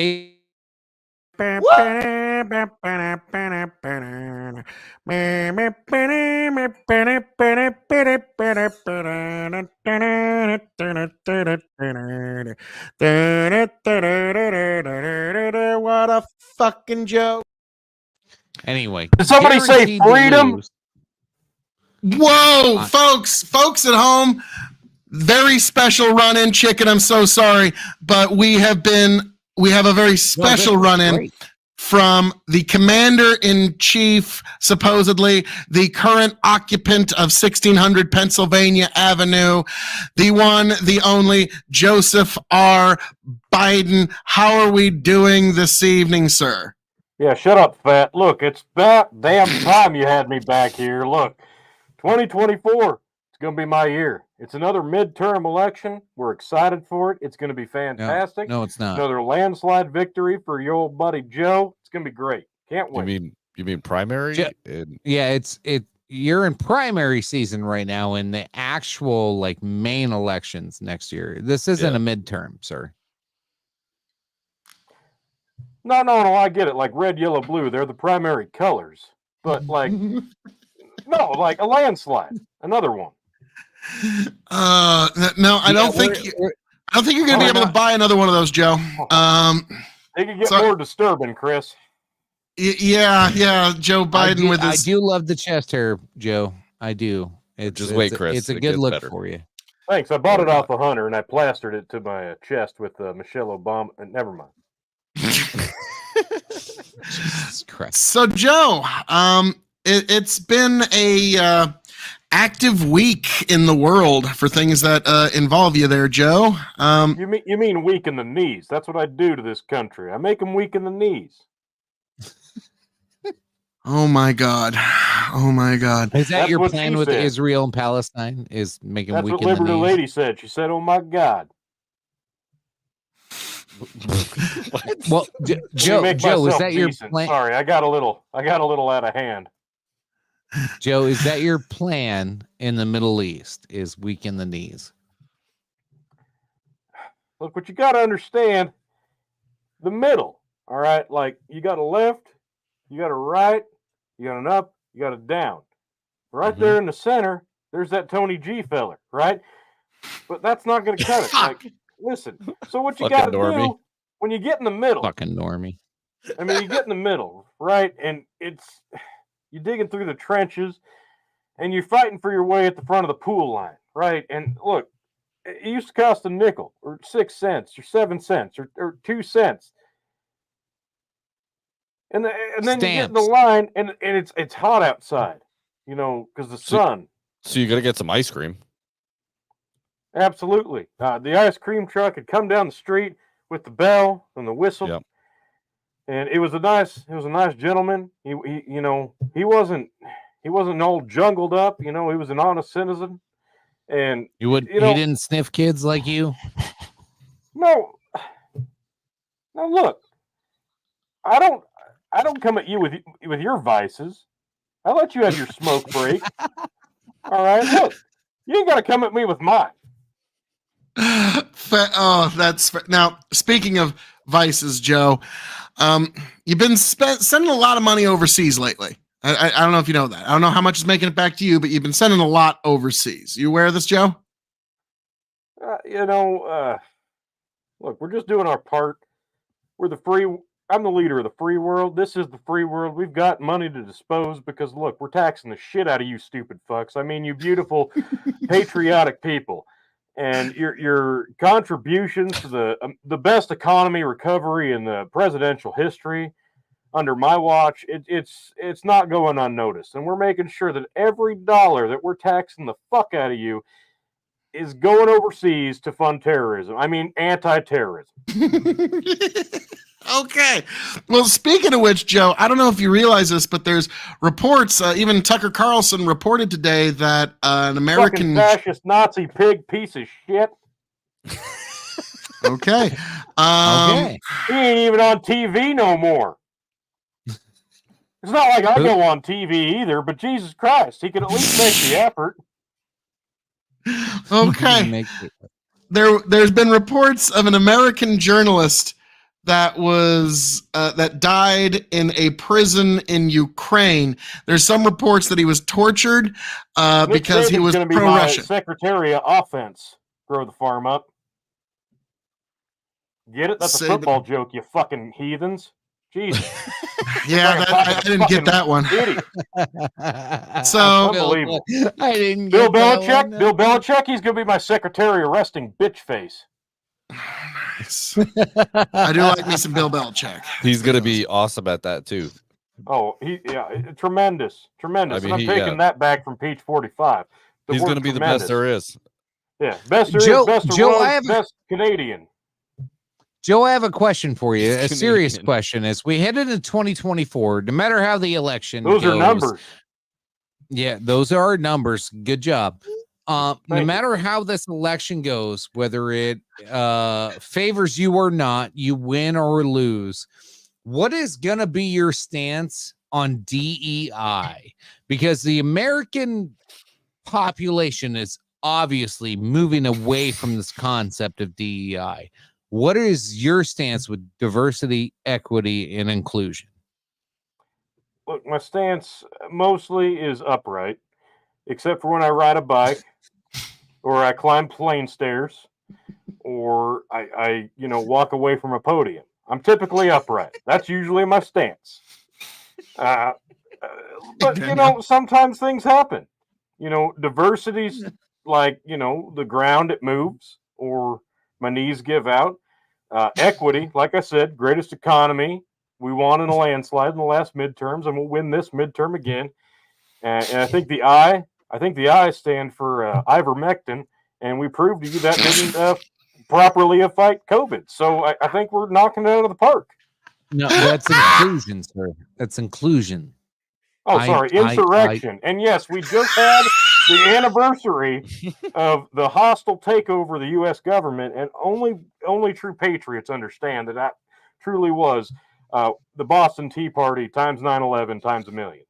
a fucking joke. Anyway, did somebody say freedom? Whoa, folks at home, very special run-in, Chicken. I'm so sorry, but we have a very special run-in from the commander-in-chief, supposedly the current occupant of 1600 Pennsylvania Avenue, the one, the only Joseph R. Biden. How are we doing this evening, sir? Yeah, shut up, fat. Look, it's about damn time you had me back here. Look, 2024, it's going to be my year. It's another midterm election. We're excited for it. It's going to be fantastic. No, it's not. Another landslide victory for your old buddy Joe. It's going to be great. Can't wait. You mean primary? Yeah, you're in primary season right now in the actual like main elections next year. This isn't a midterm, sir. No, I get it. Like red, yellow, blue, they're the primary colors. But like, no, like a landslide, another one. No, I don't think you're going to be able to buy another one of those, Joe. It can get more disturbing, Chris. Yeah, Joe Biden with his. I do love the chest hair, Joe. I do. Just wait, Chris. It's a good look for you. Thanks. I bought it off the Hunter and I plastered it to my chest with Michelle Obama. Never mind. Jesus Christ. So, Joe, it's been a active week in the world for things that involve you there, Joe. You mean weak in the knees? That's what I do to this country. I make them weak in the knees. Oh my God! Is that your plan with Israel and Palestine? Is making That's weak what in the Liberty knees? Lady said. She said, "Oh my God." Well, Joe, is that your plan? Sorry, I got a little out of hand. Joe, is that your plan in the Middle East? Is weaken the knees? Look, what you got to understand, the middle. All right, like you got a left, you got a right, you got an up, you got a down. Right there in the center, there's that Tony G feller, right? But that's not going to cut it. Like, listen. So what you got to do when you get in the middle? Fucking normie. I mean, you get in the middle, right? And you're digging through the trenches, and you're fighting for your way at the front of the pool line, right? And look, it used to cost a nickel, or 6 cents, or 7 cents, or 2 cents. And then you get in the line, and it's hot outside, because the sun. So you got to get some ice cream. Absolutely. The ice cream truck had come down the street with the bell and the whistle. Yep. And it was a nice gentleman. He wasn't all jungled up, he was an honest citizen. And he didn't sniff kids like you? No. Now look, I don't come at you with your vices. I let you have your smoke break. All right, look, you ain't got to come at me with mine. Now, speaking of vices, Joe, you've been sending a lot of money overseas lately. I don't know if you know that. I don't know how much is making it back to you, but you've been sending a lot overseas. You aware of this, Joe? Look, we're just doing our part. I'm the leader of the free world. This is the free world. We've got money to dispose because, look, we're taxing the shit out of you stupid fucks. I mean, you beautiful, patriotic people. And your contributions to the best economy recovery in the presidential history under my watch, it's not going unnoticed. And we're making sure that every dollar that we're taxing the fuck out of you is going overseas to fund terrorism. I mean, anti-terrorism. Okay. Well, speaking of which, Joe, I don't know if you realize this, but there's reports, even Tucker Carlson reported today that an American... Fucking fascist Nazi pig piece of shit. Okay. Okay. He ain't even on TV no more. It's not like I go on TV either, but Jesus Christ, he could at least make the effort. Okay. There's been reports of an American journalist that died in a prison in Ukraine. There's some reports that he was tortured because he was pro-Russian. Secretary of Offense. Grow the farm up. Get it? That's a football joke, you fucking heathens. Jesus. Yeah, I didn't get that one. Idiot. So Unbelievable. I didn't Bill get that Belichick. one. Bill Belichick. He's gonna be my secretary arresting bitch face. nice. I do like me some Bill Belichick. He's gonna be awesome at that too. Oh, tremendous. I mean, and I'm taking that back from page 45. He's gonna be the best there is. Yeah, best there Joe, is, best Joe, Rhodes, best Canadian. Joe, I have a question for you. A serious Canadian. question. As we head into 2024, no matter how the election Those goes, are numbers. Yeah, those are numbers. Good job. No Thank matter how this election goes, whether it favors you or not, you win or lose, what is going to be your stance on DEI? Because the American population is obviously moving away from this concept of DEI. What is your stance with diversity, equity, and inclusion? Look, my stance mostly is upright, except for when I ride a bike, or I climb plane stairs, or I walk away from a podium. I'm typically upright. That's usually my stance. But sometimes things happen. Diversity's like the ground it moves, or my knees give out. Equity, like I said, greatest economy. We won in a landslide in the last midterms, and we'll win this midterm again. And I think the I stand for ivermectin, and we proved to you that didn't properly fight COVID. So I think we're knocking it out of the park. No, that's inclusion, sir. That's inclusion. Oh, sorry, insurrection. And yes, we just had the anniversary of the hostile takeover of the U.S. government, and only true patriots understand that truly was the Boston Tea Party times 9/11 times a million.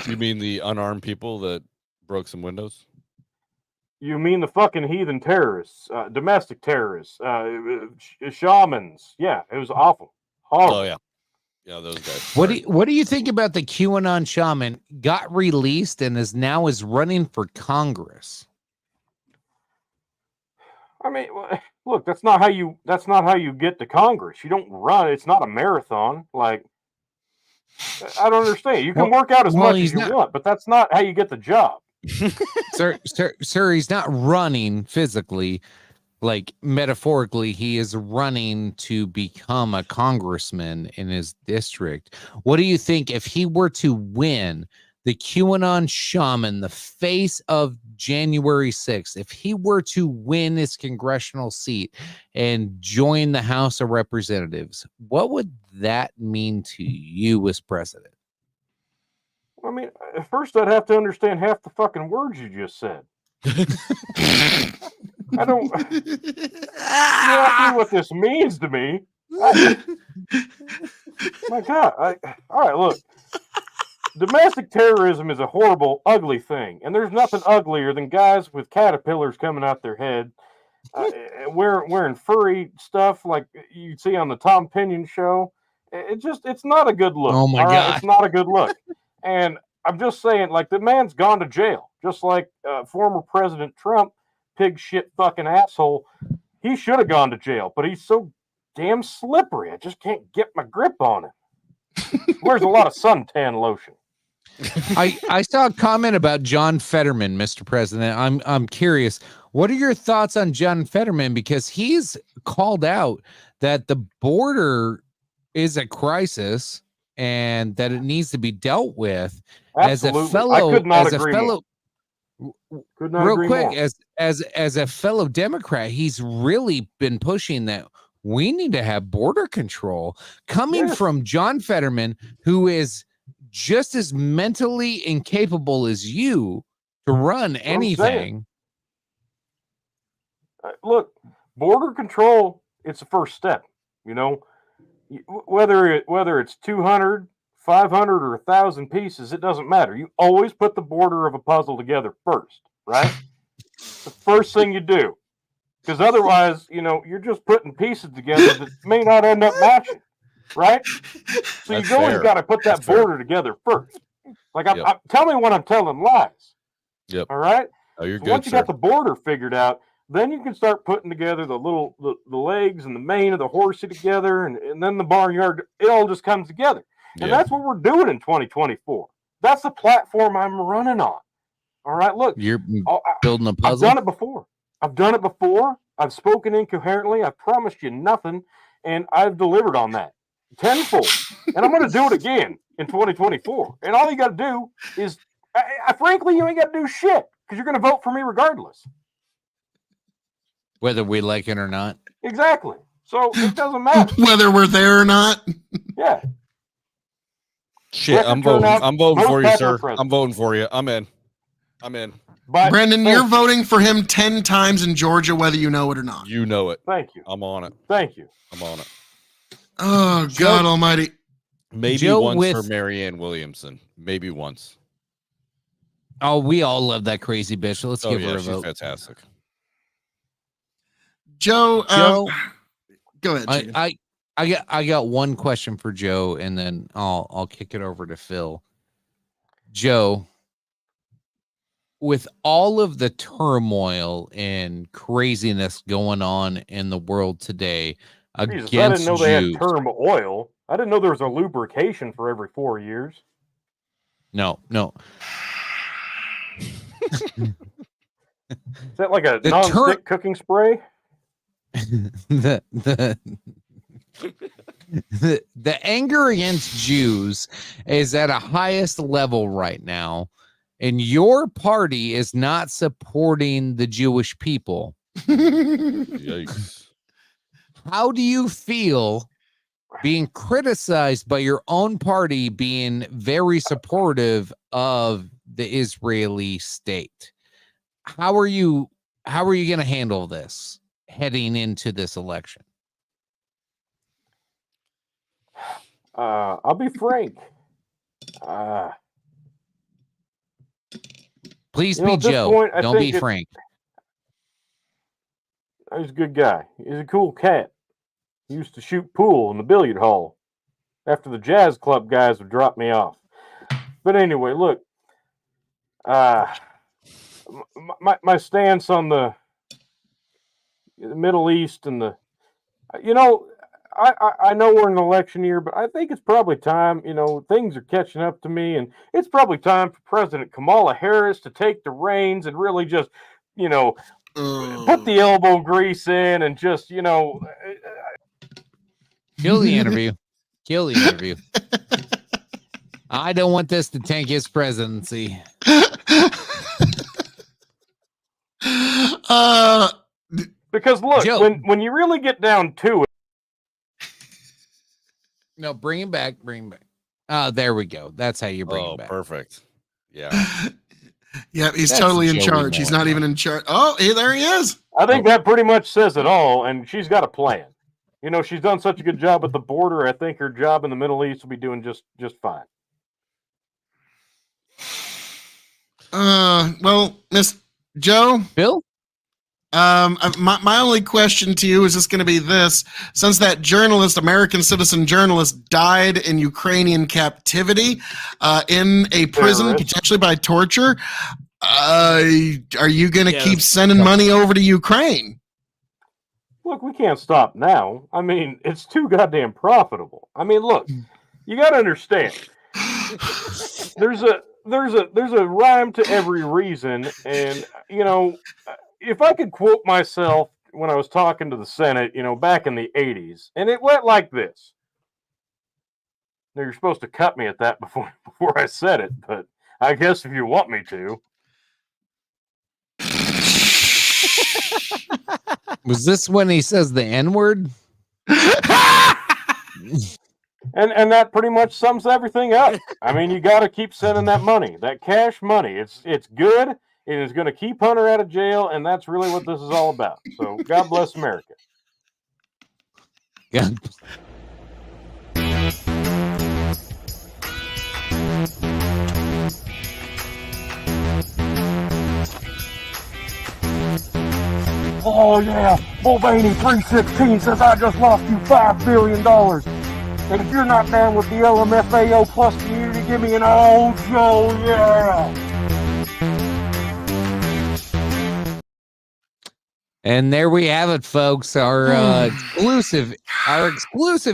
You mean the unarmed people that broke some windows? You mean the fucking heathen terrorists, domestic terrorists, shamans? Yeah, it was awful. Horrible. Oh yeah. Yeah, those guys. What do you think about the QAnon shaman got released and is running for Congress? I mean, look, that's not how you get to Congress. You don't run. It's not a marathon. Like, I don't understand. You can work out as much as you want, but that's not how you get the job. Sir, he's not running physically. Like, metaphorically, he is running to become a congressman in his district. What do you think if he were to win, the QAnon shaman, the face of January 6th, if he were to win his congressional seat and join the House of Representatives, what would that mean to you as president? I mean, at first I'd have to understand half the fucking words you just said. I don't. You ask me what this means to me. My God! All right, look. Domestic terrorism is a horrible, ugly thing, and there's nothing uglier than guys with caterpillars coming out their head, wearing furry stuff like you see on the Tom Pinion show. It's not a good look. Oh my God! It's not a good look, and I'm just saying, like, the man's gone to jail, just like former President Trump. Pig shit fucking asshole. He should have gone to jail, but he's so damn slippery. I just can't get my grip on him. Wears a lot of suntan lotion. I saw a comment about John Fetterman, Mr. President. I'm curious. What are your thoughts on John Fetterman? Because he's called out that the border is a crisis and that it needs to be dealt with. Absolutely. As a fellow, I could not agree more. Real quick, as a fellow Democrat, he's really been pushing that we need to have border control coming from John Fetterman, who is just as mentally incapable as you to run anything. Look, border control, it's the first step. Whether it's 200, 500, or 1,000 pieces, it doesn't matter. You always put the border of a puzzle together first, right? The first thing you do, because otherwise, you're just putting pieces together that may not end up matching, right? So you always got to put that border together first. Like, tell me when I'm telling lies. Yep. All right. Oh, you're so good. Once you got the border figured out, then you can start putting together the legs and the mane of the horsey together, and then the barnyard. It all just comes together, and that's what we're doing in 2024. That's the platform I'm running on. All right, look, you're building a puzzle. I've done it before. I've spoken incoherently. I promised you nothing, and I've delivered on that tenfold. And I'm going to do it again in 2024. And all you got to do is, frankly, you ain't got to do shit because you're going to vote for me regardless, whether we like it or not. Exactly. So it doesn't matter whether we're there or not. Yeah. Shit, I'm voting for you, sir. I'm voting for you. I'm in. But Brendan, you're voting for him 10 times in Georgia, whether you know it or not. You know it. Thank you. I'm on it. Thank you. I'm on it. Oh, God almighty. Maybe once for Marianne Williamson. Maybe once. Oh, we all love that crazy bitch. Let's give her a vote. Fantastic. Joe, go ahead. I got one question for Joe, and then I'll kick it over to Phil. Joe, with all of the turmoil and craziness going on in the world today against Jews, I didn't know they had turmoil. I didn't know there was a lubrication for every 4 years. No. Is that like a non-stick cooking spray? The anger against Jews is at a highest level right now, and your party is not supporting the Jewish people. Yikes. How do you feel being criticized by your own party being very supportive of the Israeli state? How are you going to handle this heading into this election? I'll be frank. Please be Joe. Don't be Frank. He's a good guy. He's a cool cat. He used to shoot pool in the billiard hall after the jazz club guys would drop me off. But anyway, look, my stance on the Middle East and I know we're in an election year, but I think it's probably time, things are catching up to me, and it's probably time for President Kamala Harris to take the reins and really just, put the elbow grease in and just, Kill the interview. Kill the interview. I don't want this to tank his presidency. Because look, Joe, when you really get down to it. No, bring him back. There we go. That's how you bring him back. Perfect. Yeah. Yeah, he's totally in charge. He's not even in charge. Oh, there he is. I think that pretty much says it all, and she's got a plan. She's done such a good job at the border. I think her job in the Middle East will be doing just fine. Well, Miss Joe? Bill? My only question to you is just going to be this: since that American citizen journalist, died in Ukrainian captivity, in a prison, potentially by torture, are you going to keep sending money over to Ukraine? Look, we can't stop now. I mean, it's too goddamn profitable. I mean, look, you got to understand. There's a rhyme to every reason, and if I could quote myself when I was talking to the Senate, back in the 80s, and it went like this. Now, you're supposed to cut me at that before I said it, but I guess if you want me to. Was this when he says the N-word? And that pretty much sums everything up. I mean, you got to keep sending that money, that cash money. It's good. It is going to keep Hunter out of jail, and that's really what this is all about. So, God bless America. Yeah. Oh, yeah. Mulvaney 316 says I just lost you $5 billion. And if you're not down with the LMFAO plus community, give me an old Joe, yeah. And there we have it, folks. Our exclusive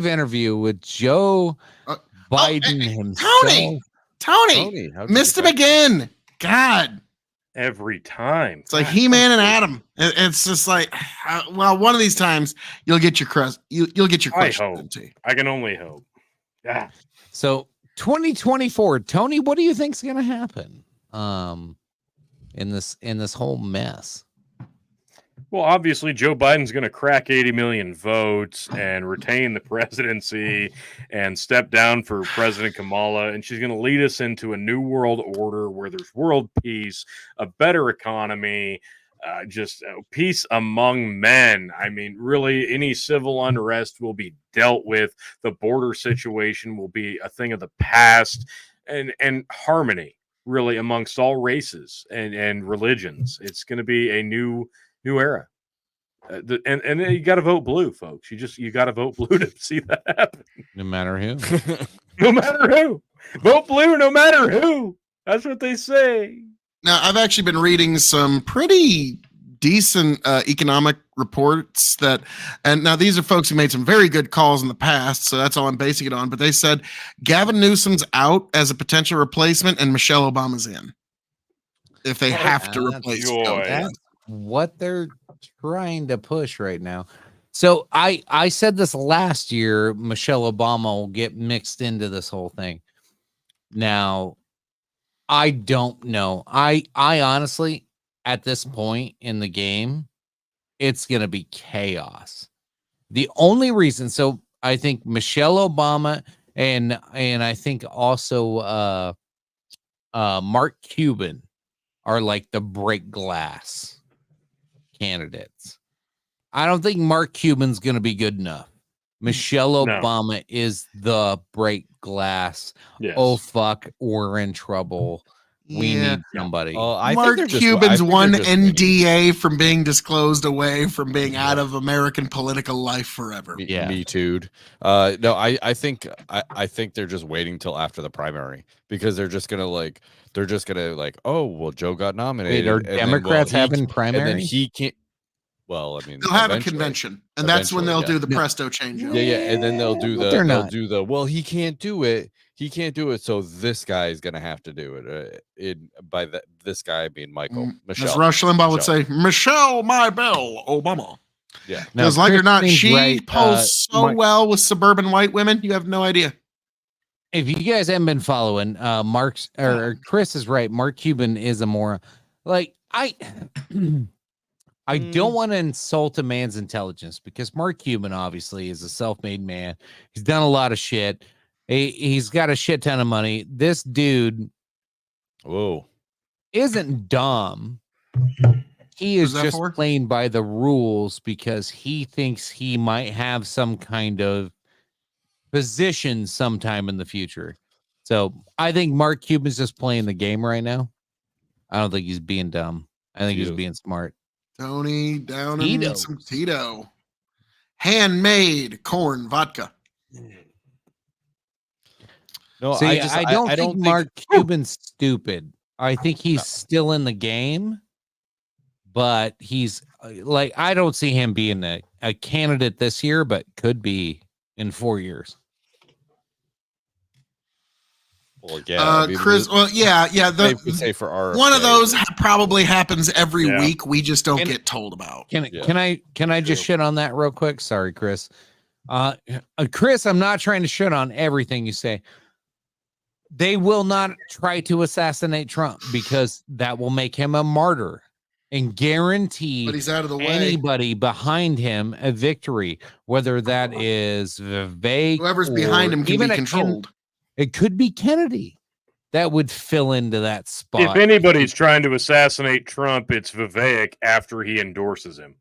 interview with Joe Biden himself. Tony, missed him again. God, every time. It's like He-Man and Adam. It's just like, well, one of these times you'll get your crust. You'll get your question. I can only hope. Yeah. So 2024, Tony, what do you think's going to happen? In this whole mess. Well, obviously, Joe Biden's going to crack 80 million votes and retain the presidency and step down for President Kamala. And she's going to lead us into a new world order where there's world peace, a better economy, just peace among men. I mean, really, any civil unrest will be dealt with. The border situation will be a thing of the past, and harmony, really, amongst all races and religions. It's going to be a new era. And you got to vote blue, folks. You got to vote blue to see that happen. No matter who. No matter who. Vote blue no matter who. That's what they say. Now, I've actually been reading some pretty decent economic reports and now these are folks who made some very good calls in the past, so that's all I'm basing it on. But they said Gavin Newsom's out as a potential replacement and Michelle Obama's in. If they have to replace that's what they're trying to push right now. So I said this last year, Michelle Obama will get mixed into this whole thing. Now, I don't know. I honestly, at this point in the game, it's going to be chaos. The only reason, so I think Michelle Obama and I think also Mark Cuban are like the break glass candidates. I don't think Mark Cuban's going to be good enough. Michelle Obama is the break glass. Yes. Oh, fuck, we're in trouble. We need somebody. Mark Cuban's one NDA from being disclosed away from being out of American political life forever. Me too. No, I think they're just waiting till after the primary because they're just gonna like, oh well, Joe got nominated. Wait, are Democrats having primary? And then he can't. Well, I mean, they'll have a convention, and that's when they'll do the presto change. Yeah, and then they'll do well, he can't do it. He can't do it, so this guy is going to have to do it. This guy being Michael. Michelle. As Rush Limbaugh would say, Michelle, my belle, Obama. Yeah. Because like or not, she pulls well with suburban white women. You have no idea. If you guys haven't been following, Chris is right. Mark Cuban is a more like I don't want to insult a man's intelligence because Mark Cuban obviously is a self-made man. He's done a lot of shit. He's got a shit ton of money. This dude isn't dumb. He is just playing by the rules because he thinks he might have some kind of position sometime in the future. So I think Mark Cuban's just playing the game right now. I don't think he's being dumb. I think he's being smart. Tony down in some Tito. Handmade corn vodka. No, I don't think Mark Cuban's stupid. I think he's still in the game, but he's like, I don't see him being a candidate this year, but could be in 4 years. Well, yeah, Chris. Well, yeah. Say for our one of those probably happens every week. We just don't get told about. Can I just shit on that real quick? Sorry, Chris. Chris, I'm not trying to shit on everything you say. They will not try to assassinate Trump because that will make him a martyr and guarantee but he's out of the way. Anybody behind him a victory, whether that is Vivek, whoever's behind him can be controlled. It could be Kennedy that would fill into that spot. If anybody's trying to assassinate Trump, it's Vivek after he endorses him.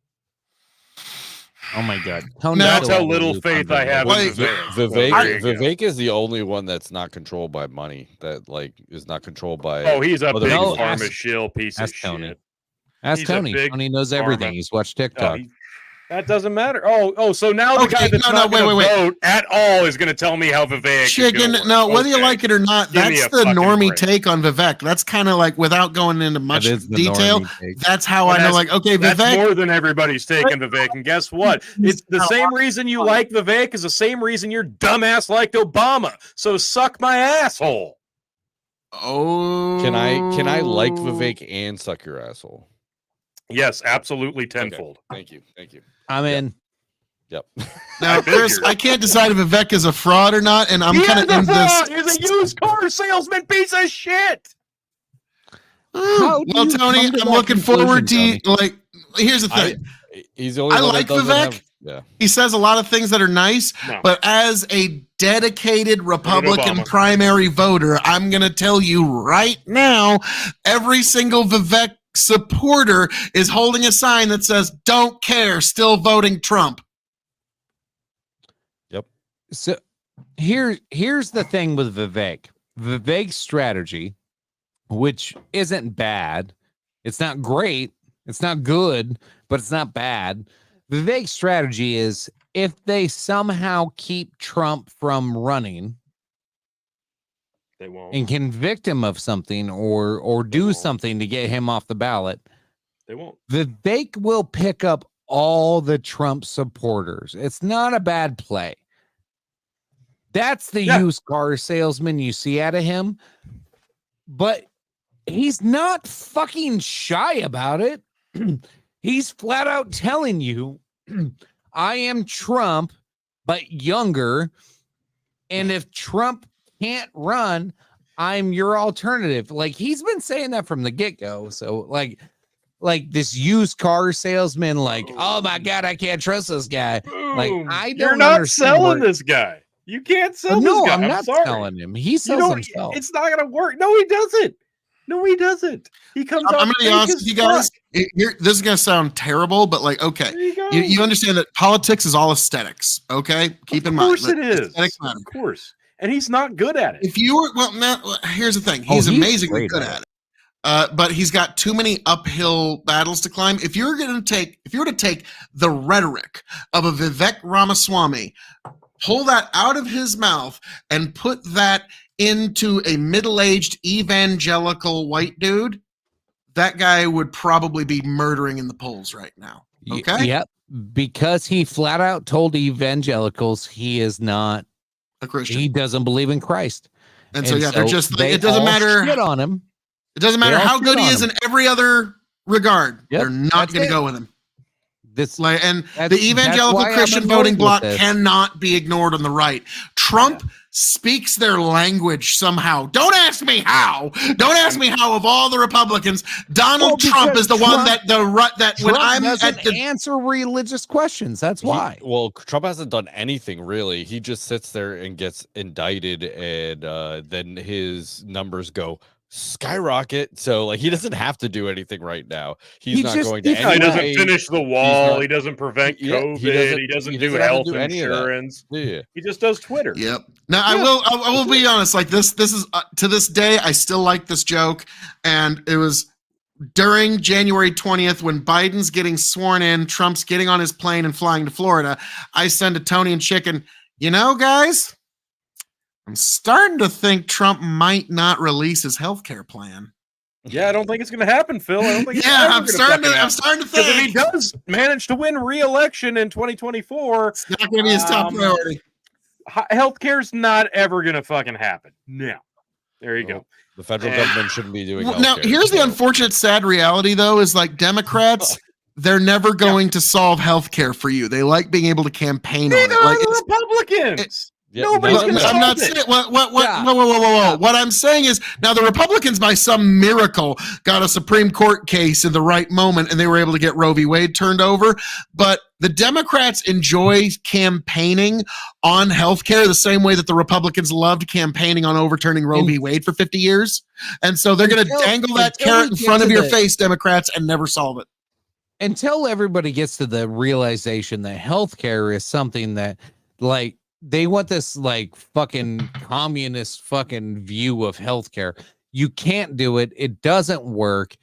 Oh my God! That's how little faith I have in Vivek. Vivek is the only one that's not controlled by money. That is not controlled by. Oh, he's a big pharma shill piece of Tony. shit. Ask Tony. Tony knows everything. He's watched TikTok. That doesn't matter. So now the guy that's not going to vote at all is going to tell me how Vivek Chicken, is no, whether you like it or not, that's the normie take on Vivek. That's kind of like, without going into much detail, that's how I know, like, okay, Vivek. That's more than everybody's take on Vivek. And guess what? It's the same reason you like Vivek is the same reason your dumbass liked Obama. So suck my asshole. Oh. Can I like Vivek and suck your asshole? Yes, absolutely tenfold. Okay. Thank you. I'm in. Yep. Now, Chris, I can't decide if Vivek is a fraud or not, and I'm kind of in this. He's a used car salesman piece of shit. Well, Tony, I'm looking forward to like. Here's the thing. He's the only I one like that doesn't Vivek. have- He says a lot of things that are nice, but as a dedicated Republican primary voter, I'm going to tell you right now, every single Vivek supporter is holding a sign that says, "Don't care, still voting Trump." Yep. So here's the thing with Vivek. Vivek's strategy, which isn't bad. It's not great. It's not good, but it's not bad. Vivek's strategy is if they somehow keep Trump from running, they won't, and convict him of something or do something to get him off the ballot, they won't. Vivek will pick up all the Trump supporters. It's not a bad play. That's the used car salesman you see out of him, but he's not fucking shy about it. He's flat out telling you, I am Trump, but younger. And if Trump can't run, I'm your alternative. Like, he's been saying that from the get-go. So like this used car salesman, like, oh my God, I can't trust this guy. Like, I don't You're not selling this guy. You can't sell this guy. I'm not selling him. He sells himself. It's not going to work. No, he doesn't. No, he doesn't. He comes out. I'm going to be honest with you guys. This is going to sound terrible, but like, okay, you understand that politics is all aesthetics. Okay, keep in mind. Of course it is. Of course, and he's not good at it. If you were here's the thing. He's amazingly good at it. But he's got too many uphill battles to climb. If you were to take the rhetoric of a Vivek Ramaswamy, pull that out of his mouth and put that into a middle-aged evangelical white dude, that guy would probably be murdering in the polls right now. Okay. Yep. Because he flat out told evangelicals he is not a Christian. He doesn't believe in Christ. And so they're just like, it doesn't matter. Shit on him. It doesn't matter how good he is in every other regard. Yep, they're not going to go with him. The evangelical Christian voting bloc cannot be ignored on the right. Trump speaks their language somehow. Don't ask me how. Don't ask me how. Of all the Republicans, Donald Trump is the one that when I'm doesn't answer religious questions. That's why. Trump hasn't done anything really. He just sits there and gets indicted, and then his numbers go skyrocket. So like, he doesn't have to do anything right now. He's not going to. He doesn't finish the wall. He doesn't prevent COVID. He doesn't do health insurance. Yeah. He just does Twitter. Yep. Now I will be honest. Like this is to this day, I still like this joke, and it was during January 20th when Biden's getting sworn in, Trump's getting on his plane and flying to Florida. I send to Tony and Chicken, guys, I'm starting to think Trump might not release his healthcare plan. Yeah, I don't think it's going to happen, Phil. I don't think. I'm starting to think if he does manage to win re-election in 2024, it's not going to be his top priority. Healthcare's not ever going to fucking happen. No. There you go. The federal government shouldn't be doing. Now, here's the unfortunate, sad reality, though, is like Democrats. They're never going to solve healthcare for you. They like being able to campaign on it. Like Republicans. Nobody's going to solve it. I'm not saying whoa. What I'm saying is now the Republicans, by some miracle, got a Supreme Court case in the right moment, and they were able to get Roe v. Wade turned over. But the Democrats enjoy campaigning on healthcare the same way that the Republicans loved campaigning on overturning Roe v. Wade for 50 years. And so they're going to dangle that carrot in front of your face, Democrats, and never solve it. Until everybody gets to the realization that healthcare is something that, like, they want this like fucking communist fucking view of healthcare. You can't do it. It doesn't work.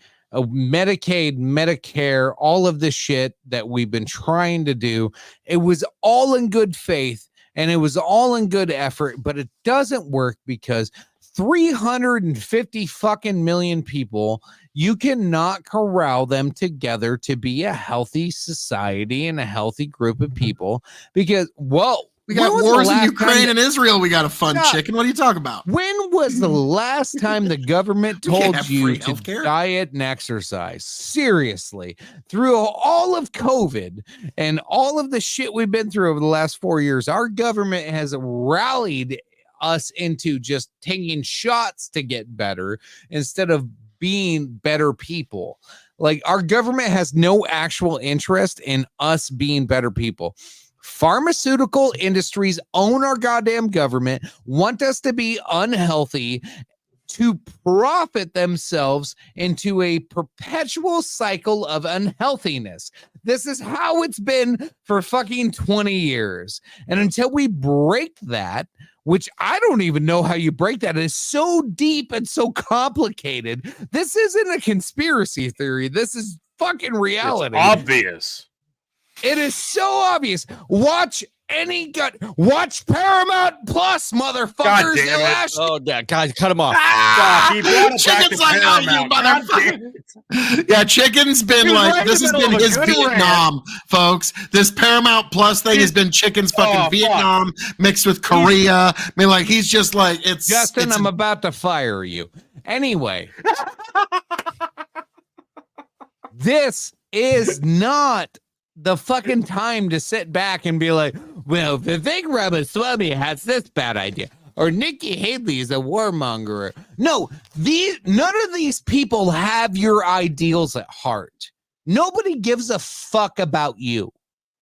Medicaid, Medicare, all of the shit that we've been trying to do. It was all in good faith and it was all in good effort, but it doesn't work because 350 fucking million people, you cannot corral them together to be a healthy society and a healthy group of people because, well, we got wars in Ukraine and Israel. We got to fund chicken. What are you talking about? When was the last time the government told you to diet and exercise? Seriously, through all of COVID and all of the shit we've been through over the last 4 years, our government has rallied us into just taking shots to get better instead of being better people. Like, our government has no actual interest in us being better people. Pharmaceutical industries own our goddamn government, want us to be unhealthy, to profit themselves into a perpetual cycle of unhealthiness. This is how it's been for fucking 20 years. And until we break that, which I don't even know how you break that, it's so deep and so complicated. This isn't a conspiracy theory. This is fucking reality. It's obvious. It is so obvious. Watch Paramount Plus, motherfuckers. God damn it. Oh, yeah, guys, cut him off. Chicken's like, oh, you motherfucker. Yeah, Chicken's been this has been his Vietnam, folks. This Paramount Plus thing has been Chicken's fucking Vietnam mixed with Korea. I mean, like, he's just like, it's Justin, I'm about to fire you. Anyway, this is not the fucking time to sit back and be like, well, Vivek Ramaswamy has this bad idea, or Nikki Haley is a warmonger. No, none of these people have your ideals at heart. Nobody gives a fuck about you.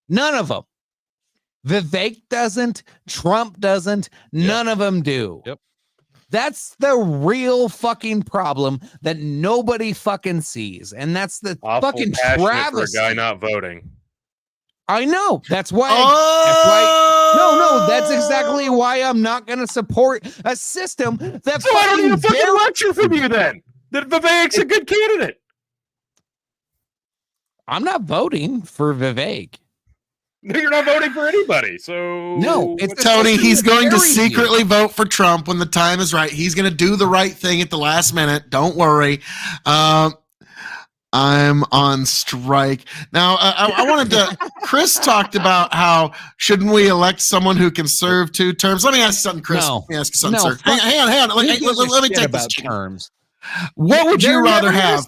None of them. Vivek doesn't. Trump doesn't. None of them do. Yep. That's the real fucking problem that nobody fucking sees, and that's the fucking travesty. For a guy not voting. I know. That's why. That's exactly why I'm not going to support a system that. So I don't need a fucking lecture from you then. That Vivek's a good candidate. I'm not voting for Vivek. No, you're not voting for anybody. So no, it's Tony. He's going to secretly vote for Trump when the time is right. He's going to do the right thing at the last minute. Don't worry. I'm on strike. Now, I wanted to, Chris talked about how shouldn't we elect someone who can serve 2 terms? Let me ask you something, Chris. No. Let me ask you something, sir. Hang on. Let me take this terms. What would you rather have?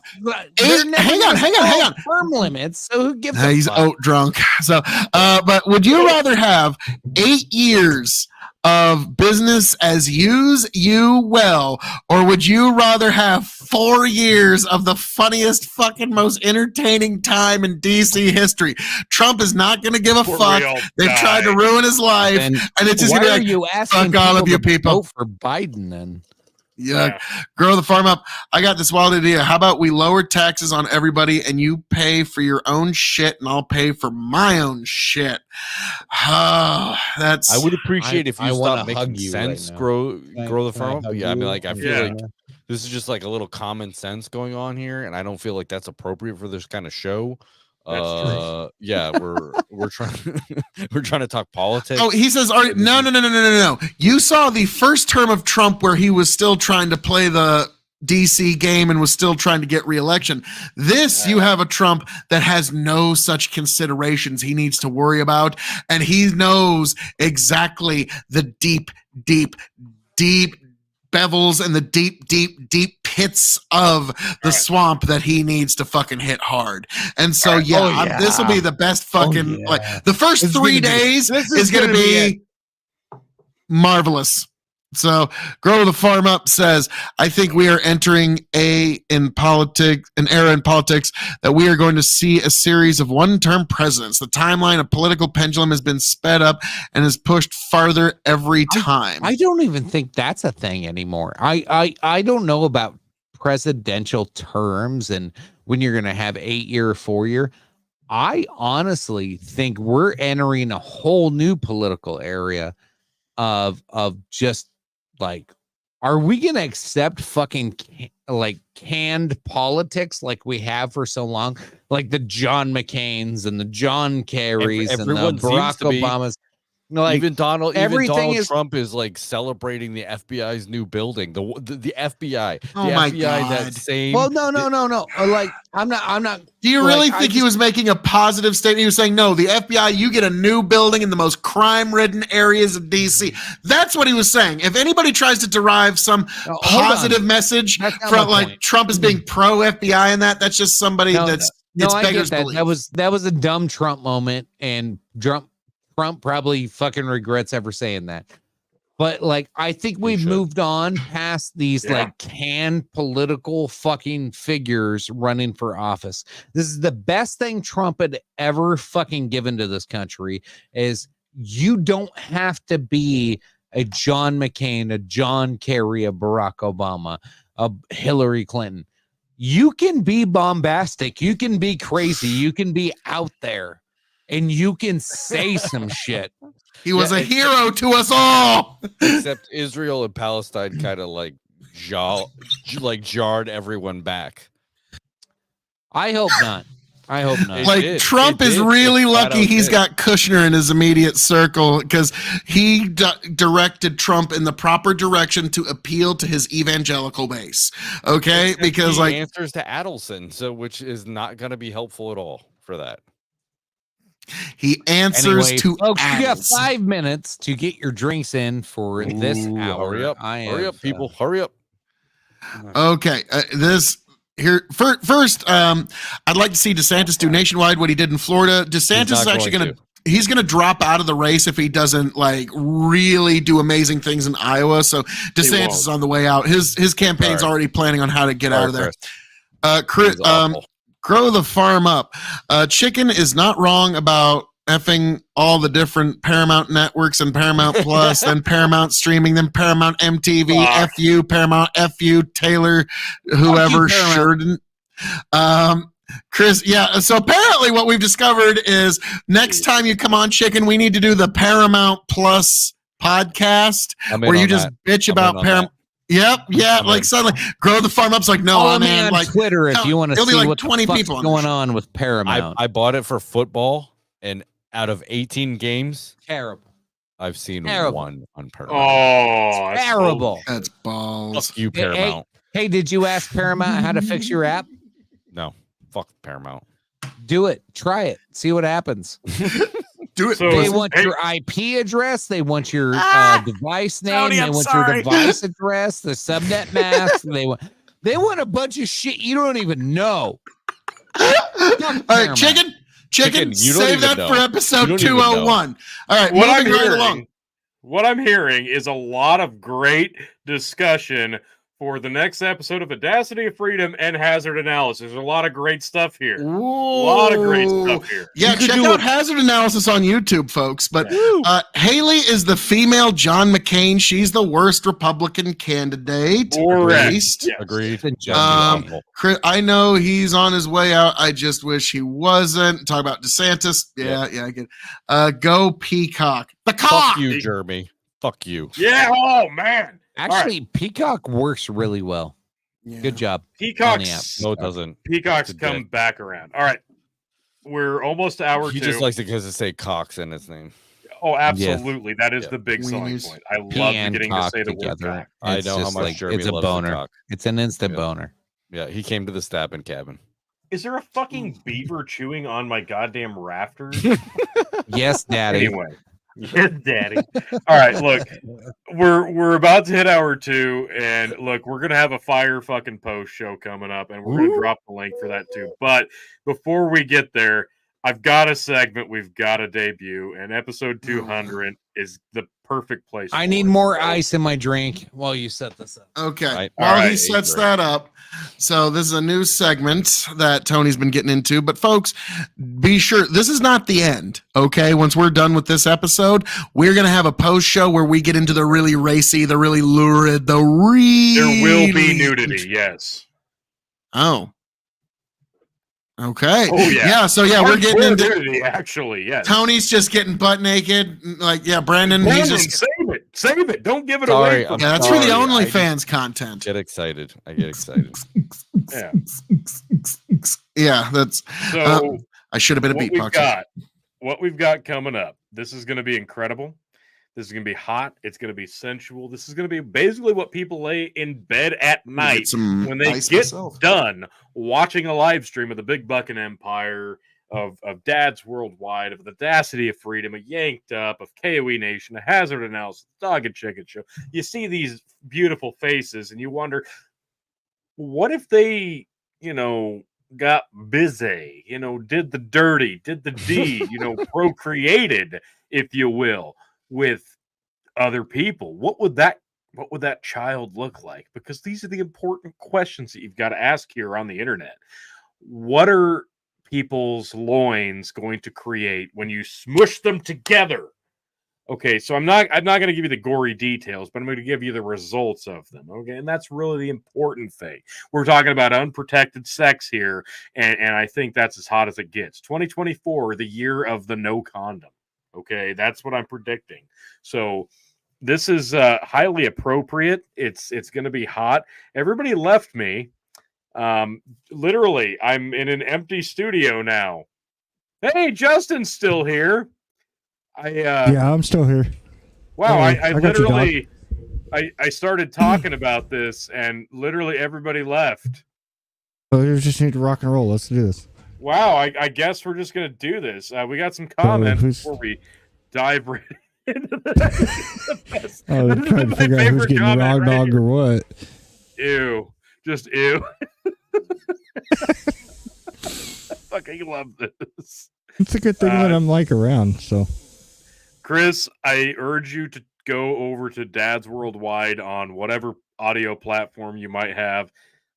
Hang on. Term limits. So who gives a He's fuck? oat drunk. So, but would you rather have 8 years of business as you well, or would you rather have 4 years of the funniest, fucking most entertaining time in DC history? Trump is not going to give a fuck. They've tried to ruin his life, and it's just going to be like, fuck all of you people. Vote for Biden then. Yeah, grow the farm up. I got this wild idea. How about we lower taxes on everybody and you pay for your own shit and I'll pay for my own shit? That's. I would appreciate if you stop making sense. Right grow the farm up. Yeah, I mean, like, I feel like this is just like a little common sense going on here, and I don't feel like that's appropriate for this kind of show. Yeah, we're trying to talk politics. Oh, he says, no. You saw the first term of Trump where he was still trying to play the DC game and was still trying to get reelection. You have a Trump that has no such considerations he needs to worry about, and he knows exactly the deep bevels and the deep pits of the swamp that he needs to fucking hit hard. And so, this will be the best fucking, like, the first 3 days is going to be marvelous. So, Grow the Farm Up says, I think we are entering an era in politics that we are going to see a series of one-term presidents. The timeline of political pendulum has been sped up and is pushed farther every time. I don't even think that's a thing anymore. I don't know about presidential terms and when you're going to have 8-year, 4-year. I honestly think we're entering a whole new political area of just like Are we gonna accept fucking like canned politics like we have for so long? Like the John McCains and the John Kerrys and the Barack Obamas. Like even Donald is, Trump is like celebrating the FBI's new building. The FBI. Oh the my FBI, God. that same. Well, no. Like I'm not. Do you like, really think he was making a positive statement? He was saying, no, the FBI, you get a new building in the most crime-ridden areas of DC. That's what he was saying. If anybody tries to derive some positive message from like Trump as being pro-FBI and that's just somebody that's I get that. Belief. That was a dumb Trump moment, and Trump probably fucking regrets ever saying that. But like, I think we've moved on past these like canned political fucking figures running for office. This is the best thing Trump had ever fucking given to this country is you don't have to be a John McCain, a John Kerry, a Barack Obama, a Hillary Clinton. You can be bombastic. You can be crazy. You can be out there. And you can say some shit. He was a hero to us all. Except Israel and Palestine kind of like jarred everyone back. I hope not. Like Trump is really lucky he's got Kushner in his immediate circle because he directed Trump in the proper direction to appeal to his evangelical base. Okay, except because he like answers to Adelson, which is not going to be helpful at all for that. He answers to folks, you got 5 minutes to get your drinks in for this hour. Hurry up. Hurry up, people. Hurry up. Okay. First, I'd like to see DeSantis do nationwide what he did in Florida. DeSantis is actually he's going to drop out of the race if he doesn't like really do amazing things in Iowa. So DeSantis is on the way out. His campaign's already planning on how to get out of there. Chris, grow the farm up. Chicken is not wrong about effing all the different Paramount networks and Paramount Plus and Paramount Streaming, then Paramount MTV, FU, Paramount, FU, Taylor, whoever, Sheridan. Chris, so apparently what we've discovered is next time you come on, Chicken, we need to do the Paramount Plus podcast where you just bitch about Paramount. Yep, like suddenly grow the farm up's like Follow me man, on like Twitter if you want to see like what 20 the fuck's people going on with Paramount. I bought it for football, and out of 18 games, terrible. I've seen one on Paramount. Oh, terrible. That's balls. Fuck you, Paramount. Hey, did you ask Paramount how to fix your app? No, fuck Paramount. Do it. Try it. See what happens. Do it. So they want your IP address. They want your device name. Tony, they want your device address, the subnet mask. They want a bunch of shit you don't even know. All right, Chicken, save that for episode 201. All right, what I'm hearing is a lot of great discussion for the next episode of Audacity of Freedom and Hazard Analysis. There's a lot of great stuff here. Ooh. A lot of great stuff here. Yeah, check out Hazard Analysis on YouTube, folks. But Haley is the female John McCain. She's the worst Republican candidate. Correct. Yes. Agreed. I know he's on his way out. I just wish he wasn't. Talk about DeSantis. Yeah, I get it. Go Peacock. The cock. Fuck you, Jeremy. Fuck you. Yeah, oh, man. Actually, Peacock works really well. Yeah. Good job. Peacock's no, it doesn't. Peacock's come back around. All right, we're almost to hour 2. He just likes it because it say Cox in his name. Oh, absolutely. Yes. That is the big selling point. I love getting to say the word cock. I know how much Jeremy it's a loves boner. cock. It's an instant boner. Yeah, he came to the stabbing cabin. Is there a fucking beaver chewing on my goddamn rafters? Yes, Daddy. Anyway. Yeah, Daddy. All right, look, we're about to hit hour 2, and look, we're gonna have a fire fucking post show coming up, and we're gonna drop the link for that too. But before we get there, I've got a segment we've got to debut, and episode 200 is the perfect place. I need more ice in my drink while you set this up. Okay. While he sets that up. So this is a new segment that Tony's been getting into. But folks, be sure this is not the end. Okay. Once we're done with this episode, we're going to have a post show where we get into the really racy, the really lurid, the really. There will be nudity. Yes. Oh. Okay. Oh yeah. So yeah, we're getting into nudity, actually. Yeah. Tony's just getting butt naked. Like, yeah, Brandon, he's just save it. Don't give it Sorry, away. yeah, that's for the OnlyFans content. Get excited. I get excited. Yeah. Yeah, that's So I should have been a beatboxer. What we've got coming up. This is going to be incredible. This is going to be hot. It's going to be sensual. This is going to be basically what people lay in bed at night when they get done watching a live stream of the Big Buckin' Empire, of Dads Worldwide, of the Audacity of Freedom, of Yanked Up, of KOE Nation, a Hazard Analysis, Dog and Chicken Show. You see these beautiful faces and you wonder, what if they, got busy, did the dirty, did the deed, procreated, if you will, with other people? What would that child look like? Because these are the important questions that you've got to ask here on the internet. What are people's loins going to create when you smush them together? Okay, so I'm not going to give you the gory details, but I'm going to give you the results of them. Okay, and that's really the important thing. We're talking about unprotected sex here, and I think that's as hot as it gets. 2024, the year of the no condom. Okay, that's what I'm predicting. So this is highly appropriate. It's going to be hot. Everybody left me. Literally, I'm in an empty studio now. Hey, Justin's still here. Yeah, I'm still here. Wow, I literally I started talking about this and literally everybody left. Oh, you just need to rock and roll. Let's do this. Wow, I guess we're just gonna do this. We got some comments before we dive right into the best. Oh, I'm trying to figure out who's getting raw dog or what. Ew. Just ew. I fucking love this. It's a good thing that I'm around, so. Chris, I urge you to go over to Dads Worldwide on whatever audio platform you might have.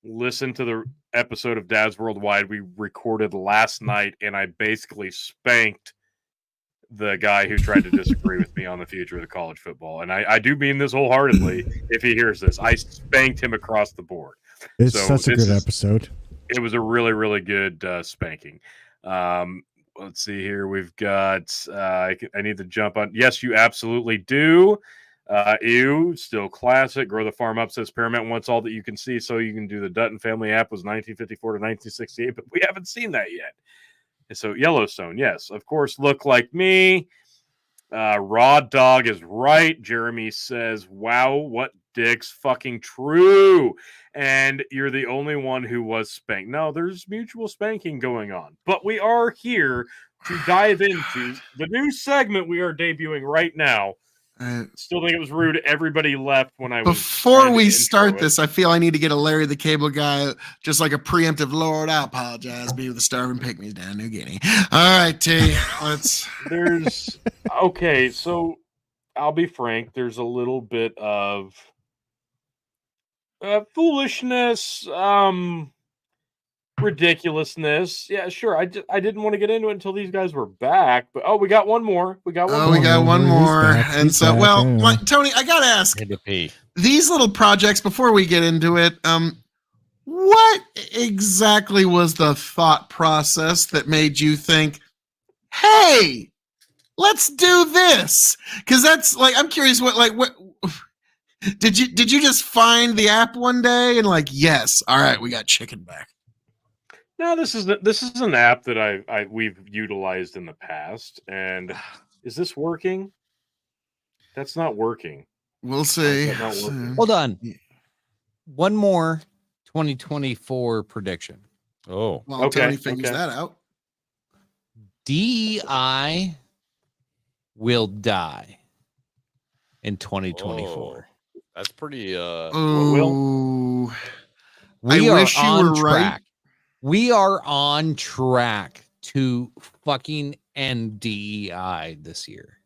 Listen to the episode of Dads Worldwide we recorded last night, and I basically spanked the guy who tried to disagree with me on the future of the college football. And I do mean this wholeheartedly. If he hears this, I spanked him across the board. It's such a good episode. It was a really, really good spanking. Let's see here. We've got, I need to jump on. Yes, you absolutely do. Ew, still classic. Grow the Farm Up says Paramount wants all that you can see, so you can do the Dutton Family app was 1954 to 1968, but we haven't seen that yet. And so Yellowstone, yes, of course, Look Like Me. Raw Dog is right. Jeremy says, wow, what dicks, fucking true. And you're the only one who was spanked. No, there's mutual spanking going on. But we are here to dive into the new segment we are debuting right now. Still think it was rude. Everybody left when I was. Before we start this, I feel I need to get a Larry the Cable Guy, just like a preemptive Lord. I apologize. Be with the starving pygmies down New Guinea. All right, T. Let's. There's okay. So I'll be frank. There's a little bit of foolishness, ridiculousness. Yeah, sure. I didn't want to get into it until these guys were back, but we got one more. We got one more. And so, Tony, I gotta ask. These little projects before we get into it. What exactly was the thought process that made you think, "Hey, let's do this"? Because that's I'm curious. What did you just find the app one day and yes, all right, we got chicken back? No, this is an app that we've utilized in the past, and is this working? That's not working. We'll see. Hold on. One more 2024 prediction. Oh, well, okay. Tony figures that out. DEI will die in 2024. That's pretty. We are on track. Right. We are on track to fucking end DEI this year.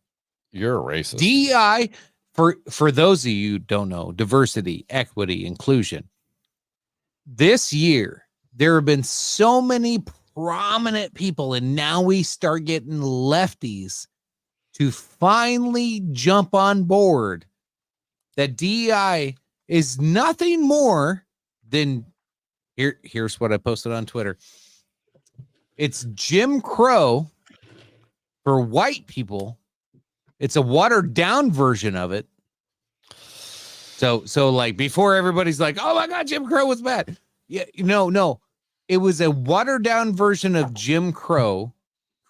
You're a racist. DEI, for those of you who don't know, diversity, equity, inclusion. This year, there have been so many prominent people, and now we start getting lefties to finally jump on board that DEI is nothing more than here's what I posted on Twitter. It's Jim Crow for white people. It's a watered down version of it. So like before everybody's like, oh my God, Jim Crow was bad. Yeah, no. It was a watered down version of Jim Crow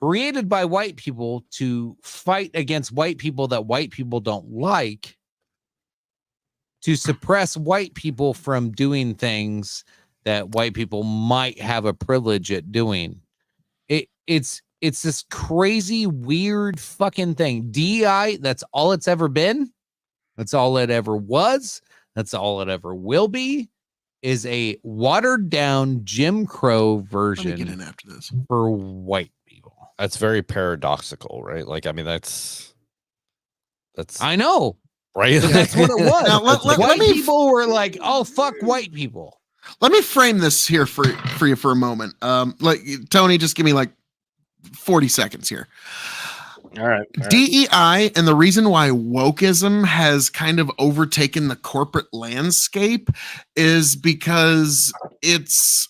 created by white people to fight against white people that white people don't like, to suppress white people from doing things that white people might have a privilege at doing. It's this crazy, weird fucking thing. DEI, that's all it's ever been. That's all it ever was. That's all it ever will be, is a watered down Jim Crow version. Let me get in after this. For white people. That's very paradoxical, right? Like, I mean, that's I know. Right? That's what it was. Now, white people were like, oh, fuck white people. Let me frame this here for you for a moment. Like Tony, just give me like 40 seconds here. All right. DEI and the reason why wokeism has kind of overtaken the corporate landscape is because it's,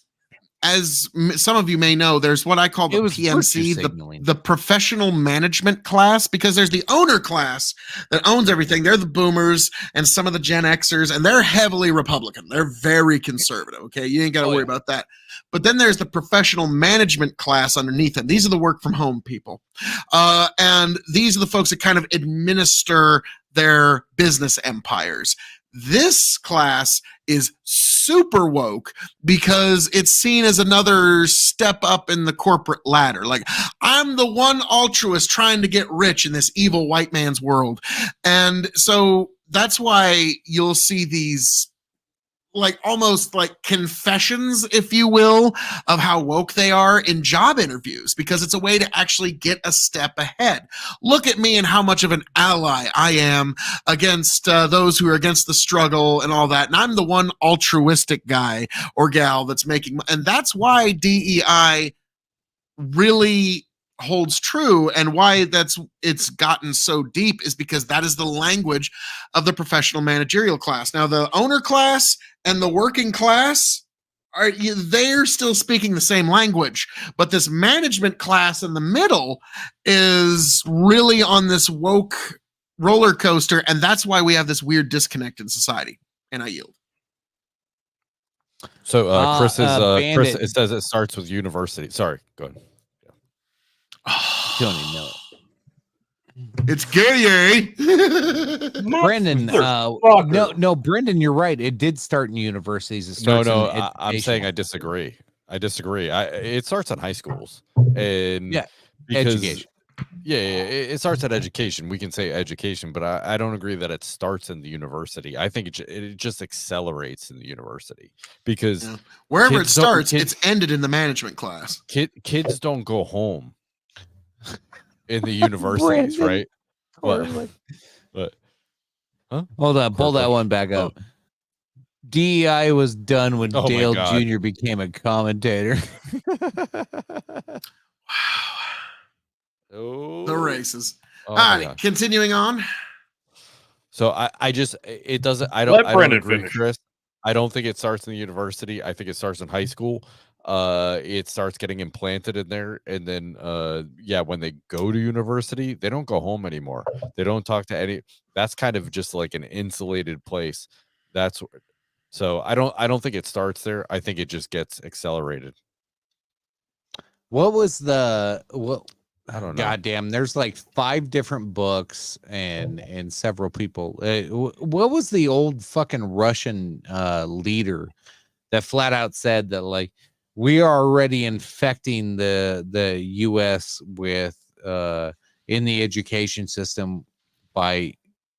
as some of you may know, there's what I call the PMC, the professional management class, because there's the owner class that owns everything. They're the boomers and some of the Gen Xers, and they're heavily Republican. They're very conservative. Okay. You ain't got to worry about that. But then there's the professional management class underneath them. These are the work from home people. And these are the folks that kind of administer their business empires. This class is super woke because it's seen as another step up in the corporate ladder. Like, I'm the one altruist trying to get rich in this evil white man's world. And so that's why you'll see these like almost like confessions, if you will, of how woke they are in job interviews, because it's a way to actually get a step ahead. Look at me and how much of an ally I am against those who are against the struggle and all that. And I'm the one altruistic guy or gal that's making, and that's why DEI really holds true, and why it's gotten so deep is because that is the language of the professional managerial class. Now, the owner class and the working class they're still speaking the same language, but this management class in the middle is really on this woke roller coaster, and that's why we have this weird disconnect in society. And I yield. So Chris is Chris. It says it starts with university. Sorry, go ahead. Don't even know it. It's gay. Brendan, no, Brendan, you're right. It did start in universities. I'm saying I disagree. It starts in high schools, and education. It starts at education. We can say education, but I don't agree that it starts in the university. I think it just accelerates in the university, because wherever it starts, it's ended in the management class. Kids don't go home in the universities, right? What? Huh? Hold on, pull that one back up. DEI was done when Dale Jr. became a commentator. The races. All right, continuing on. So I don't agree, Chris. I don't think it starts in the university. I think it starts in high school. It starts getting implanted in there, and then when they go to university, they don't go home anymore. They don't talk to any. That's kind of just like an insulated place. So I don't think it starts there. I think it just gets accelerated. What was I don't know. Goddamn, there's like 5 different books and several people. What was the old fucking Russian leader that flat out said that, like, we are already infecting the U.S. with in the education system by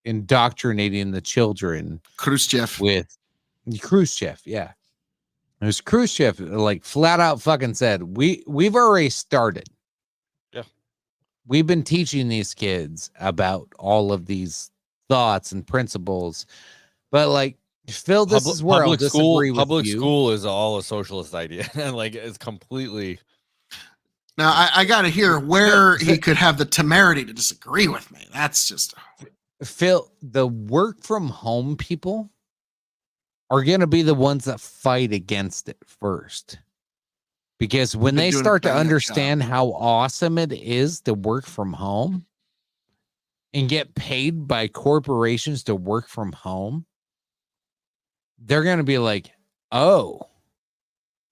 indoctrinating the children? Khrushchev. Yeah. It was Khrushchev, like, flat out fucking said, we've already started. Yeah. We've been teaching these kids about all of these thoughts and principles, but, like, Phil, this is where I'll disagree with you. Public school is all a socialist idea, and like it's completely. Now I got to hear where he could have the temerity to disagree with me. That's just Phil. The work from home people are going to be the ones that fight against it first, Because when They're they doing a start to badass understand how awesome it is to work from home and get paid by corporations to work from home, they're going to be like, oh,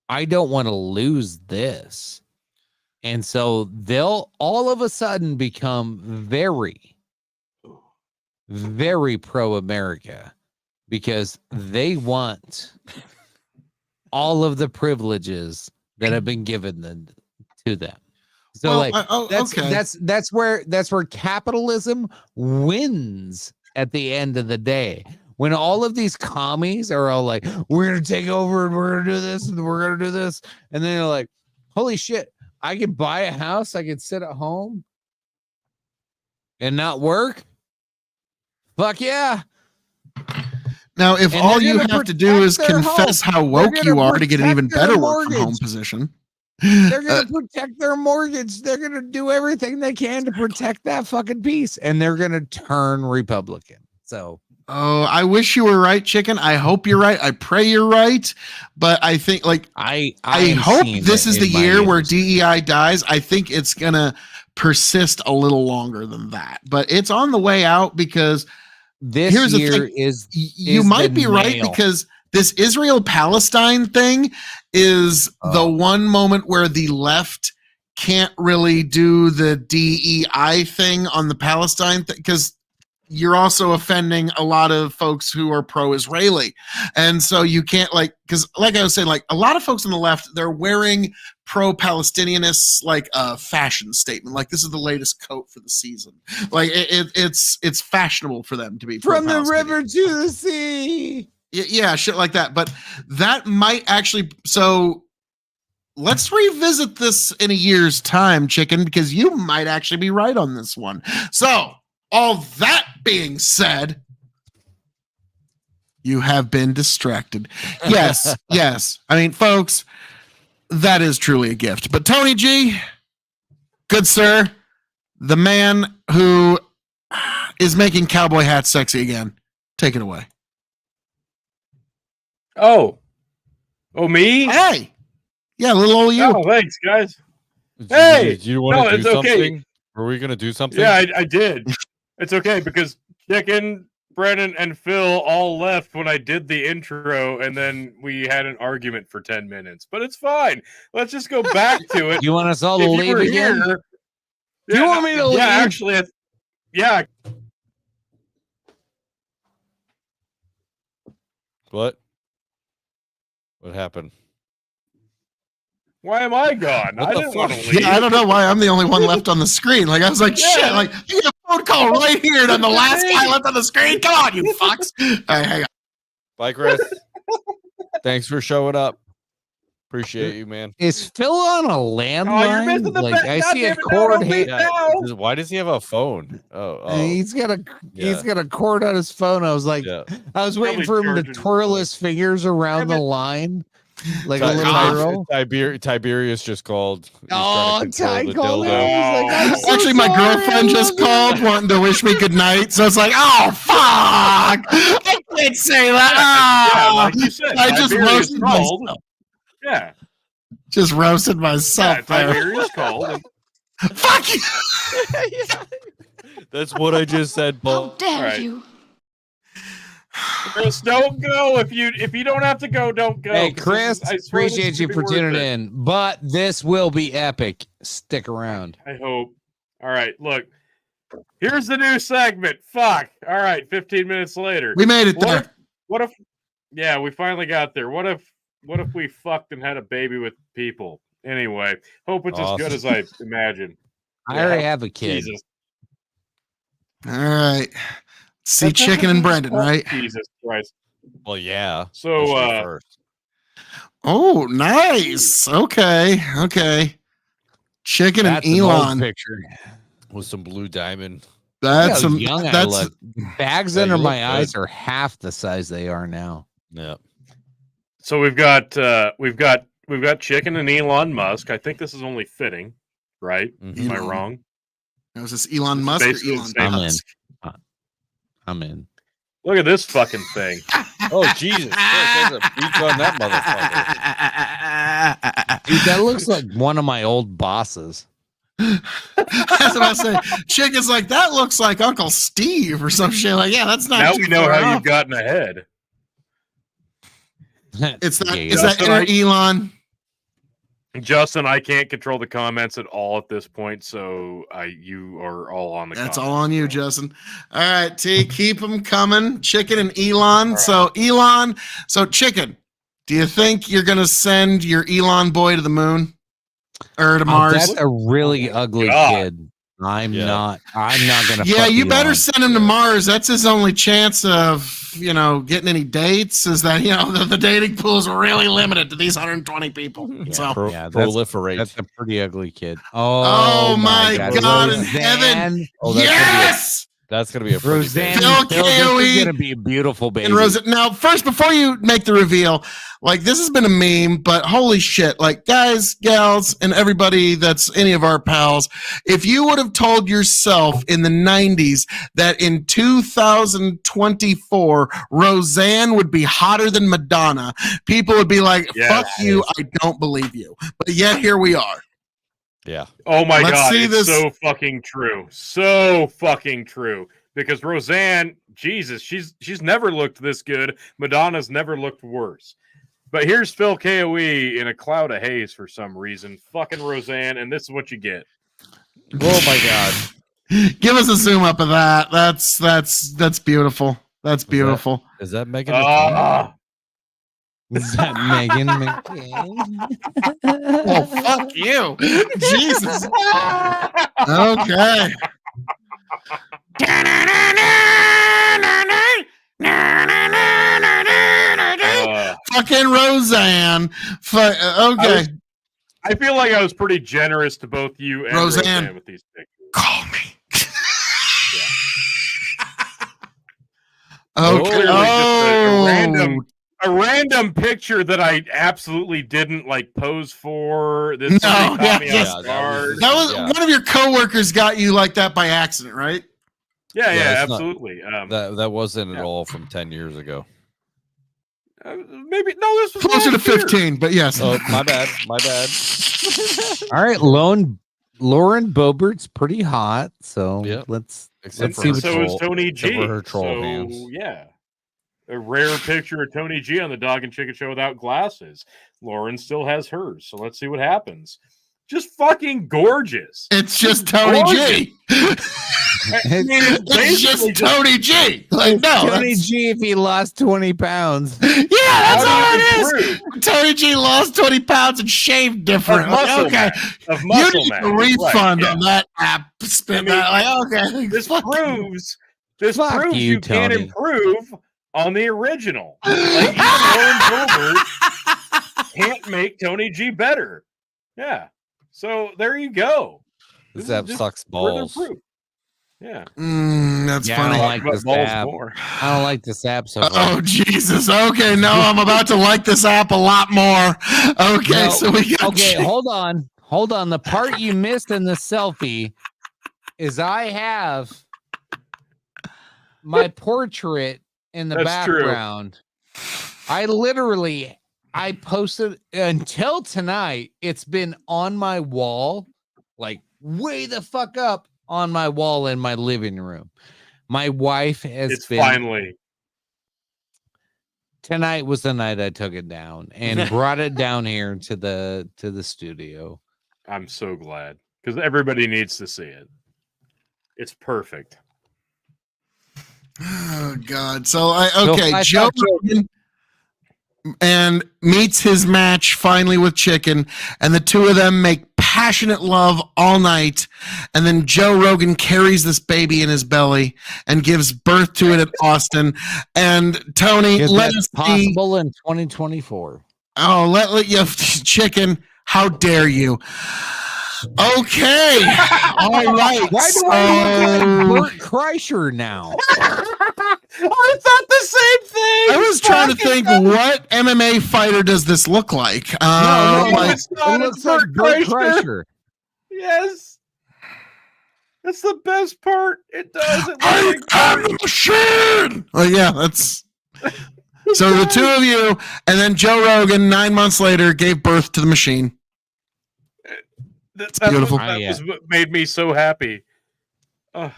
I don't want to lose this. And so they'll all of a sudden become very, very pro-America because they want all of the privileges that have been given to them. So that's where capitalism wins at the end of the day. When all of these commies are all like, we're going to take over and we're going to do this and we're going to do this. And then they're like, holy shit, I can buy a house. I can sit at home and not work. Fuck yeah. Now, if all you have to do is confess how woke you are to get an even better work from home position. They're going to protect their mortgage. They're going to do everything they can to protect that fucking piece. And they're going to turn Republican. So. Oh, I wish you were right, Chicken. I hope you're right. I pray you're right. But I think I hope this is the year where DEI dies. I think it's going to persist a little longer than that. But it's on the way out because here's the thing. You might be right because this Israel-Palestine thing is the one moment where the left can't really do the DEI thing on the Palestine thing because you're also offending a lot of folks who are pro-Israeli. And so you can't because like I was saying, a lot of folks on the left, they're wearing pro-Palestinianists like a fashion statement. Like this is the latest coat for the season. Like it's fashionable for them to be from the river to the sea. Yeah, shit like that. But that might actually, so let's revisit this in a year's time, Chicken, because you might actually be right on this one. So all that being said, you have been distracted. Yes, yes. I mean, folks, that is truly a gift. But Tony G, good sir, the man who is making cowboy hats sexy again, take it away. Oh, me? Hey, yeah, little old you. Oh, thanks, guys. Hey, do you want to do something? Okay. Are we gonna do something? Yeah, I did. It's okay because Chicken, Brennan, and Phil all left when I did the intro, and then we had an argument for 10 minutes. But it's fine. Let's just go back to it. You want us all to leave again? You want me to leave? Yeah, actually, yeah. What happened? Why am I gone? I didn't want to leave. Yeah, I don't know why I'm the only one left on the screen. Like I was like, shit, like you get a phone call right here, and I'm the last guy left on the screen. Come on, you fucks. All right, hang on. Bye, Chris. Thanks for showing up. Appreciate you, man. Is Phil on a landline? I see a cord here. Why does he have a phone? Oh. He's got a cord on his phone. I was like, I was waiting for him to twirl his fingers around the line. Like a little girl. Tiberius just called. Ty called. Actually, my girlfriend just called wanting to wish me good night. So it's like, oh, fuck. I can't say that. Yeah, like you said, I just roasted myself. Yeah. Just roasted myself. Tiberius called. Fuck you. That's what I just said, Paul. How dare you? Chris, don't go. If you don't have to go, don't go. Hey, Chris, appreciate you for tuning in, but this will be epic. Stick around. I hope. All right, look. Here's the new segment. Fuck. All right, 15 minutes later. We made it there. What if yeah, we finally got there. What if we fucked and had a baby with people? Anyway, hope it's as good as I imagine. I already have a kid. Jesus. All right. See Chicken and Brendan, right? Jesus Christ. Well, yeah. So, oh, nice. Okay. Chicken and Elon picture with some blue diamond. That's some young. That's bags under my eyes are half the size they are now. Yeah. So we've got Chicken and Elon Musk. I think this is only fitting, right? Mm-hmm. Am I wrong? Was this Elon Musk or Elon Musk? I'm in. Look at this fucking thing. Oh, Jesus. There's a beach on that Dude, that looks like one of my old bosses. That's what I say. Chick is like, that looks like Uncle Steve or some shit. Like, yeah, that's not. Now too we know far how off. you've gotten ahead. It's that. Yeah, Is that inner Elon? Justin, I can't control the comments at all at this point, so you are all on the. That's comments. all on you, Justin. All right, T, keep them coming. Chicken and Elon. So Elon, Chicken. Do you think you're gonna send your Elon boy to the moon or to Mars? That's a really ugly kid. I'm not gonna. Yeah, fuck you better Elon. send him to Mars. That's his only chance of getting any dates. Is that the dating pool is really limited to these 120 people. Yeah, So proliferate. That's a pretty ugly kid. Oh my God, in heaven! Yes. That's gonna be a pretty Roseanne. Phil This KOE. is gonna be a beautiful baby. And Rosa, now, first, before you make the reveal, like this has been a meme, but holy shit, like guys, gals, and everybody that's any of our pals, if you would have told yourself in the 90s that in 2024, Roseanne would be hotter than Madonna, people would be like, fuck you, I don't believe you. But yet here we are. Yeah. Oh my Let's God, see it's this. so fucking true. So fucking true. Because Roseanne, Jesus, she's never looked this good. Madonna's never looked worse. But here's Phil KOE in a cloud of haze for some reason. Fucking Roseanne, and this is what you get. Oh my God. Give us a zoom up of that. That's beautiful. That's beautiful. Is that Megan? Is that Megan McCain? Oh, fuck you. Jesus. Okay. Fucking Roseanne. Okay. I feel like I was pretty generous to both you and Roseanne with these pictures. Call me. Okay. Oh. A random picture that I absolutely didn't pose for. This No, that was one of your coworkers got you like that by accident, right? Yeah, absolutely. That wasn't at all from 10 years ago. Maybe no, this was Closer to last year. 15, but yes. Oh, my bad. All right, Lauren Boebert's pretty hot, so let's see what. So is Tony G. Her troll hands. Yeah, a rare picture of Tony G on the Dog and Chicken Show without glasses. Lauren still has hers, so let's see what happens. Just fucking gorgeous. It's just Tony G. It's just Tony G. Like, no, Tony G if he lost 20 pounds. Yeah, that's all it is. Tony G lost 20 pounds and shaved different. Okay. You need a refund on that app. Spin that. Okay. This proves you Tony. can improve on the original. Like, Lauren Boebert can't make Tony G better. Yeah. So there you go. This app sucks balls. Yeah. That's funny. I don't like this app. I don't like this app so much. Oh, Jesus. Okay, no, I'm about to like this app a lot more. Okay, so we got hold on. The part you missed in the selfie is I have my portrait in the background. True. I posted until tonight. It's been on my wall, like way the fuck up on my wall in my living room. My wife has been. Finally. Tonight was the night I took it down and brought it down here to the studio. I'm so glad because everybody needs to see it. It's perfect. Oh God! So Joe Rogan and meets his match finally with Chicken, and the two of them make passionate love all night, and then Joe Rogan carries this baby in his belly and gives birth to it at Austin. And Tony, let us possible in 2024. Oh, let you Chicken! How dare you? Okay, all right. Why do I look like Bert Kreischer now? I thought the same thing. I was trying to think, what MMA fighter does this look like? It's not. It looks like Bert Kreischer. Yes, that's the best part. It does. I am the machine. Oh yeah, that's. So the two of you, and then Joe Rogan, 9 months later, gave birth to the machine. That's beautiful. That was what made me so happy. Oh,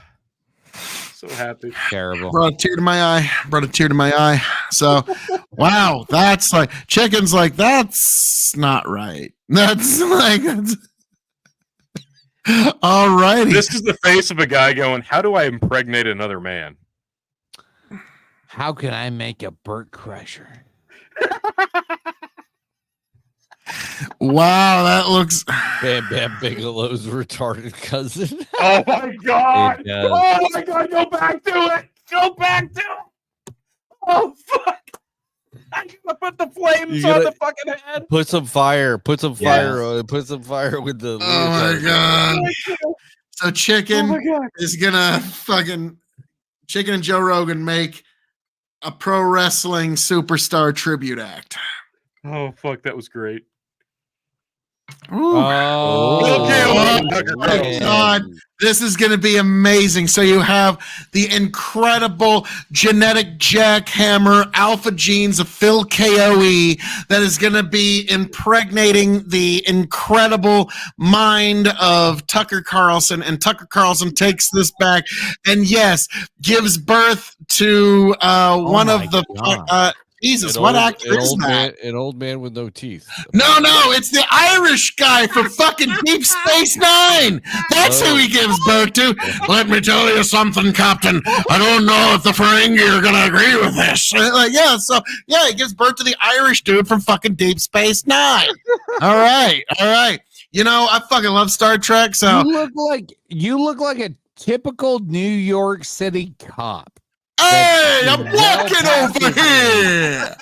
so happy. Terrible. Brought a tear to my eye. So, wow, that's like chicken's like that's not right. That's like. All righty. This is the face of a guy going, "How do I impregnate another man? How can I make a Burt Crusher?" Wow, that looks. Bam Bam Bigelow's retarded cousin. Oh my god! It does. Oh my god! Go back to it! Go back to it! Oh fuck! I gotta put the flames on the fucking head. Put some fire. Put some fire on it. Put some fire with the. Oh my god! So chicken is gonna fucking Chicken and Joe Rogan make a pro wrestling superstar tribute act. Oh fuck! That was great. Ooh. Oh, my God. This is going to be amazing. So you have the incredible genetic jackhammer alpha genes of Phil KOE that is going to be impregnating the incredible mind of Tucker Carlson. And Tucker Carlson takes this back and, yes, gives birth to one of the... Jesus, what actor is that? An old man with no teeth. No, it's the Irish guy from fucking Deep Space Nine. That's who he gives birth to. Let me tell you something, Captain. I don't know if the Ferengi are going to agree with this. He gives birth to the Irish dude from fucking Deep Space Nine. All right. You know, I fucking love Star Trek, so... You look like a typical New York City cop. Hey, I'm walking over here.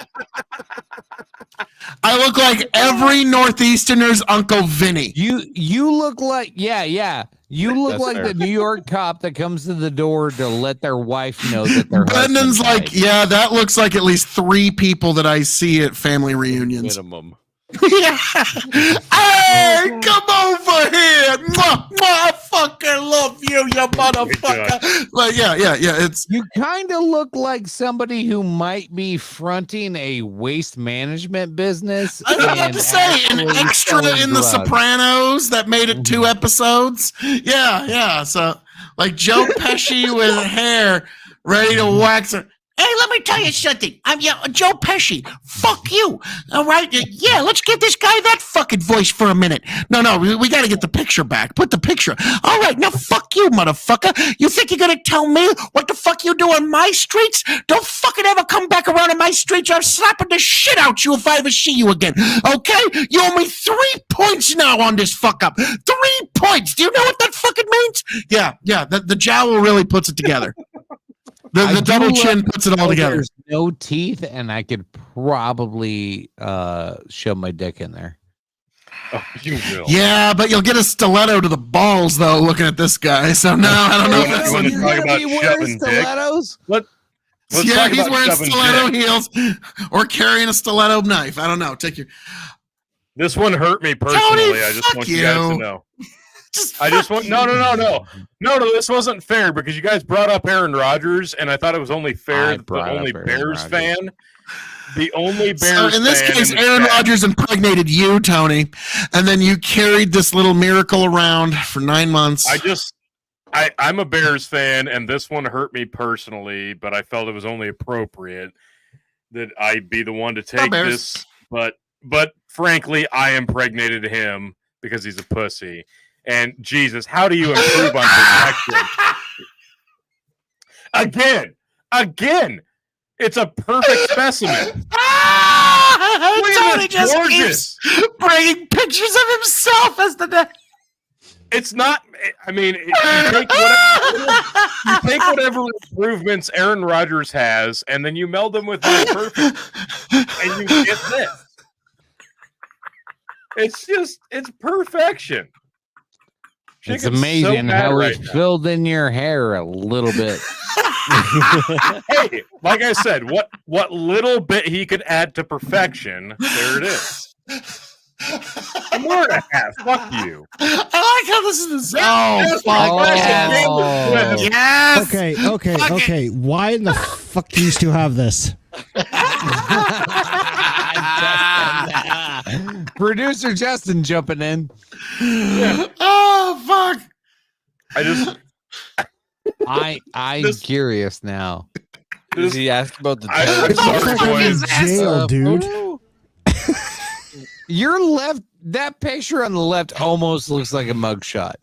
I look like every Northeasterner's Uncle Vinny. You look like You look like the New York cop that comes to the door to let their wife know that their Brendan's like, that looks like at least 3 people that I see at family reunions. Minimum. Yeah. Hey, come over here. Mwah, mwah, I fucking love you, you motherfucker. Like, yeah. It's you kind of look like somebody who might be fronting a waste management business. I was about to say an extra in The Sopranos that made it 2 episodes. Yeah. So like Joe Pesci with hair ready to wax her. Hey, let me tell you something. I'm Joe Pesci. Fuck you. All right? Yeah, let's give this guy that fucking voice for a minute. No, we got to get the picture back. Put the picture. All right, now fuck you, motherfucker. You think you're going to tell me what the fuck you do on my streets? Don't fucking ever come back around on my streets. I'm slapping the shit out you if I ever see you again. Okay? You owe me 3 points now on this fuck up. 3 points. Do you know what that fucking means? Yeah. The jowl really puts it together. The double chin puts it all together. There's no teeth, and I could probably shove my dick in there. Oh, you will. Yeah, but you'll get a stiletto to the balls, though, looking at this guy. So, no, I don't know if that's what what you're talking about. Shoving stilettos? Let's he's wearing stiletto heels or carrying a stiletto knife. I don't know. This one hurt me personally. Tony, I just want you guys to know. No, this wasn't fair because you guys brought up Aaron Rodgers, and I thought it was only fair that the only Bears fan. The only Bears fan. So in this case, Aaron Rodgers impregnated you, Tony, and then you carried this little miracle around for 9 months. I'm a Bears fan, and this one hurt me personally, but I felt it was only appropriate that I be the one to take this. But frankly, I impregnated him because he's a pussy. And Jesus, how do you improve on protection? Again, it's a perfect specimen. Tony just keeps bringing pictures of himself as the. It's not. I mean, you take whatever improvements Aaron Rodgers has, and then you meld them with my perfect, and you get this. It's perfection. It's amazing how it filled in your hair a little bit. Hey, like I said, what little bit he could add to perfection, there it is. More than a half. Fuck you. I like how this is. Yes. Okay. Why in the fuck do you still have this? Producer Justin jumping in. Yeah. Oh fuck! I'm curious now. Does he ask about the I'm sorry, boys. Jail, dude. Your left, that picture on the left almost looks like a mugshot.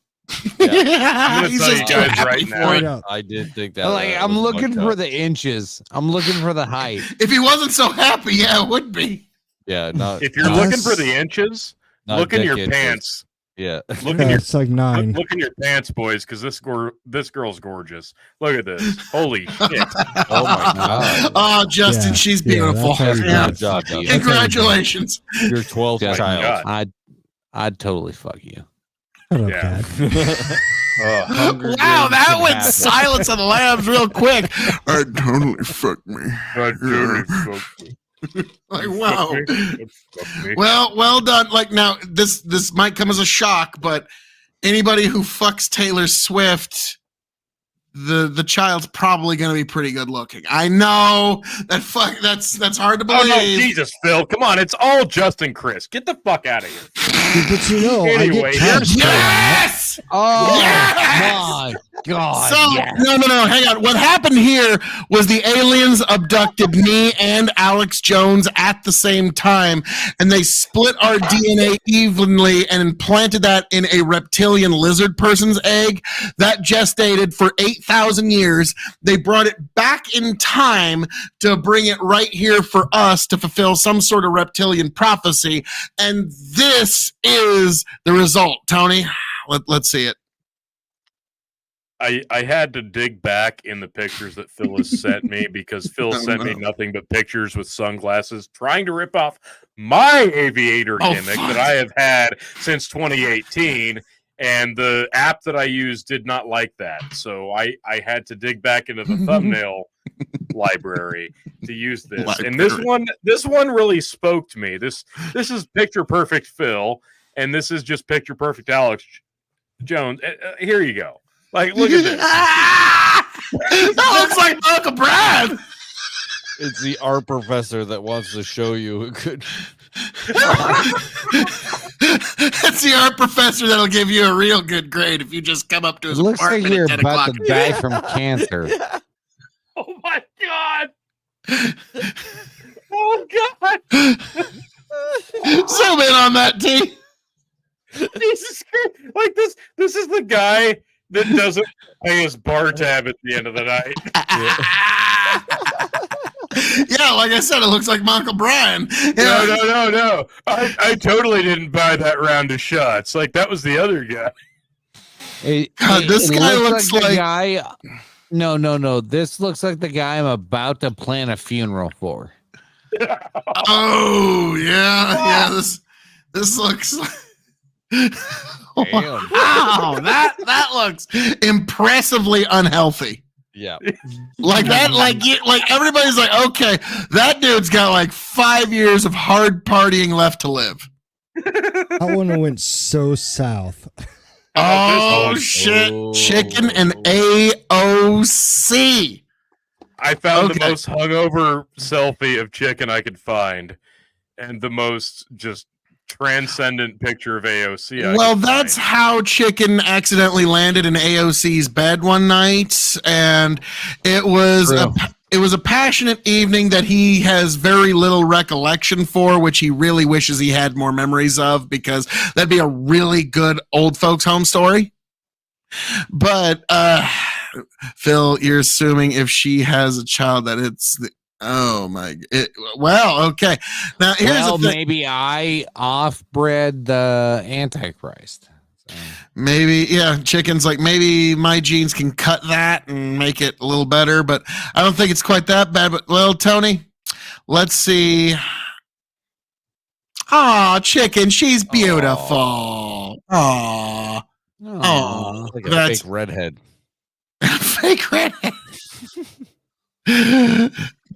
Yeah, I'm he's gonna just tell you too guys happy right for now. it. Up. I did think that. Like I'm looking for the inches. I'm looking for the height. If he wasn't so happy, yeah, it would be. Yeah, not. If you're looking for the inches, not look in your dick inches. pants. Yeah. Look in your It's like 9. look in your pants, boys, because this girl's gorgeous. Look at this. Holy shit! Oh my god. Oh, Justin, Yeah, she's yeah, beautiful. that's how you Yeah. Good job, Justin. Congratulations. Your 12th Yeah. child. I'd totally fuck you. Shut up, Yeah. Dad. Wow, that went Silence of the Lambs real quick. I totally fucked me. Like, wow. Well done. Like, now this might come as a shock, but anybody who fucks Taylor Swift, the child's probably going to be pretty good looking. I know that's hard to Oh believe. no, Jesus, Phil! Come on, it's all Justin Chris. Get the fuck out of here. But you know, Anyway, I get taxed for that. Yes. Oh Yes! my god! So no, hang on. What happened here was the aliens abducted me and Alex Jones at the same time, and they split our DNA evenly and implanted that in a reptilian lizard person's egg that gestated for 8,000 years. They brought it back in time to bring it right here for us to fulfill some sort of reptilian prophecy, and this is the result. Tony, let's see it. I had to dig back in the pictures that Phil has sent me because Phil sent me nothing but pictures with sunglasses trying to rip off my aviator gimmick that I have had since 2018, and the app that I used did not like that. So I had to dig back into the thumbnail library to use this. And this one really spoke to me. This is picture perfect Phil, and this is just picture perfect Alex Jones. Here you go. Like, look at this. That looks like Uncle Brad. It's the art professor that wants to show you who could. That's the art professor that'll give you a real good grade if you just come up to It his looks like apartment you're at 10 about o'clock. to die from cancer. Oh my god! Oh god! Zoom in on that, T. Jesus Christ! Like this is the guy that doesn't pay his bar tab at the end of the night. Yeah, like I said, it looks like Michael Bryan. No. I totally didn't buy that round of shots. Like that was the other guy. This guy looks the like guy. No. This looks like the guy I'm about to plan a funeral for. Oh yeah. This looks like. Wow, that looks impressively unhealthy. Yeah. Like that, like everybody's like, okay, that dude's got like 5 years of hard partying left to live. That one went so south. Oh shit, chicken and AOC. I found the most hungover selfie of chicken I could find, and the most just transcendent picture of AOC. Well, that's how Chicken accidentally landed in AOC's bed one night, and it was a passionate evening that he has very little recollection for, which he really wishes he had more memories of, because that'd be a really good old folks home story. But Phil, you're assuming if she has a child that it's the well, okay. Now here's the thing. Maybe I off-bred the Antichrist. So. Maybe, yeah, Chicken's like, maybe my genes can cut that and make it a little better, but I don't think it's quite that bad. But, well, Tony, let's see. Aw, Chicken, she's beautiful. Aw. Oh, Like a that's fake redhead. fake redhead.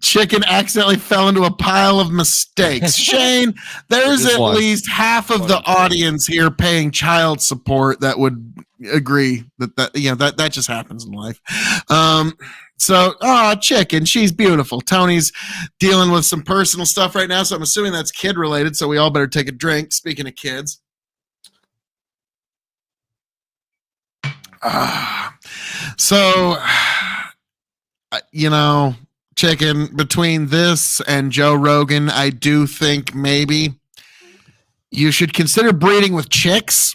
Chicken accidentally fell into a pile of mistakes. Shane, there's Just at one. least half of the audience here paying child support that would agree that just happens in life. Chicken, she's beautiful. Tony's dealing with some personal stuff right now, so I'm assuming that's kid related. So we all better take a drink. Speaking of kids. Chicken, between this and Joe Rogan, I do think maybe you should consider breeding with chicks.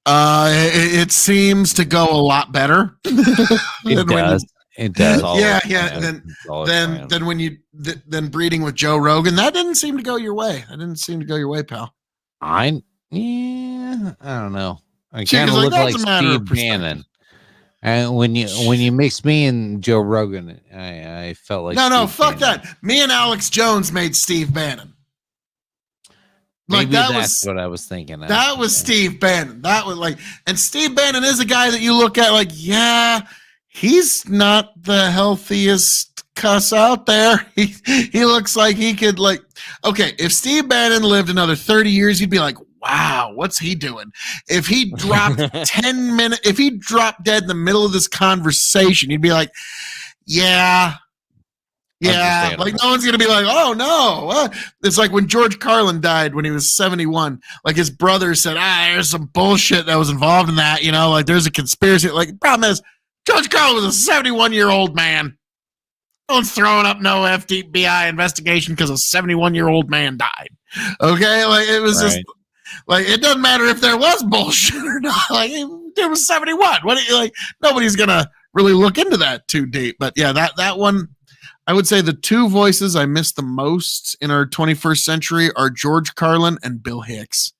It seems to go a lot better. It does. It does. Yeah. Then when you breeding with Joe Rogan, that didn't seem to go your way. That didn't seem to go your way, pal. I don't know. I kind of look like Steve Bannon. And when you mix me and Joe Rogan, I felt like fuck that. Me and Alex Jones made Steve Bannon. Maybe that's what I was thinking. That was Steve Bannon. That was and Steve Bannon is a guy that you look at he's not the healthiest cuss out there. He looks like he could if Steve Bannon lived another 30 years, you'd be like, wow, what's he doing? If he dropped 10 minutes, if he dropped dead in the middle of this conversation, you'd be like, yeah. No one's going to be like, oh no. It's like when George Carlin died when he was 71, his brother said, there's some bullshit that was involved in that. There's a conspiracy. Problem is George Carlin was a 71-year-old man. No one's throwing up no FBI investigation because a 71-year-old man died. Okay. It was just it doesn't matter if there was bullshit or not. It was 71. Nobody's going to really look into that too deep. But yeah, that one, I would say the two voices I miss the most in our 21st century are George Carlin and Bill Hicks.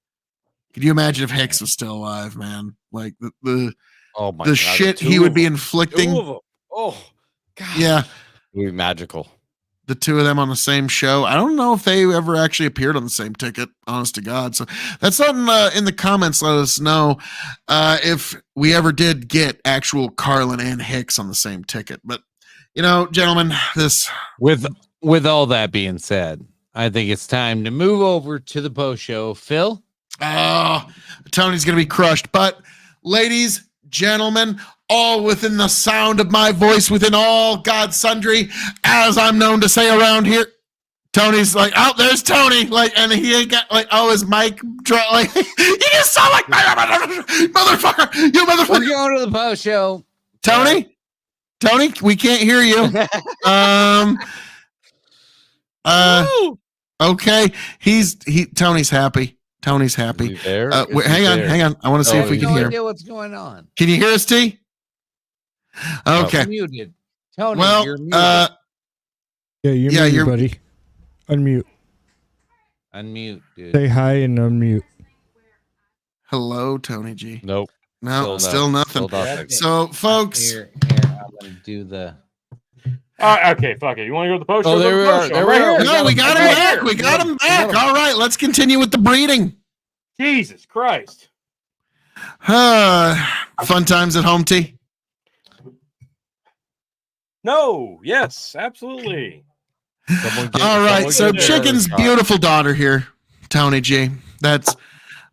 Could you imagine if Hicks was still alive, man? The shit he would be inflicting. Oh, God. Yeah. It would be magical. The two of them on the same show. I don't know if they ever actually appeared on the same ticket, honest to God. So that's something in the comments. Let us know if we ever did get actual Carlin and Hicks on the same ticket. But, gentlemen, with all that being said, I think it's time to move over to the post show. Phil? Tony's going to be crushed. But, ladies, gentlemen, all within the sound of my voice, within all God's sundry, as I'm known to say around here. Tony's like, oh, there's Tony. And he ain't got his mic you just sound like motherfucker. You motherfucker. We're going to the post show. Tony, we can't hear you. Okay. Tony's happy. Tony's happy. Hang on. I want to see if we can hear. Idea what's going on. Can you hear us, T? Okay. You're muted. Tony, well, you're muted. You're muted, buddy. Unmute. Unmute, dude. Say hi and unmute. Hello, Tony G. Nope. No, still nothing. So, folks. Here, I'm going to do the... Okay, fuck it. You want to go to the post show? There we are. No, we got him back. We got him back. All right, let's continue with the breeding. Jesus Christ. Fun times at home, T? No. Yes, absolutely. All right, so Chicken's beautiful daughter here, Tony G. That's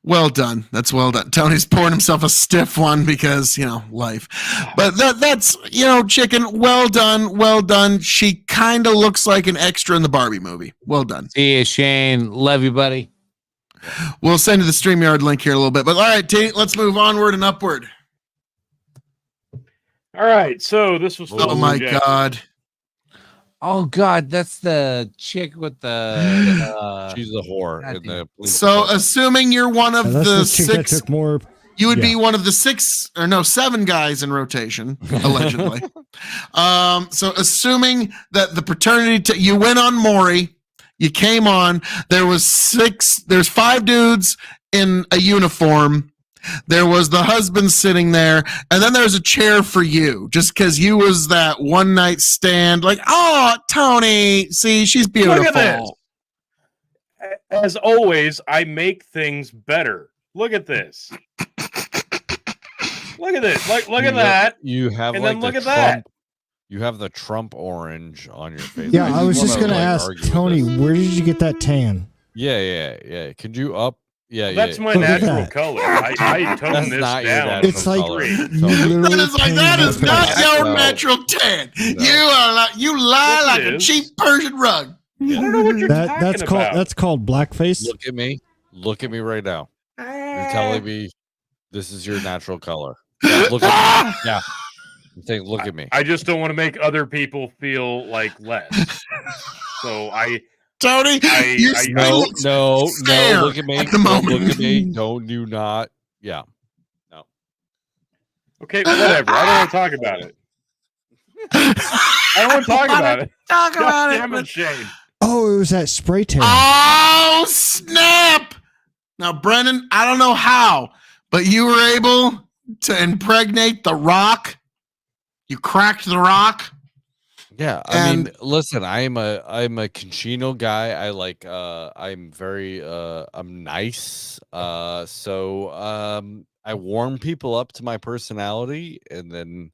well done. That's well done. Tony's pouring himself a stiff one because, life. But that's, Chicken, well done. Well done. She kind of looks like an extra in the Barbie movie. Well done. See you, Shane. Love you, buddy. We'll send you the StreamYard link here in a little bit. But all right, T, let's move onward and upward. All right, so this was... Oh, my God. Oh, God, that's the chick with the... she's a whore. So, assuming you're one of the six... That took more... You would be one of the 7 guys in rotation, allegedly. So, assuming that the paternity... you went on Maury, you came on, there's 5 dudes in a uniform. There was the husband sitting there, and then there's a chair for you, just because you was that one night stand. Tony, see, she's beautiful. Look at this. As always, I make things better. Look at this. Look at this. Look at that. You have, and then look at that. You have the Trump orange on your face. Yeah, I was just gonna ask Tony, where did you get that tan? Yeah. Could you up Yeah, That's my Look at natural that. color. I tone That's this not your down. natural It's like color. you So- literally That is like painted that her is not face. your No. natural tan. No. You lie Yes, like it a is. cheap Persian rug. I don't know what you're talking That's called about. blackface. Look at me. Look at me right now. You're telling me this is your natural color. Yeah, look at me. Yeah. I'm saying, look at me. I just don't want to make other people feel like less. So Tony, I- you're I- still No. fair Look at me. at the Don't moment. look at me. Don't you not? Yeah. okay, whatever. I don't want to talk about it. I don't want to talk about it. Talk God about damn it. it, Shane. Oh, it was that spray tan. Oh, snap. Now, Brennan, I don't know how, but you were able to impregnate the Rock. You cracked the Rock. Yeah, I mean, listen, I'm a Conchino guy. I like I'm very I'm nice. So I warm people up to my personality, and then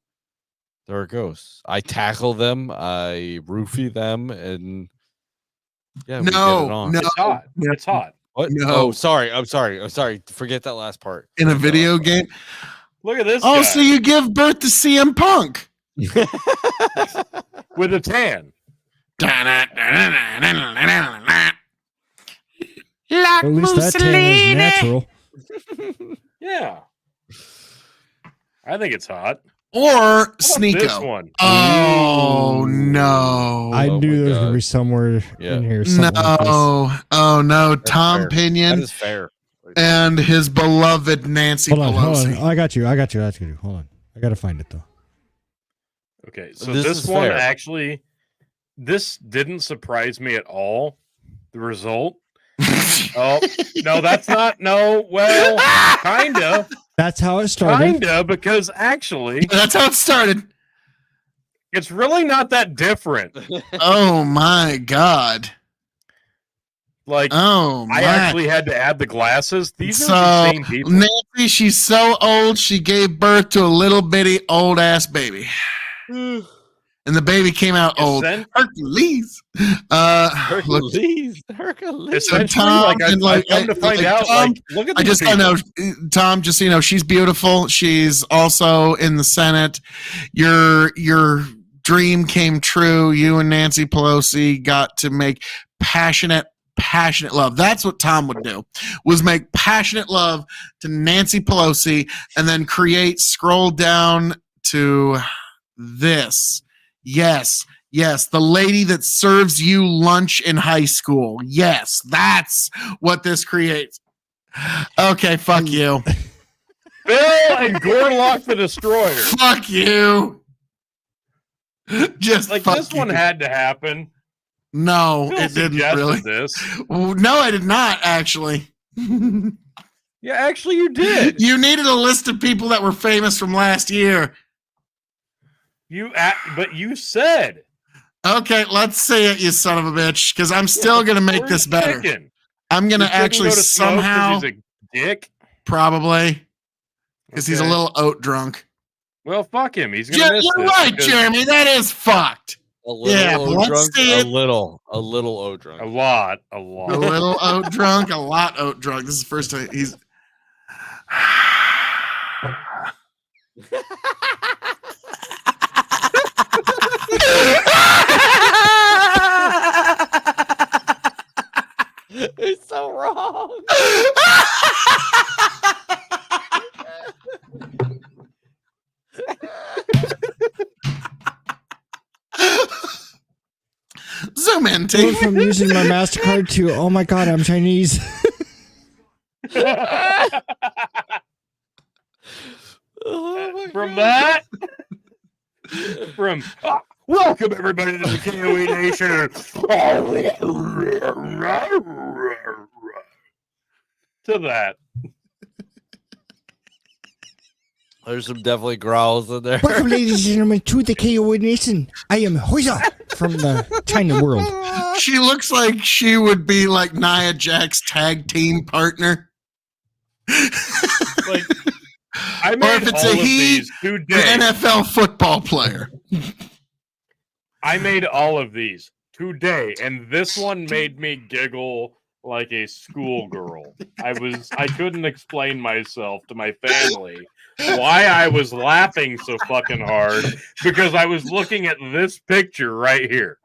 there it goes. I tackle them, I roofie them, and yeah, we get it on. No, It's hot. It's hot. What? No. Oh, sorry. I'm sorry. Forget that last part. In a video game. Look at this Oh, guy so you give birth to CM Punk. with a tan. Like At least that tan is natural. Yeah. I think it's hot. Or How about this Sneeko. one? Oh no. I Oh knew my there was gonna God. be somewhere Yeah. in here. Something like this. No. Oh no. That's Tom fair. That Pinion is fair. and his beloved Nancy Hold on. Pelosi. I got you. Hold on. I gotta find it though. Okay, so This this is one fair. actually, this didn't surprise me at all. The result. Oh no, that's not. No, well, kinda, That's how it started. kinda, because actually, That's how it started. it's really not that different. Oh my God. Like, Oh my. I actually had to add the glasses. These are So the same people. Nancy, she's so old she gave birth to a little bitty old ass baby. And the baby came out old. Essen- Hercules. Look, Hercules. Essentially, Tom like, and, I've come to find out, Tom, like, look at I these just I people. know, Tom. Just so you know, she's beautiful. She's also in the Senate. Your dream came true. You and Nancy Pelosi got to make passionate love. That's what Tom would do, was make passionate love to Nancy Pelosi and then scroll down to this. Yes, the lady that serves you lunch in high school. Yes, that's what this creates. Okay, fuck you. Bill and Gorlock the Destroyer. Fuck you. Just Like, fuck this one you. had to happen. No, Bill it didn't suggested really. this. No, I did not actually. Yeah, actually, you did. You needed a list of people that were famous from last year. But you said. Okay, let's see it, you son of a bitch, because I'm still gonna make this better. Chicken. I'm gonna You couldn't actually go to smoke 'cause somehow, he's a dick. probably, because he's a Okay. little oat drunk. Well, fuck him. He's gonna miss You're this right, because- Jeremy. That is fucked. A little Yeah, oat let's drunk, see a it. little oat drunk. A lot. A little oat drunk, a lot oat drunk. This is the first time he's. It's so wrong. Zoom in, I T. went from using my MasterCard to, oh my God, I'm Chinese. From that. From welcome everybody to the KOE Nation. To that. There's some definitely growls in there. Welcome, ladies and gentlemen, to the KO Nation. I am Hoya from the China world. She looks like she would be like Nia Jax's tag team partner. Like, I Or made if it's all a of he, these the today. NFL football player. I made all of these today, and this one made me giggle like a schoolgirl. I couldn't explain myself to my family why I was laughing so fucking hard because I was looking at this picture right here.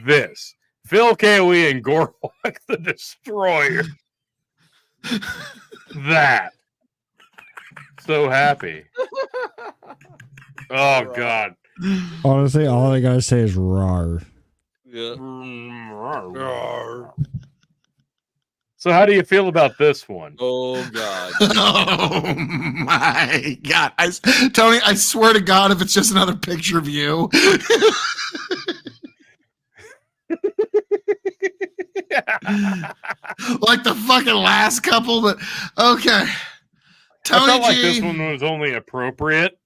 This. Phil KOE and Gorlock the Destroyer. That. So happy. Oh, God. Honestly, all I gotta say is rawr. Yeah. So how do you feel about this one? Oh God. Oh my God. Tony, I swear to God, if it's just another picture of you. Like the fucking last couple, but okay. Tony I felt like G. this one was only appropriate.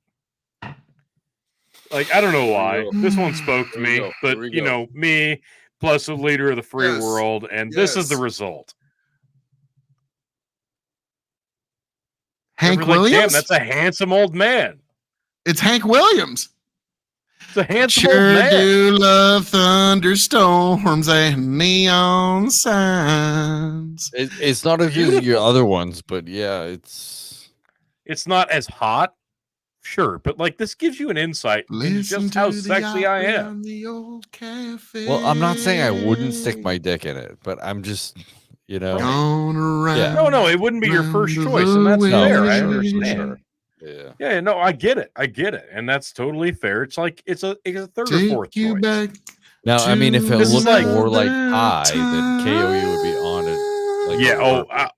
Like, I don't know why. This one spoke to me, but, you know, me plus a leader of the free world, and this is the result. Hank Williams? Williams? Damn, that's a handsome old man. It's Hank Williams. It's a handsome Sure old man. do love thunderstorms and neon signs. It's not as good as your other ones, but yeah, it's not as hot, sure, but like this gives you an insight into just how sexy I am. Well, I'm not saying I wouldn't stick my dick in it, but I'm just, you know, yeah. No, it wouldn't be your first choice, and that's fair. I understand. Yeah, no, I get it, and that's totally fair. It's like it's a third or fourth choice. Now, I mean, if it looked more like high, then KOE would be on it. Like, yeah.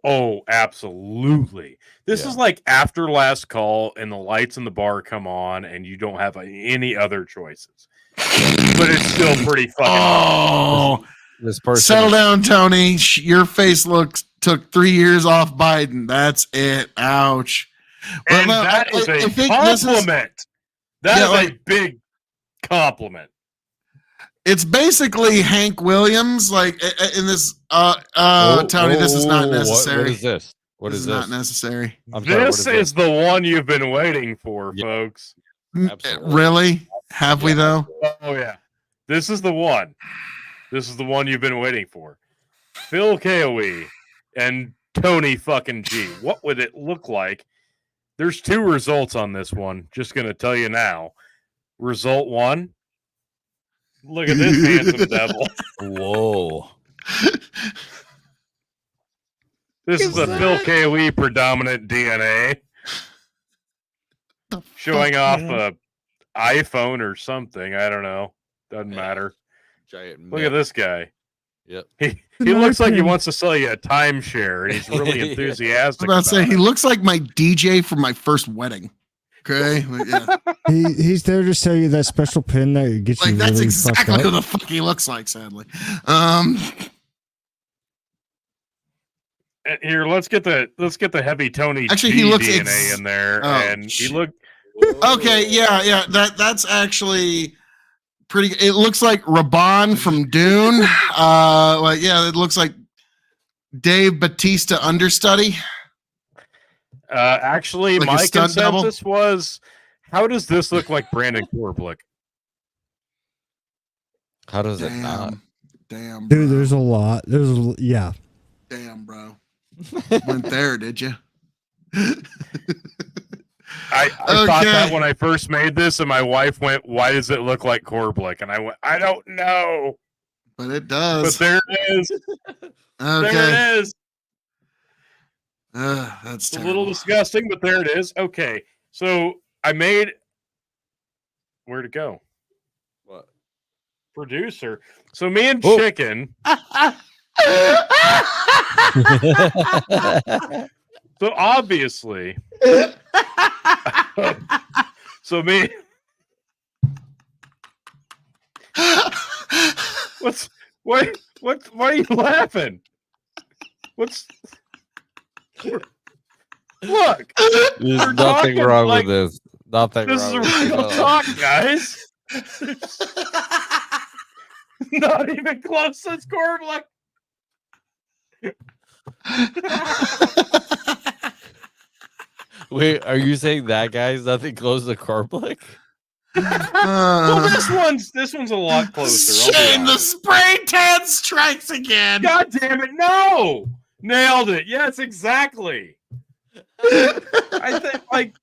Absolutely. This is like after last call, and the lights in the bar come on, and you don't have any other choices. But it's still pretty fucking. Oh, this person. Settle down, Tony. Your face took 3 years off Biden. That's it. Ouch. And that is a compliment. That is a big compliment. It's basically Hank Williams, like in this. Tony, this is not necessary. What is this? What is this? Not necessary. This is the one you've been waiting for, folks. Absolutely. Really? Have we though? Oh yeah. This is the one. This is the one you've been waiting for. Phil KOE and Tony fucking G. What would it look like? There's 2 results on this one. Just gonna tell you now. Result 1. Look at this handsome devil. Whoa. This is a Phil KOE predominant DNA. Showing off a iPhone or something. I don't know. Doesn't matter. Giant. Look at this guy. Yep. He looks like he wants to sell you a timeshare, and he's really enthusiastic. I was about to say he looks like my DJ from my first wedding. Okay, yeah. He's there to sell you that special pin that gets you. That's really exactly fucked who up. the fuck he looks like. Sadly, Here, let's get the heavy Tony. Actually, G he looks DNA in there, and he looked. Okay, yeah. That's actually pretty. It looks like Raban from Dune. It looks like Dave Bautista understudy. Actually, like my consensus was, how does this look like Brandon Corbelick? How does it not? Damn, dude. There's a lot. Yeah. Damn, bro. Went there, did you? I thought that when I first made this, and my wife went, "Why does it look like Corbelick?" And I went, "I don't know, but it does." But there it is. Okay. There it is. That's a little disgusting, but there it is. Okay, so I made. Where'd it go? What? Producer. So me and Chicken. So obviously. So me. Why are you laughing? Look, there's nothing wrong with this. Nothing this wrong is with real talk, guys. Not even close to Corbelick. Wait, are you saying that guy's nothing close to Corbelick? Well, this one's a lot closer. Shane, the spray tan strikes again. God damn it! No, nailed it. Yes, exactly. I think like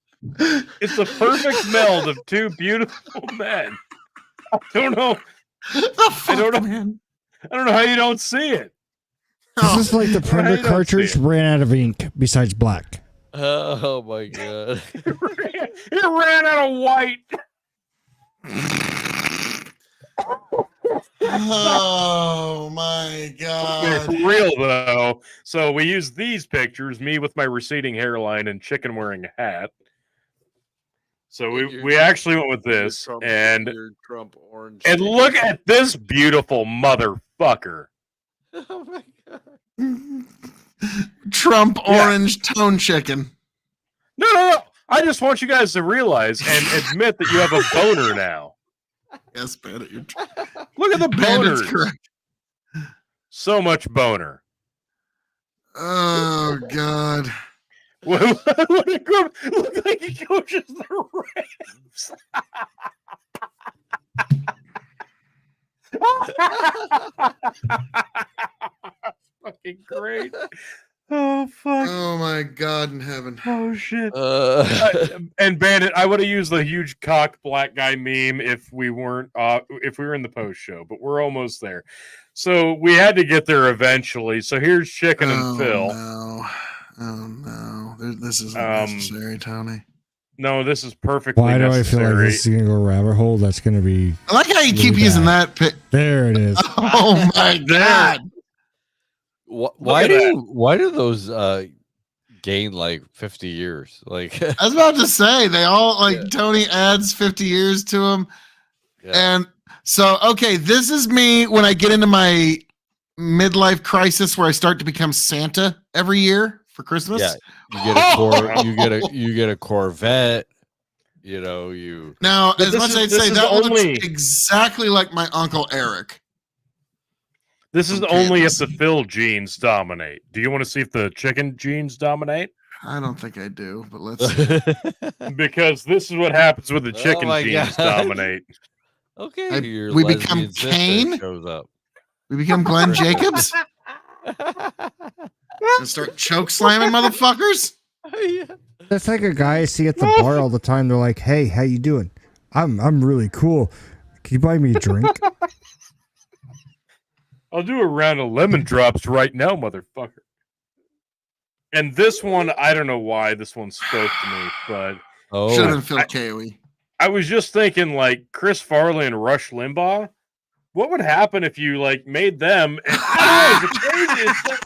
it's the perfect meld of two beautiful men. I don't know. I don't know. Man. I don't know how you don't see it. This is like the printer cartridge ran out of ink besides black. Oh my god. It ran out of white. Oh my god. Okay, for real though. So we used these pictures, me with my receding hairline and chicken wearing a hat. So we actually went with this and Trump orange. And look at this beautiful motherfucker. Oh my god. Trump orange tone chicken. No. I just want you guys to realize and admit that you have a boner now. Yes, Bandit. Look at the Bandit's boners. correct. So much boner. Oh god. Look like he coaches the Rams. Fucking great. Oh fuck. Oh my god in heaven. Oh shit. And Bandit, I would have used the huge cock black guy meme if we weren't if we were in the post show, but we're almost there. So we had to get there eventually. So here's Chicken and Phil. No. Oh no. This isn't necessary, Tony. No, this is perfectly Why do necessary. I feel like this is going to go rabbit hole? That's going to be. I like how you really keep bad. using that pic. There it is. Oh my god. Why do those gain like 50 years? Like I was about to say they all Tony adds 50 years to them. Yeah. And so okay, this is me when I get into my midlife crisis where I start to become Santa every year for Christmas. Yeah, you get a Corvette. You know, you now But as much as I'd say that only... looks exactly like my Uncle Eric. This is only if the Phil genes dominate. Do you want to see if the chicken genes dominate? I don't think I do, but let's Because this is what happens when the chicken genes dominate. Okay, we become Kane. Shows up. We become Glenn Jacobs. And start choke slamming motherfuckers. That's like a guy I see at the bar all the time. They're like, "Hey, how you doing? I'm really cool. Can you buy me a drink?" I'll do a round of lemon drops right now, motherfucker. And this one, I don't know why this one spoke to me, but should have been Phil KOE. I was just thinking, like Chris Farley and Rush Limbaugh. What would happen if you made them? And I don't know, the craziest thing.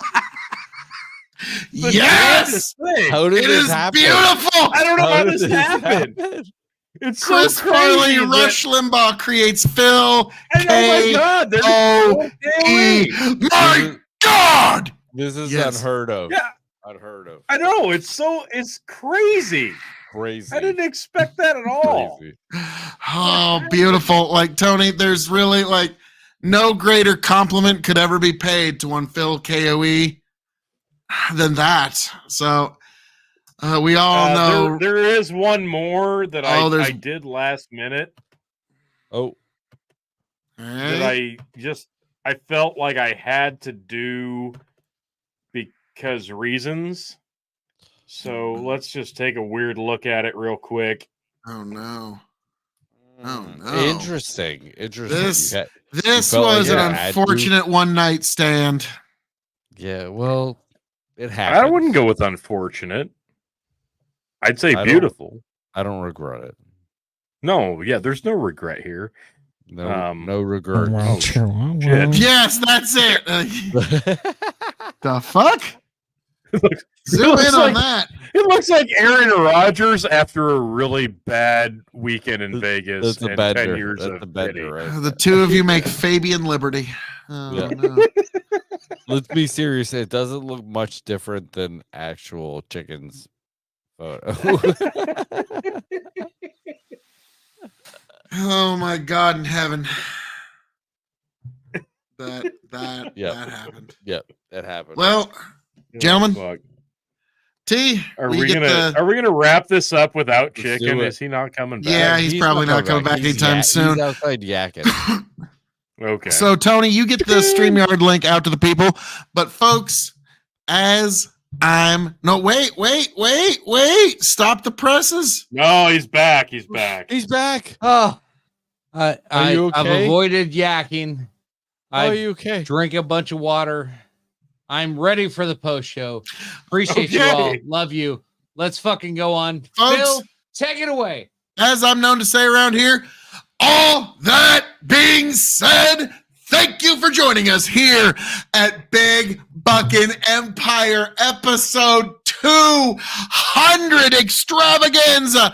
Yes! How did this happen? Beautiful. I don't know how this happened. It's Chris so crazy. Farley, Rush Limbaugh creates Phil. And oh my god, there's no way. My god! This is unheard of. Yeah. Unheard of. I know, it's crazy. Crazy. I didn't expect that at all. Crazy. Oh, beautiful. Like, Tony, there's really, no greater compliment could ever be paid to one Phil KOE than that. So, we all know. There is one more that I did last minute. Oh. Right. That I felt like I had to do because reasons. So let's just take a weird look at it real quick. Oh no. Oh no. Interesting. This was an unfortunate one night stand. Yeah, well, it happened. I wouldn't go with unfortunate. I'd say beautiful. I don't regret it. No, yeah, there's no regret here. No regret. Shit. Yes, that's it. The fuck? Zoom in on that. It looks like Aaron Rodgers after a really bad weekend in Vegas and 10 years of pity. Right? The two of you make Fabian Liberty. Oh, yeah. No. Let's be serious. It doesn't look much different than actual chicken's photo. Oh my God in heaven. That happened. Yep, that happened. Well, gentlemen, T, Are will you we get gonna wrap this up without Let's Chicken? do it. Is he not coming back? Yeah, he's probably not coming back anytime soon. He's outside yakking. Okay. So, Tony, you get the StreamYard link out to the people. But, folks, wait. Stop the presses. No, he's back. He's back. He's back. Oh, Are you okay? I've avoided yakking. Are you okay? Drink a bunch of water. I'm ready for the post show. Appreciate you Okay. all. Love you. Let's fucking go on. Folks, Phil, take it away. as I'm known to say around here, all that being said, thank you for joining us here at Big Buckin' Empire episode 200 extravaganza.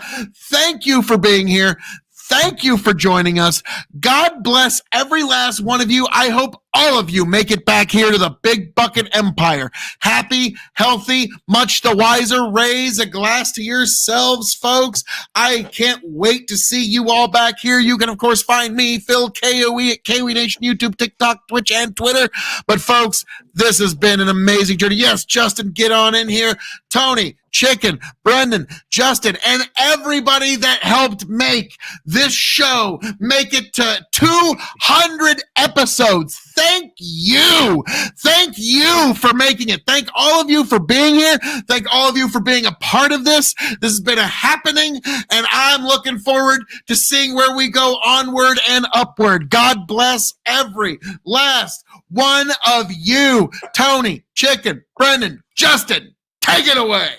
Thank you for being here. Thank you for joining us. God bless every last one of you. I hope all of you make it back here to the Big Buckin' Empire. Happy, healthy, much the wiser. Raise a glass to yourselves, folks. I can't wait to see you all back here. You can, of course, find me, Phil KOE, at KOE Nation, YouTube, TikTok, Twitch, and Twitter. But, folks, this has been an amazing journey. Yes, Justin, get on in here. Tony, Chicken, Brendan, Justin, and everybody that helped make this show make it to 200 episodes. Thank you. Thank you for making it. Thank all of you for being here. Thank all of you for being a part of this. This has been a happening, and I'm looking forward to seeing where we go onward and upward. God bless every last one of you. Tony, Chicken, Brendan, Justin, take it away.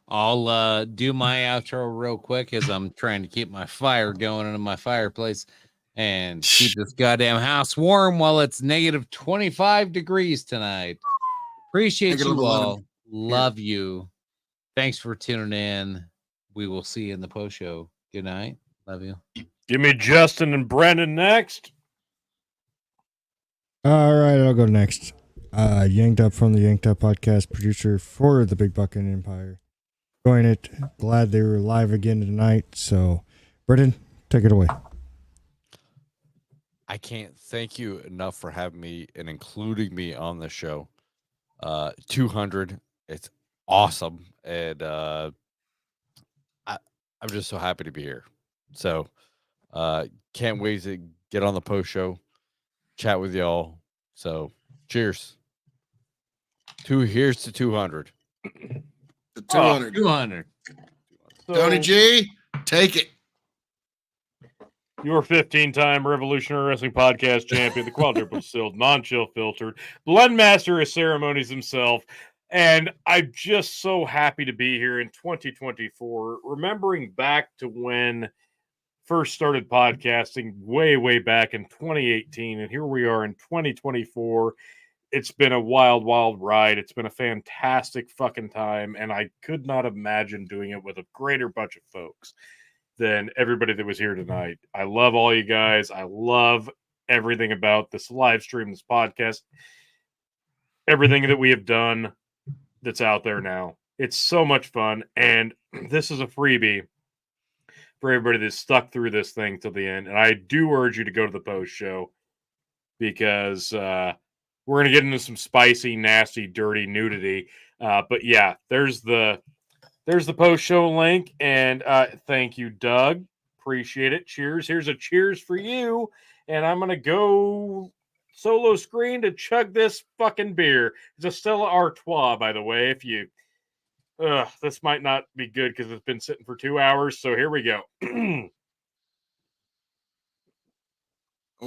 I'll do my outro real quick as I'm trying to keep my fire going in my fireplace and keep this goddamn house warm while it's negative 25 degrees tonight. Appreciate you all. Love you. Thanks for tuning in. We will see you in the post show. Good night. Love you. Give me Justin and Brendan next. All right, I'll go next. Yanked Up from the Yanked Up podcast, producer for the Big Buckin' Empire. Enjoying it. Glad they were live again tonight. So, Brendan, take it away. I can't thank you enough for having me and including me on the show. 200, it's awesome, and I'm just so happy to be here. So, can't wait to get on the post show, chat with y'all. So, cheers. Here's to 200. 200. 200. Tony G, take it. Your 15-time Revolutionary Wrestling Podcast champion, the quadruple distilled, non-chill filtered, blend master of ceremonies himself. And I'm just so happy to be here in 2024, remembering back to when first started podcasting way, way back in 2018. And here we are in 2024. It's been a wild, wild ride. It's been a fantastic fucking time. And I could not imagine doing it with a greater bunch of folks than everybody that was here tonight. I love all you guys. I love everything about this live stream, this podcast, everything that we have done that's out there now. It's so much fun. And this is a freebie for everybody that's stuck through this thing till the end. And I do urge you to go to the post show because we're going to get into some spicy, nasty, dirty nudity. But yeah, there's the post show link. And thank you, Doug. Appreciate it. Cheers. Here's a cheers for you. And I'm going to go solo screen to chug this fucking beer. It's a Stella Artois, by the way. If you, this might not be good because it's been sitting for 2 hours. So here we go.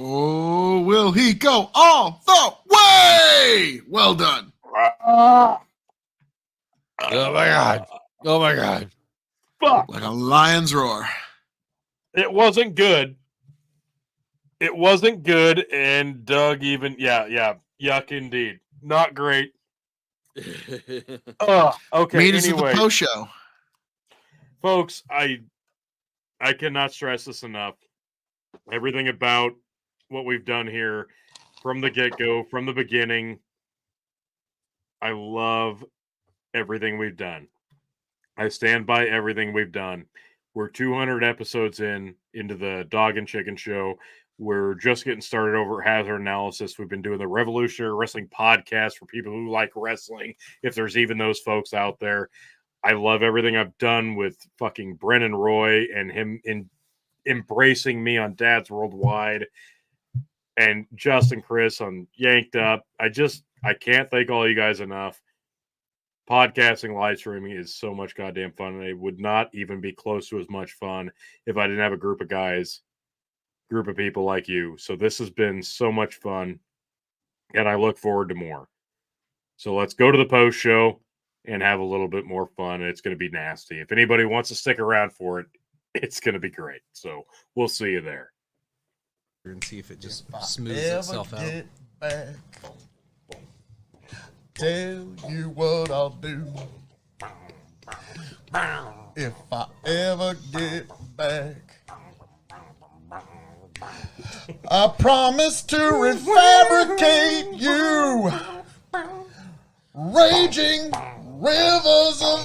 Oh, will he go all the way? Well done. Oh my God. Oh my God. Fuck. Like a lion's roar. It wasn't good. It wasn't good. And Doug even, yeah. Yuck indeed. Not great. Okay. Meet us at Anyway, the post show. folks, I cannot stress this enough. Everything about what we've done here from the get-go, from the beginning, I love everything we've done. I stand by everything we've done. We're 200 episodes into the Dog and Chicken Show. We're just getting started over at Hazard Analysis. We've been doing the Revolutionary Wrestling podcast for people who like wrestling, if there's even those folks out there. I love everything I've done with fucking Brennan Roy and him embracing me on Dad's Worldwide, and Justin Chris on Yanked Up. I can't thank all you guys enough. Podcasting, live streaming is so much goddamn fun, and it would not even be close to as much fun if I didn't have a group of people like you. So this has been so much fun, and I look forward to more. So let's go to the post show and have a little bit more fun. It's going to be nasty. If anybody wants to stick around for it, it's going to be great. So we'll see you there. And see if it just smooths itself out. Back, tell you what I'll do. If I ever get back, I promise to refabricate you. Raging rivers of